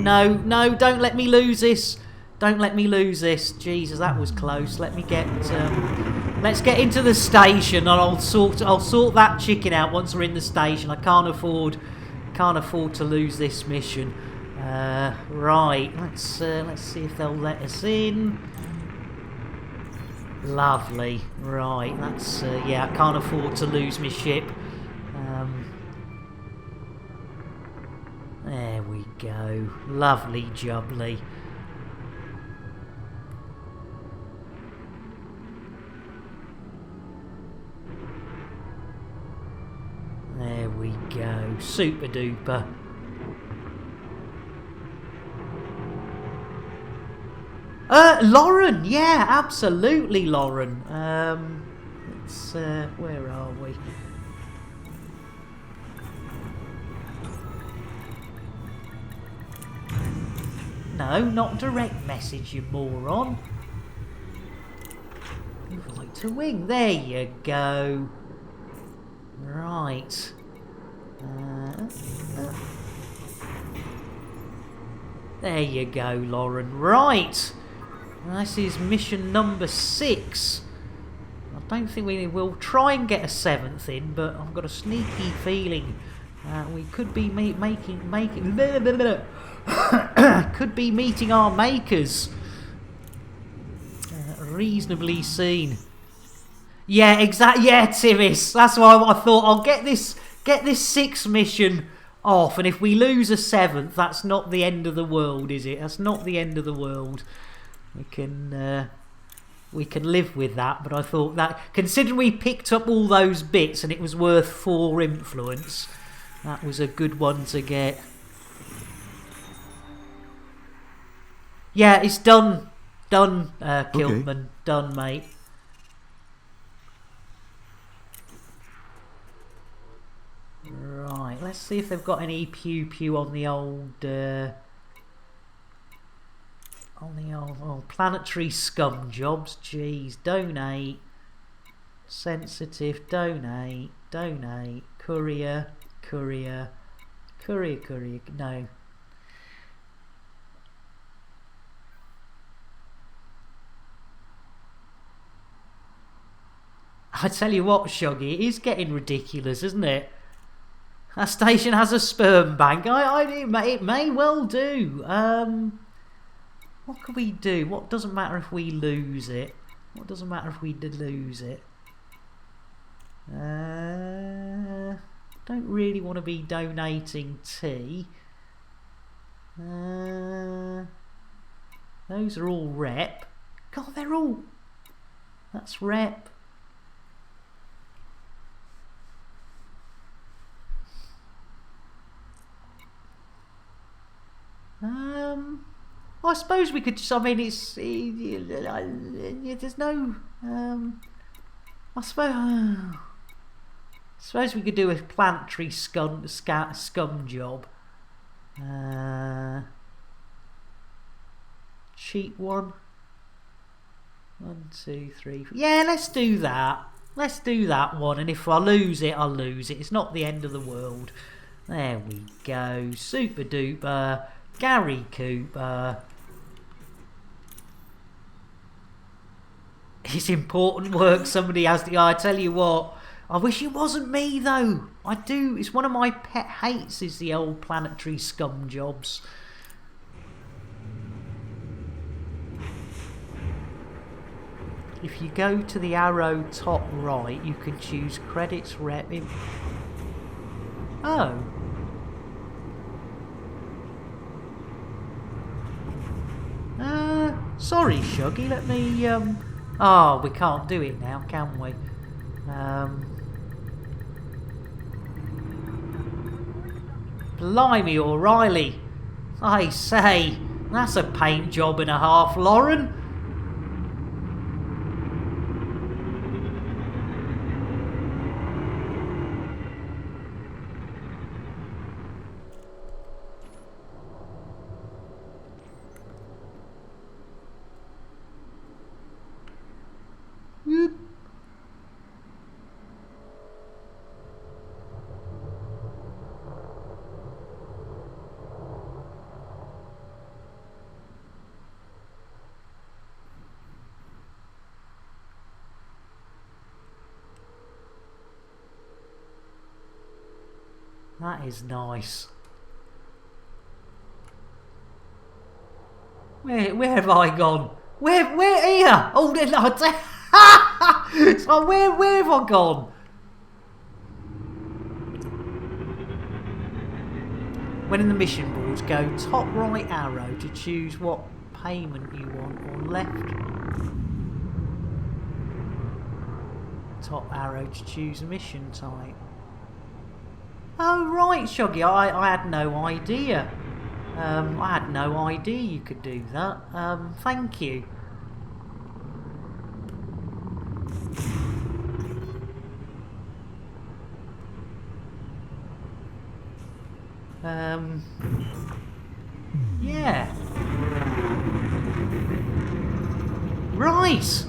don't let me lose this. Don't let me lose this. Jesus, that was close. Let's get into the station, and I'll sort that chicken out once we're in the station. I can't afford to lose this mission. Right, let's see if they'll let us in. Lovely. Right, that's yeah, I can't afford to lose my ship. There we go. Lovely jubbly. There we go. Super duper. Lauren, yeah, absolutely, Lauren. Where are we? No, not direct message, you moron. Right to wing. There you go. Right. There you go, Lauren. Right. This is mission number 6. I don't think we'll try and get a 7th in, but I've got a sneaky feeling we could be could be meeting our makers reasonably soon. Yeah, exactly. Yeah, Tivis. That's why I thought I'll get this 6th mission off, and if we lose a 7th, that's not the end of the world, is it? That's not the end of the world. We can live with that. But I thought that, considering we picked up all those bits and it was worth 4 influence, that was a good one to get. Yeah, it's done. Done, Kiltman. Okay. Done, mate. Right, let's see if they've got any pew-pew on the old planetary scum jobs. Jeez, donate. Sensitive, donate. Courier. No. I tell you what, Shoggy, it is getting ridiculous, isn't it? That station has a sperm bank. It may well do. What can we do? What doesn't matter if we lose it? What doesn't matter if we lose it? Don't really want to be donating tea. Those are all rep. God, they're all... That's rep. I suppose we could. I mean, it's there's no. I suppose we could do a planetary scum job. Cheap one. 1, 2, 3. Yeah, let's do that. Let's do that one. And if I lose it, I'll lose it. It's not the end of the world. There we go. Super duper. Gary Cooper. It's important work. Somebody has to. I tell you what. I wish it wasn't me though. I do. It's one of my pet hates. Is the old planetary scum jobs. If you go to the arrow top right, you can choose credits rep. Oh. Sorry, Shuggy. Let me. Oh, we can't do it now, can we? Blimey, O'Reilly. I say, that's a paint job and a half, Lauren. That is nice. Where have I gone? Where here? Oh, so where have I gone? When in the mission boards, go top right arrow to choose what payment you want, or left top arrow to choose a mission type. Oh right, Shuggy, I had no idea. I had no idea you could do that. Thank you. Yeah. Right.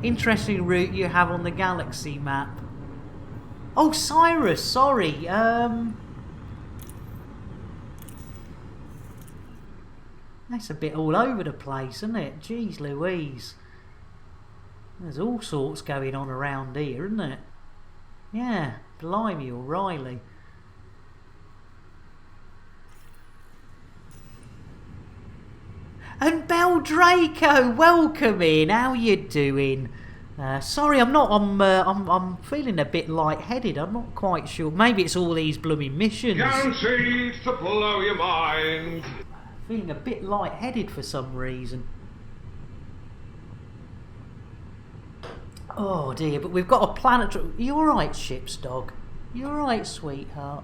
Interesting route you have on the galaxy map. Oh, Cyrus, sorry. That's a bit all over the place, isn't it? Jeez Louise. There's all sorts going on around here, isn't it? Yeah, blimey, O'Reilly. And Bell Draco, welcome in. How you doing? Sorry, I'm feeling a bit lightheaded. I'm not quite sure. Maybe it's all these blooming missions. Guaranteed to blow your mind. Feeling a bit lightheaded for some reason. Oh dear, but we've got a planet. You alright, ship's dog? You alright, sweetheart?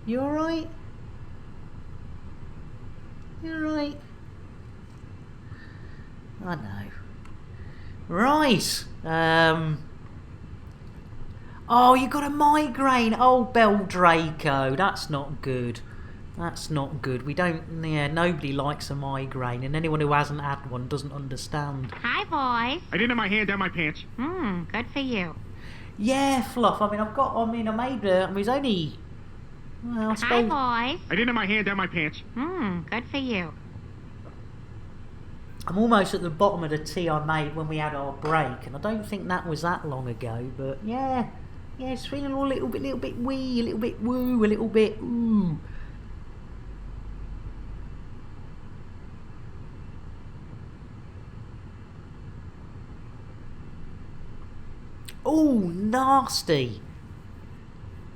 You alright? You alright? I know. Right. Oh, you got a migraine. Oh, Bell Draco. That's not good. That's not good. We don't. Yeah, nobody likes a migraine, and anyone who hasn't had one doesn't understand. Hi, boys. I didn't have my hand down my pants. Good for you. Yeah, Fluff. I mean, I made it was only. Well, I suppose. Hi, boys. I didn't have my hand down my pants. Good for you. I'm almost at the bottom of the tea I made when we had our break, and I don't think that was that long ago, but yeah, it's feeling a little bit wee, a little bit woo, a little bit ooh. Oh, nasty.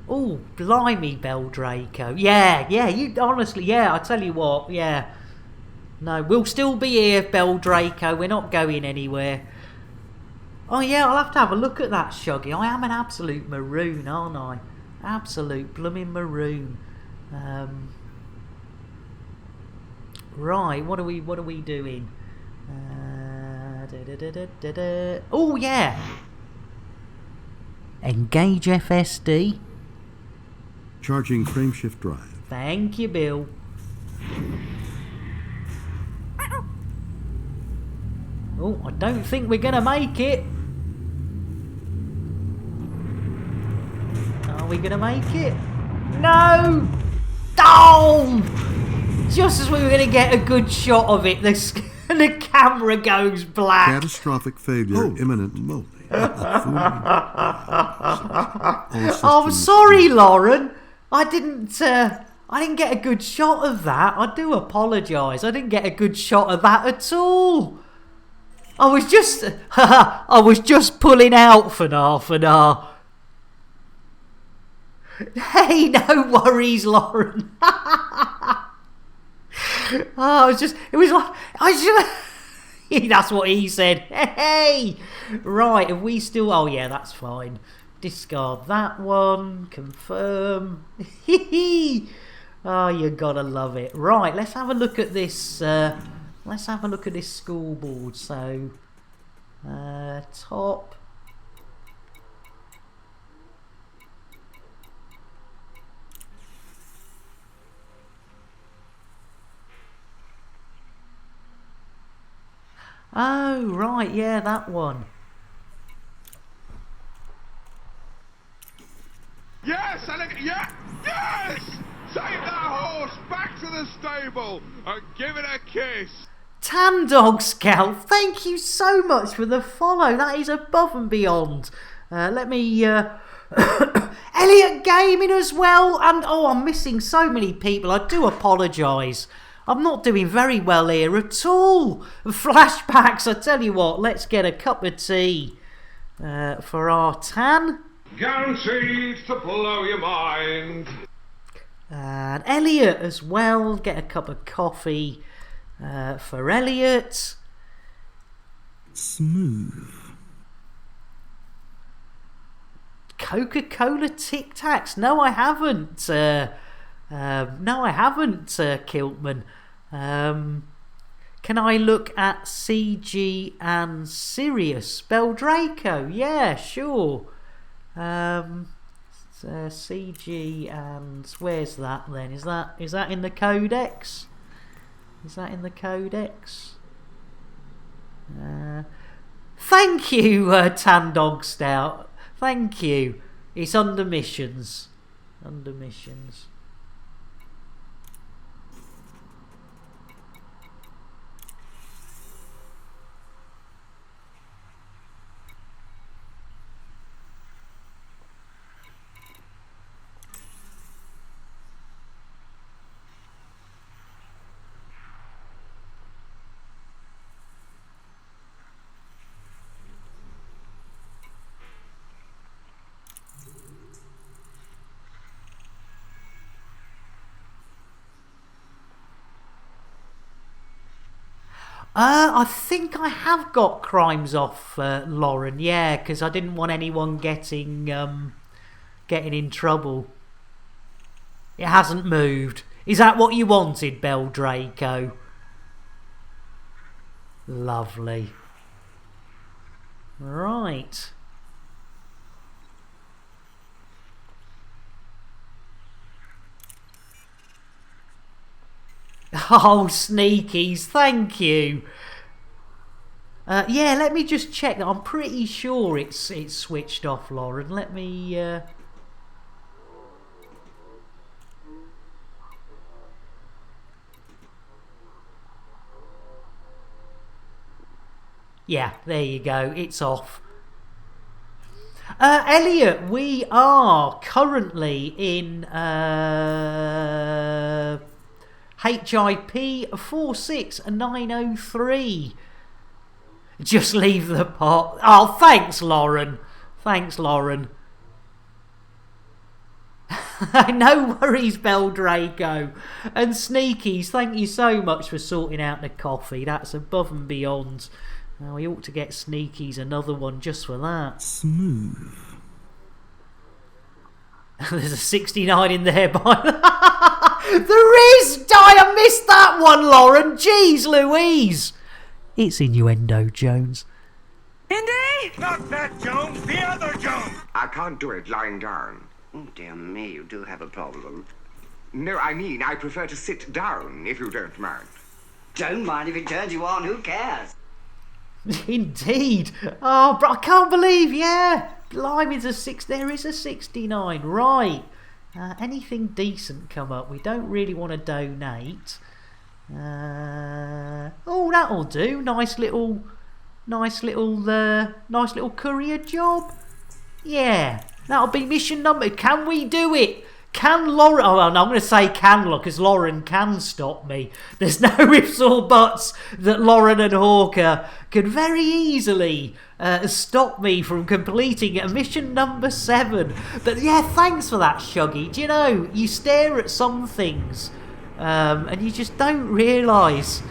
Oh, blimey, Bell Draco. Yeah, you honestly, yeah, I tell you what, yeah. No, we'll still be here, Bell Draco. We're not going anywhere. Oh yeah, I'll have to have a look at that, Shuggy. I am an absolute maroon, aren't I? Absolute blooming maroon. Right, what are we doing? Oh yeah. Engage FSD. Charging frameshift drive. Thank you, Bill. Oh, I don't think we're gonna make it. Are we gonna make it? No! Oh! Just as we were gonna get a good shot of it, the camera goes black. Catastrophic failure imminent. I'm sorry, Lauren. I didn't get a good shot of that. I do apologise. I didn't get a good shot of that at all. I was just pulling out for half an hour. Hey, no worries, Lauren. That's what he said. Hey, right, have we still? Oh yeah, that's fine. Discard that one. Confirm. Oh, you gotta love it. Right, let's have a look at this. Let's have a look at this scoreboard. So, top. Oh, right, yeah, that one. Yes, yeah, yes! Take that horse back to the stable and give it a kiss. Tan Dog Scout, thank you so much for the follow. That is above and beyond. Let me... Elliot Gaming as well. And, oh, I'm missing so many people. I do apologise. I'm not doing very well here at all. Flashbacks, I tell you what, let's get a cup of tea for our Tan. Guaranteed to blow your mind. And Elliot as well, get a cup of coffee for Elliot. Smooth. Coca-Cola Tic Tacs. No, I haven't. No, I haven't, Kiltman. Can I look at CG and Sirius? Beldraco? Yeah, sure. CG and where's that then? Is that in the codex? Is that in the codex? Thank you, Tan Dog Stout. Thank you. It's under missions. Under missions. I think I have got crimes off, Lauren. Yeah, because I didn't want anyone getting in trouble. It hasn't moved. Is that what you wanted, Beldraco? Lovely. Right. Oh, sneakies, thank you. Yeah, let me just check that. I'm pretty sure it's switched off, Lauren. Let me... Yeah, there you go. It's off. Elliot, we are currently in... HIP 46903. Just leave the pot. Oh, thanks, Lauren. Thanks, Lauren. No worries, Beldraco. And Sneakies, thank you so much for sorting out the coffee. That's above and beyond. We ought to get Sneakies another one just for that. Smooth. There's a 69 in there by There is! I missed that one, Lauren! Jeez Louise! It's innuendo, Jones. Indy? Not that Jones, the other Jones! I can't do it lying down. Oh, dear me, you do have a problem. No, I mean, I prefer to sit down, if you don't mind. Don't mind if it turns you on, who cares? Indeed. Oh, but I can't believe, yeah. Blimey, there is a 69, right. Anything decent come up. We don't really want to donate. Oh, that'll do. Nice little courier job. Yeah, that'll be mission number. Can we do it? Can Lauren... Oh, well, no, I'm going to say can, because Lauren can stop me. There's no ifs or buts that Lauren and Hawker could very easily stop me from completing mission number 7. But yeah, thanks for that, Shuggy. Do you know, you stare at some things and you just don't realise...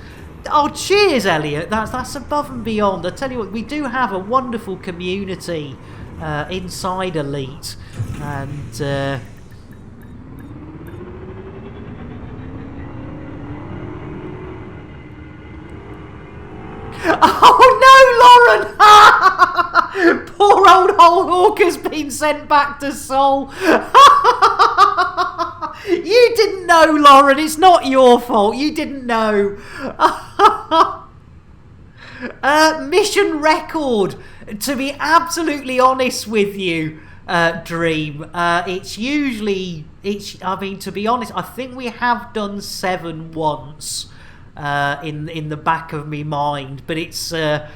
Oh, cheers, Elliot. That's above and beyond. I tell you what, we do have a wonderful community inside Elite. And... Oh no, Lauren! Poor old Hawker's been sent back to Seoul. You didn't know, Lauren. It's not your fault. You didn't know. Mission record. To be absolutely honest with you, Dream, it's usually... I mean, to be honest, I think we have done 7 once. In the back of me mind, but it's dear,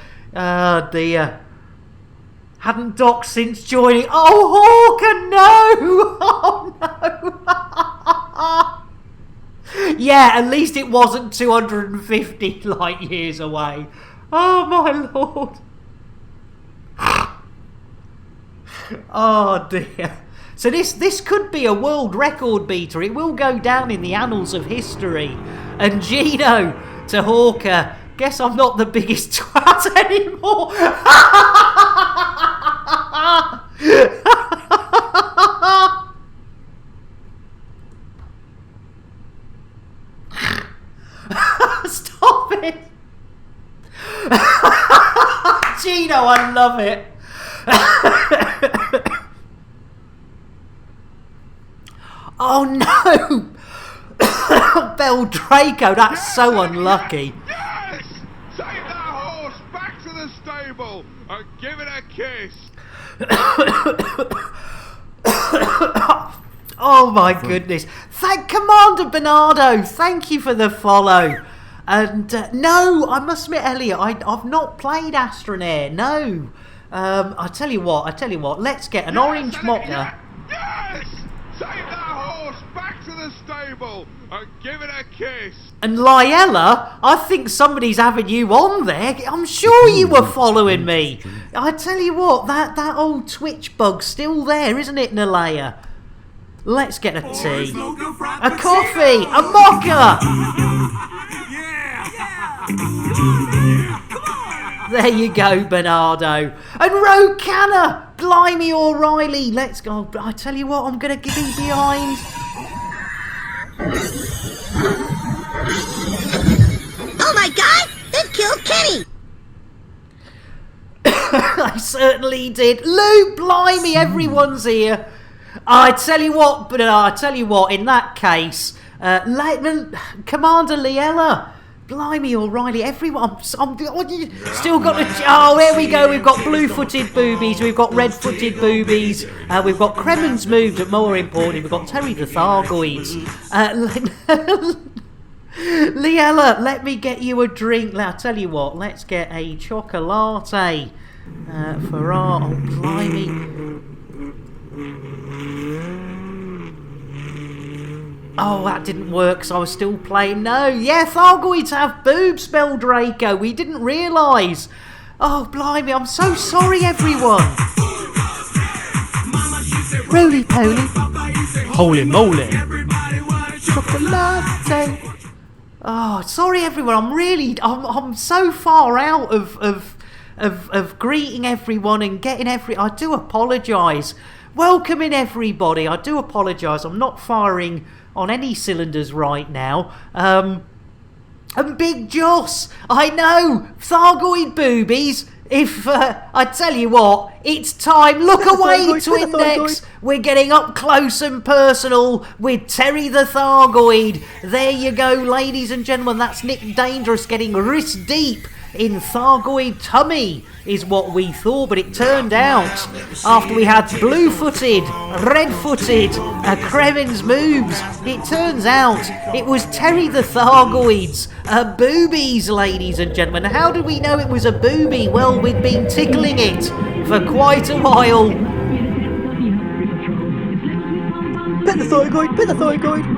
hadn't docked since joining. Oh, Hawker, no! Oh no! Yeah, at least it wasn't 250 light years away. Oh my lord! Oh dear. So this could be a world record beater. It will go down in the annals of history. And Gino to Hawker, guess I'm not the biggest twat anymore. Stop it. Gino, I love it. Oh no! Bell Draco, that's so unlucky. Yes! Take that horse back to the stable and give it a kiss. Oh my goodness. Thank Commander Bernardo, thank you for the follow. And no, I must admit, Elliot, I've not played Astronair, no. I tell you what, let's get an orange mocker. Yes! Take that horse back to the stable and give it a kiss. And Liella, I think somebody's having you on there. I'm sure you were following me. I tell you what, that old Twitch bug's still there, isn't it, Nalea? Let's get a tea, a coffee, a mocha. There you go, Bernardo. And Rocana! Blimey O'Reilly! Let's go. I tell you what, I'm going to get behind. Oh my god! They've killed Kenny! I certainly did. Lou, blimey, everyone's here. I tell you what, in that case, Commander Liella. Blimey O'Reilly, everyone, I'm still got the... Oh, here we go, we've got blue-footed boobies, we've got red-footed boobies, we've got Kremen's moved, but more importantly, we've got Terry the Thargoids. Liella, let me get you a drink. I'll tell you what, let's get a chocolate for our... Oh, blimey. Oh, that didn't work, so I was still playing. No, yeah, Thargoids have boobs, Bell Draco. We didn't realise. Oh, blimey, I'm so sorry, everyone. Roly-poly. Holy moly. Chocolate. Oh, sorry, everyone. I'm so far out of greeting everyone and getting I do apologise. Welcoming everybody. I do apologise. I'm not firing on any cylinders right now. And Big Joss, I know, Thargoid boobies. If, I tell you what, it's time. Look away, Twindex. We're getting up close and personal with Terry the Thargoid. There you go, ladies and gentlemen. That's Nick Dangerous getting wrist deep in Thargoid tummy, is what we thought. But it turned out, after we had blue-footed, red-footed, Kremen's moves, it turns out it was Terry the Thargoid's boobies, ladies and gentlemen. How did we know it was a boobie? Well, we'd been tickling it for quite a while. Pet the Thargoid, pet the Thargoid.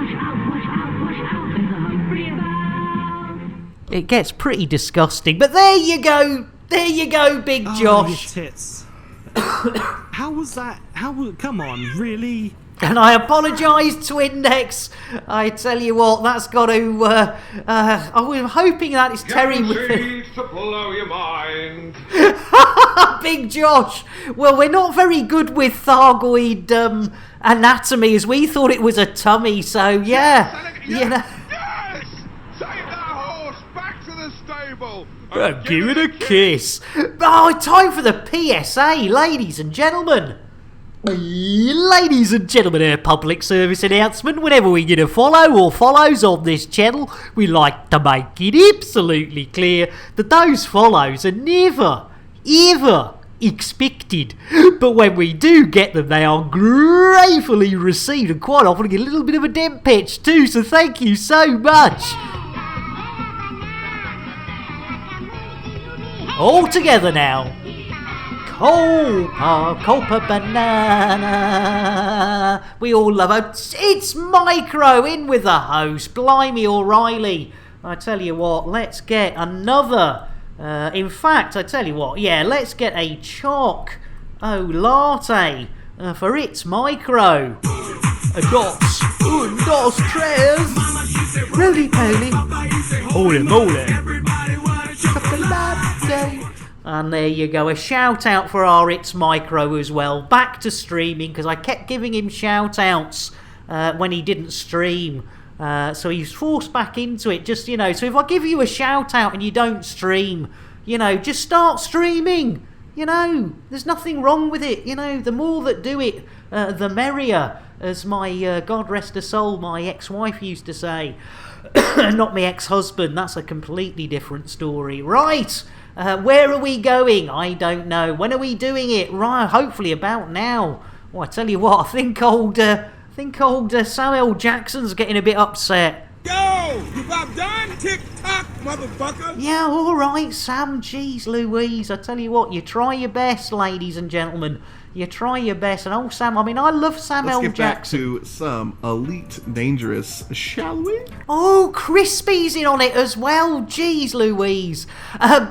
It gets pretty disgusting, but there you go, Big Josh. Your tits. How was that? Come on, really? And I apologise, Twindex. I tell you what, that's got to. I was hoping that it's Terry with to blow your mind. Big Josh. Well, we're not very good with Thargoid anatomy, as we thought it was a tummy. So yeah, you know. Give it a kiss. Oh, time for the PSA, ladies and gentlemen. Ladies and gentlemen, our public service announcement. Whenever we get a follow or follows on this channel, we like to make it absolutely clear that those follows are never, ever expected. But when we do get them, they are gratefully received, and quite often get a little bit of a dent patch too, so thank you so much. All together now. Copa banana. We all love it. It's Micro in with the host. Blimey O'Reilly. I tell you what, let's get another. In fact, I tell you what, yeah, let's get a choc latte for It's Micro. Dos, tres. Roly poly. Holy moly. And there you go, a shout out for our It's Micro as well. Back to streaming, because I kept giving him shout outs when he didn't stream. So he's forced back into it, just, you know. So if I give you a shout out and you don't stream, you know, just start streaming. You know, there's nothing wrong with it. You know, the more that do it, the merrier, as my, God rest her soul, my ex-wife used to say. Not my ex-husband, that's a completely different story. Right, where are we going? I don't know. When are we doing it? Right, hopefully about now. Well, I tell you what, I think old Samuel Jackson's getting a bit upset. Yo, you about done? Tick-tock, motherfucker. Yeah, all right, Sam. Jeez Louise, I tell you what, you try your best, ladies and gentlemen. You try your best. And old Sam, I mean, I love Samuel Jackson. Let's get back to some Elite Dangerous, shall we? Oh, Crispy's in on it as well. Jeez Louise.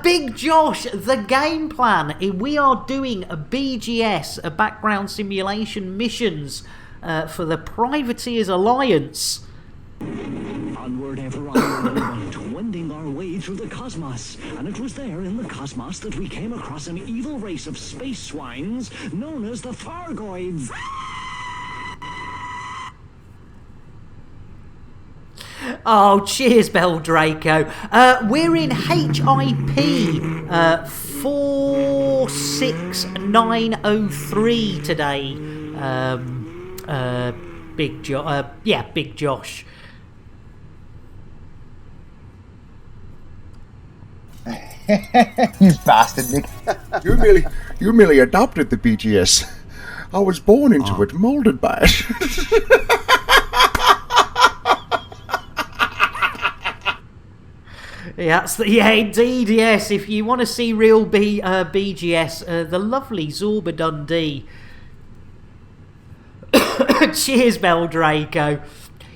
Big Josh, the game plan. We are doing a BGS, a background simulation missions for the Privateers Alliance. Onward ever onward we went, wending our way through the cosmos. And it was there in the cosmos that we came across an evil race of space swines known as the Thargoids. Oh, cheers, Beldraco. We're in HIP 46903 today. Big Josh. You bastard, Nick. You merely adopted the BGS. I was born into it, molded by it. Yeah, indeed, yes. If you want to see real BGS, the lovely Zorba Dundee. Cheers, Beldraco.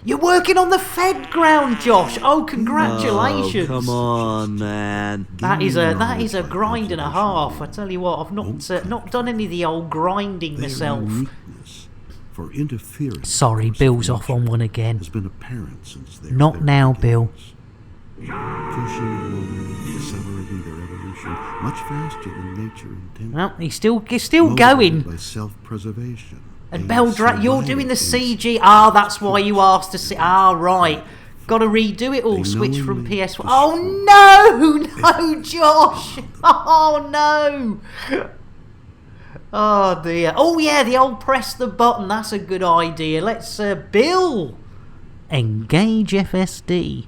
You're working on the Fed ground, Josh. Oh, congratulations! Oh, come on, man. That is a grind and a half. I tell you what, I've not done any of the old grinding myself. For interference. Sorry, Bill's off on one again. Has been apparent since not now, Bill. Pushing along, accelerating their evolution much faster than nature intended. Well, he's still going. By self-preservation. And you're doing the CG. Ah, that's why you asked to see. Ah, right. Got to redo it all. Switch from PS1. Oh no, Josh. Oh no. Oh dear. Oh yeah, the old press the button. That's a good idea. Let's Bill. Engage FSD.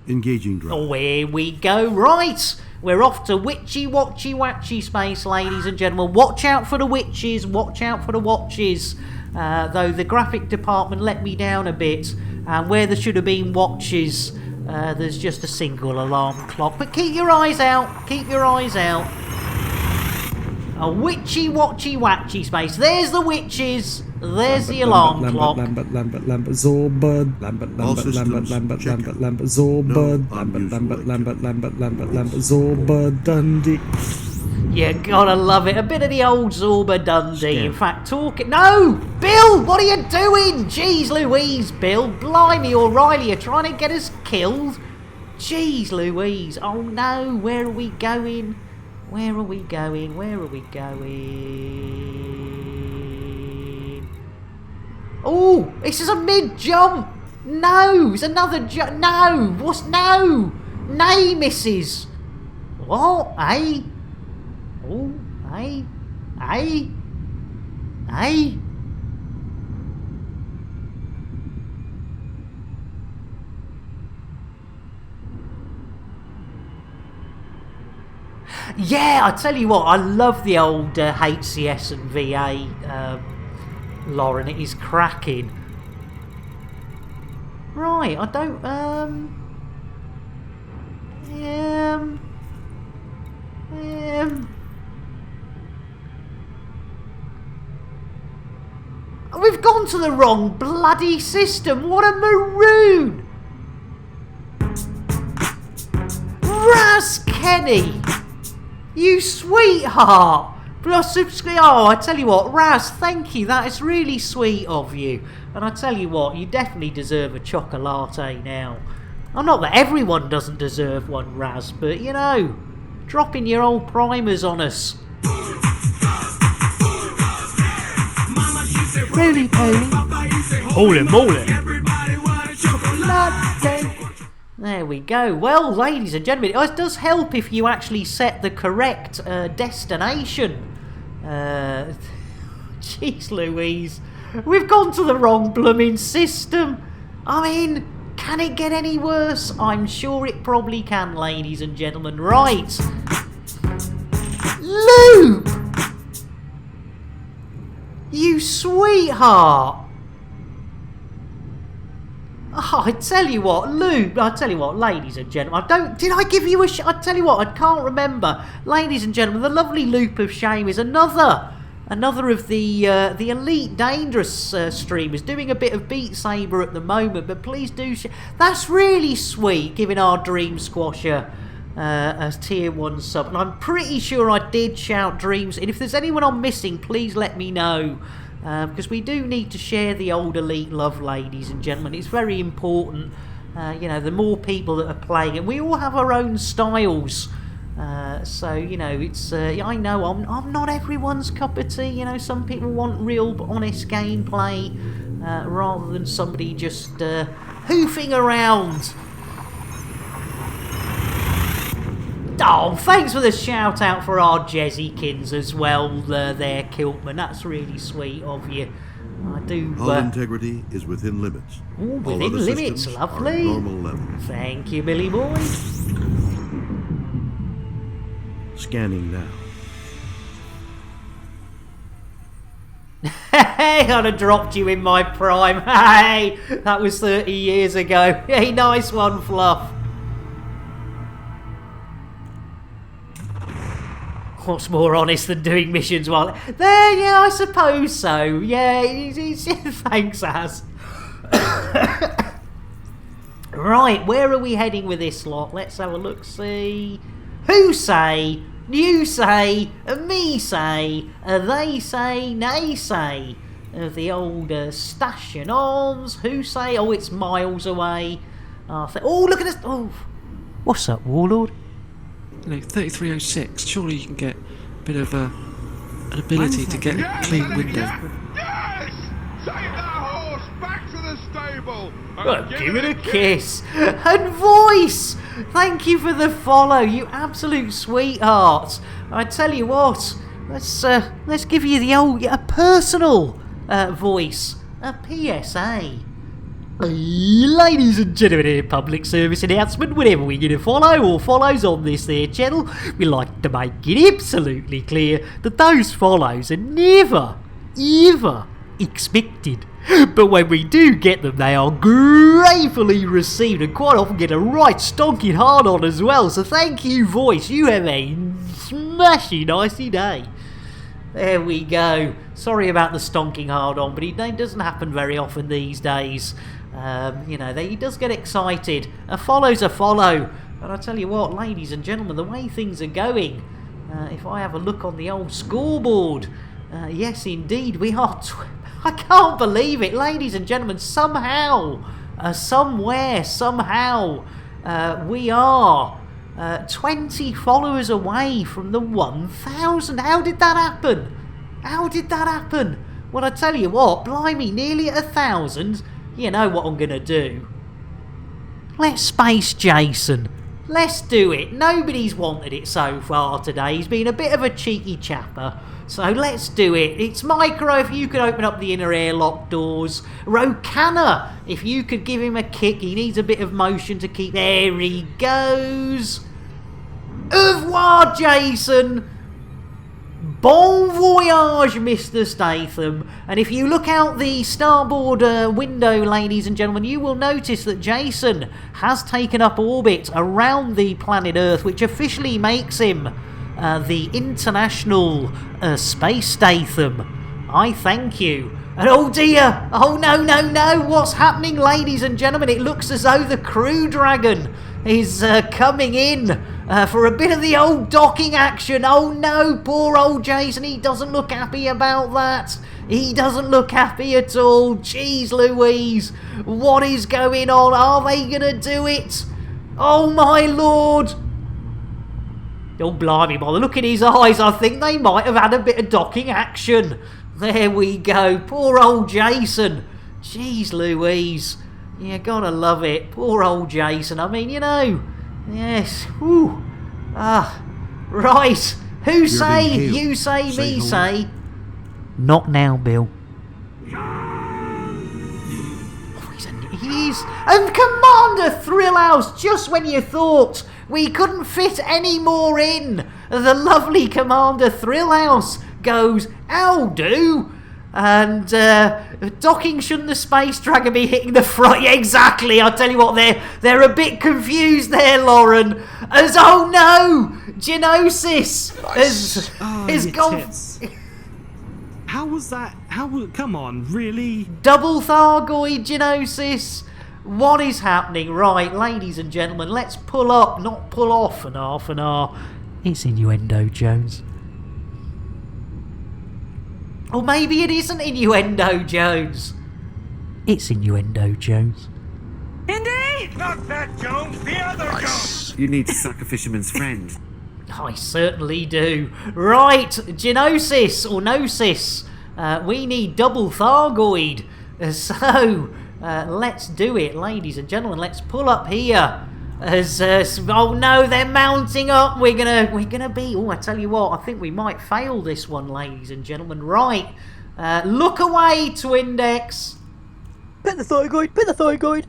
Engaging drone. Oh, here we go. Right. We're off to witchy watchy watchy space, ladies and gentlemen. Watch out for the witches. Watch out for the watches. Though the graphic department let me down a bit. And where there should have been watches, there's just a single alarm clock. But keep your eyes out. Keep your eyes out. A witchy watchy watchy space. There's the witches. There's the alarm clock. Lambert, Zorbud, Lambert, Zorbud, Zorbud, Dundee. You gotta love it. A bit of the old Zorba Dundee. In fact, talking. No! Bill! What are you doing? Jeez Louise, Bill. Blimey, O'Reilly, you're trying to get us killed? Jeez Louise. Oh no, where are we going? Where are we going? Where are we going? Oh, this is a mid-jump. No, it's another jump. No, what's no? Nay, missus. What? Eh? Oh, eh? Eh? Eh? Yeah, I tell you what, I love the old HCS and VA, Lauren. It is cracking. Right, I don't, we've gone to the wrong bloody system. What a maroon! Raz Kenny! You sweetheart! Plus subscribe. Oh, I tell you what, Raz, thank you. That is really sweet of you. And I tell you what, you definitely deserve a chocolate now. Oh, not that everyone doesn't deserve one, Raz, but you know, dropping your old primers on us. Roly poly. Holy moly. There we go. Well, ladies and gentlemen, it does help if you actually set the correct destination. Jeez Louise. We've gone to the wrong blooming system. I mean, can it get any worse? I'm sure it probably can, ladies and gentlemen. Right. Loop! You sweetheart! Oh, I tell you what, Lou, I tell you what, ladies and gentlemen, did I give you a I tell you what, I can't remember. Ladies and gentlemen, the lovely Loop of Shame is another of the Elite Dangerous streamers doing a bit of Beat Saber at the moment, but please do that's really sweet, giving our Dream Squasher a tier 1 sub, and I'm pretty sure I did shout Dreams, and if there's anyone I'm missing, please let me know. Because we do need to share the old Elite love, ladies and gentlemen. It's very important. You know, the more people that are playing it, we all have our own styles. So you know, it's. I know I'm not everyone's cup of tea. You know, some people want real, honest gameplay rather than somebody just hoofing around. Oh, thanks for the shout out for our Jezikins as well, there, Kiltman. That's really sweet of you. I do. All integrity is within limits. Ooh, within limits, lovely. Normal level. Thank you, Billy boy. Scanning now. Hey, I'd have dropped you in my prime. Hey, that was 30 years ago. Hey, nice one, Fluff. What's more honest than doing missions while there? Yeah, I suppose so. Yeah, thanks, Az. Right, where are we heading with this lot? Let's have a look. See, who say? You say? Me say? They say? Nay say? Of the old Station Arms. Who say? Oh, it's miles away. Oh, look at this. Oh, what's up, Warlord? You know, 3306, surely you can get a bit of an ability to get a clean window. Yes! Take that horse back to the stable. Well, give it a kiss. And voice! Thank you for the follow, you absolute sweetheart. I tell you what, let's give you the old a personal voice, a PSA. Ladies and gentlemen, a public service announcement. Whenever we get a follow or follows on this there channel, we like to make it absolutely clear that those follows are never, ever expected. But when we do get them, they are gratefully received and quite often get a right stonking hard on as well. So thank you, voice. You have a smashing nicey day. There we go. Sorry about the stonking hard on, but it doesn't happen very often these days. He does get excited. A follow's a follow. But I tell you what, ladies and gentlemen, the way things are going, if I have a look on the old scoreboard, yes indeed, we are... I can't believe it, ladies and gentlemen, somehow, somewhere, somehow, we are 20 followers away from the 1,000. How did that happen? How did that happen? Well, I tell you what, blimey, nearly at 1,000. You know what I'm going to do? Let's space Jason. Let's do it. Nobody's wanted it so far today. He's been a bit of a cheeky chapper. So let's do it. It's Micro, if you could open up the inner airlock doors. Rokana, if you could give him a kick. He needs a bit of motion to keep... There he goes. Au revoir, Jason. Bon voyage, Mr. Statham. And if you look out the starboard window, ladies and gentlemen, you will notice that Jason has taken up orbit around the planet Earth, which officially makes him the International Space Statham. I thank you. And oh dear! Oh no, no, no! What's happening, ladies and gentlemen? It looks as though the Crew Dragon is coming in for a bit of the old docking action. Oh no, poor old Jason, he doesn't look happy about that. He doesn't look happy at all. Jeez Louise, what is going on? Are they gonna do it? Oh my lord! Oh blimey, by the look in his eyes, I think they might have had a bit of docking action. There we go, poor old Jason. Jeez Louise. You gotta love it. Poor old Jason. I mean, you know. Yes. Whew. Right. Who say? You say, me say. Not now, Bill. He is. And Commander Thrillhouse, just when you thought we couldn't fit any more in, the lovely Commander Thrillhouse goes, "I'll do." And docking, shouldn't the Space Dragon be hitting the front? Yeah, exactly. I tell you what, they're a bit confused there, Lauren. As oh no, Genosis has gone. How was that? Come on, really? Double Thargoid Genosis. What is happening? Right, ladies and gentlemen, let's pull up, not pull off an half an hour. It's innuendo, Jones. Or maybe it isn't innuendo, Jones. It's innuendo, Jones. Indy! Not that Jones, the other Jones! You need to suck a fisherman's friend. I certainly do. Right, Genosis, or Gnosis. We need double Thargoid. So, let's do it, ladies and gentlemen. Let's pull up here. Oh no, they're mounting up. We're gonna be. Oh, I tell you what, I think we might fail this one, ladies and gentlemen. Right, look away, Twindex. Pet the Thargoid, pet the Thargoid.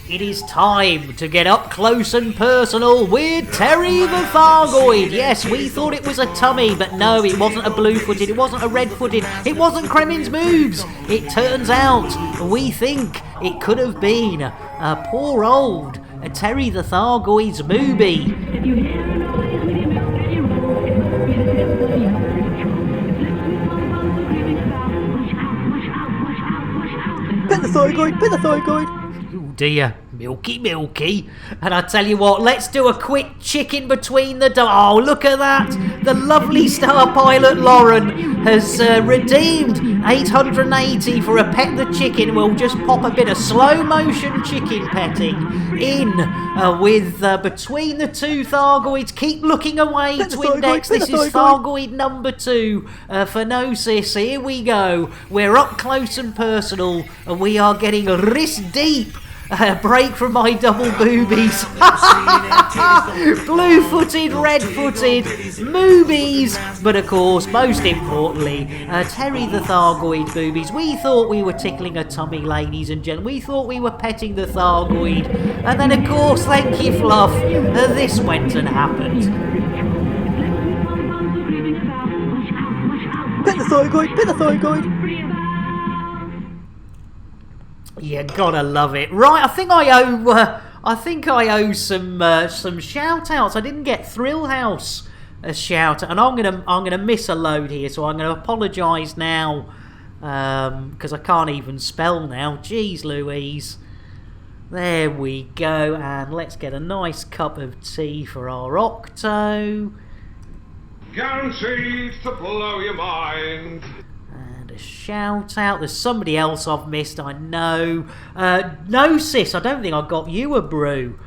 It is time to get up close and personal with Terry the Thargoid. Yes, we thought it was a tummy, but no, it wasn't a blue-footed, it wasn't a red-footed, it wasn't Kremen's moves. It turns out, we think it could have been a poor old Terry the Thargoid's movie. Pet the Thargoid, pet the Thargoid. dear, milky. And I tell you what, let's do a quick chicken between the... Oh, look at that. The lovely star pilot Lauren has redeemed 880 for a pet the chicken. We'll just pop a bit of slow motion chicken petting in with between the two Thargoids. Keep looking away, Twindex. This is Thargoid number 2 for Gnosis. Here we go. We're up close and personal, and we are getting wrist deep. Break from my double boobies. Blue-footed, red-footed, moobies. But of course, most importantly, Terry the Thargoid boobies. We thought we were tickling a tummy, ladies and gentlemen. We thought we were petting the Thargoid. And then, of course, thank you, Fluff, this went and happened. Pet the Thargoid. You gotta love it, right? I think I owe some shout outs. I didn't get Thrill House a shout out, and I'm gonna miss a load here, so I'm gonna apologise now because I can't even spell now. Jeez Louise. There we go, and let's get a nice cup of tea for our Octo. Guaranteed to blow your mind. Shout out. There's somebody else I've missed, I know. No, sis, I don't think I got you a brew.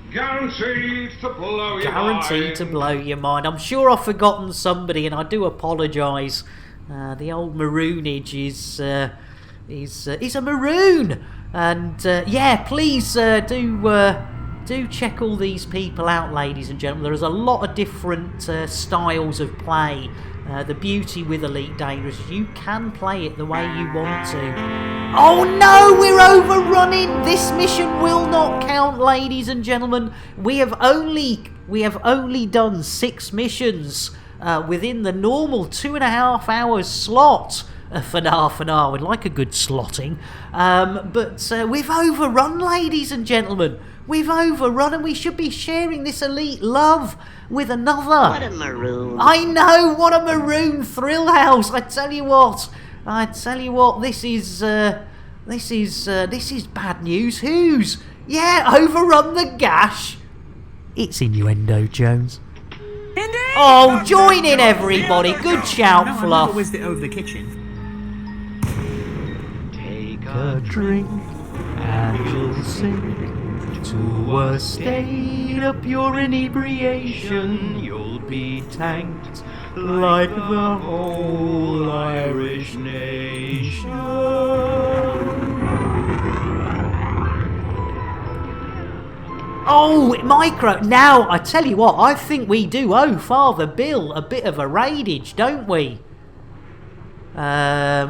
Guaranteed to blow your mind. Guaranteed to blow your mind. I'm sure I've forgotten somebody, and I do apologise. The old maroonage is a maroon, and yeah, please do check all these people out, ladies and gentlemen. There's a lot of different styles of play. The beauty with Elite Dangerous, you can play it the way you want to. Oh no, we're overrunning! This mission will not count, ladies and gentlemen. We have only done 6 missions within the normal 2.5 hours slot. We'd like a good slotting. But we've overrun, ladies and gentlemen. We've overrun, and we should be sharing this elite love with another. What a maroon. I know, what a maroon Thrill House. I tell you what, this is bad news. Whose? Yeah, overrun the gash. It's Innuendo Jones. Oh, join in, everybody. Good shout, Fluff. Whizzed it over the kitchen. Take a drink and you'll sink to a state of pure inebriation. You'll be tanked like the whole Irish nation. Oh, Micro. Now, I tell you what, I think we do owe Father Bill a bit of a raidage, don't we? Yeah,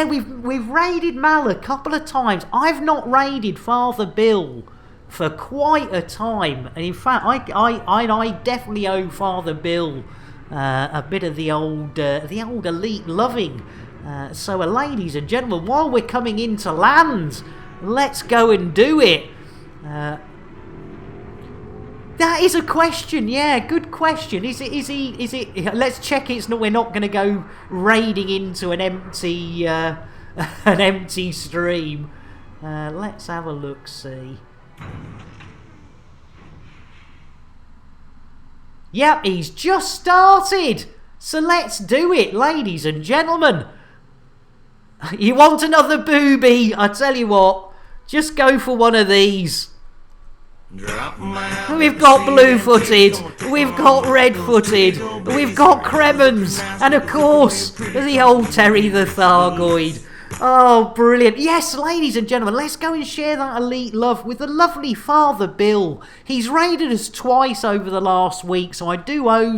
we've raided Mal a couple of times. I've not raided Father Bill for quite a time, and in fact, I definitely owe Father Bill a bit of the old elite loving. So, ladies and gentlemen, while we're coming into land, let's go and do it. That is a question, yeah, good question. Is it? Let's check. We're not going to go raiding into an empty stream. Let's have a look. See. Yep, he's just started. So let's do it, ladies and gentlemen. You want another booby? I tell you what, just go for one of these. We've got blue-footed, we've got red-footed, we've got Cremons, and of course, the old Terry the Thargoid. Oh, brilliant. Yes, ladies and gentlemen, let's go and share that elite love with the lovely Father Bill. He's raided us twice over the last week, so I do owe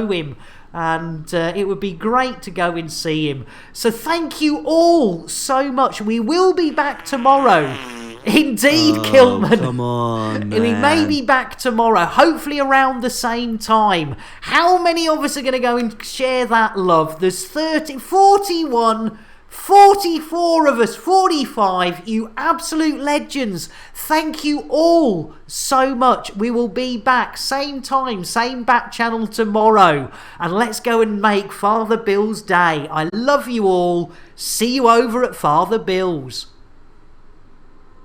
him, and it would be great to go and see him. So thank you all so much. We will be back tomorrow. Indeed, Kilman. Come on, man. We may be back tomorrow, hopefully around the same time. How many of us are going to go and share that love? There's 41 44 of us, 45, you absolute legends. Thank you all so much. We will be back same time, same back channel tomorrow. And let's go and make Father Bill's day. I love you all. See you over at Father Bill's.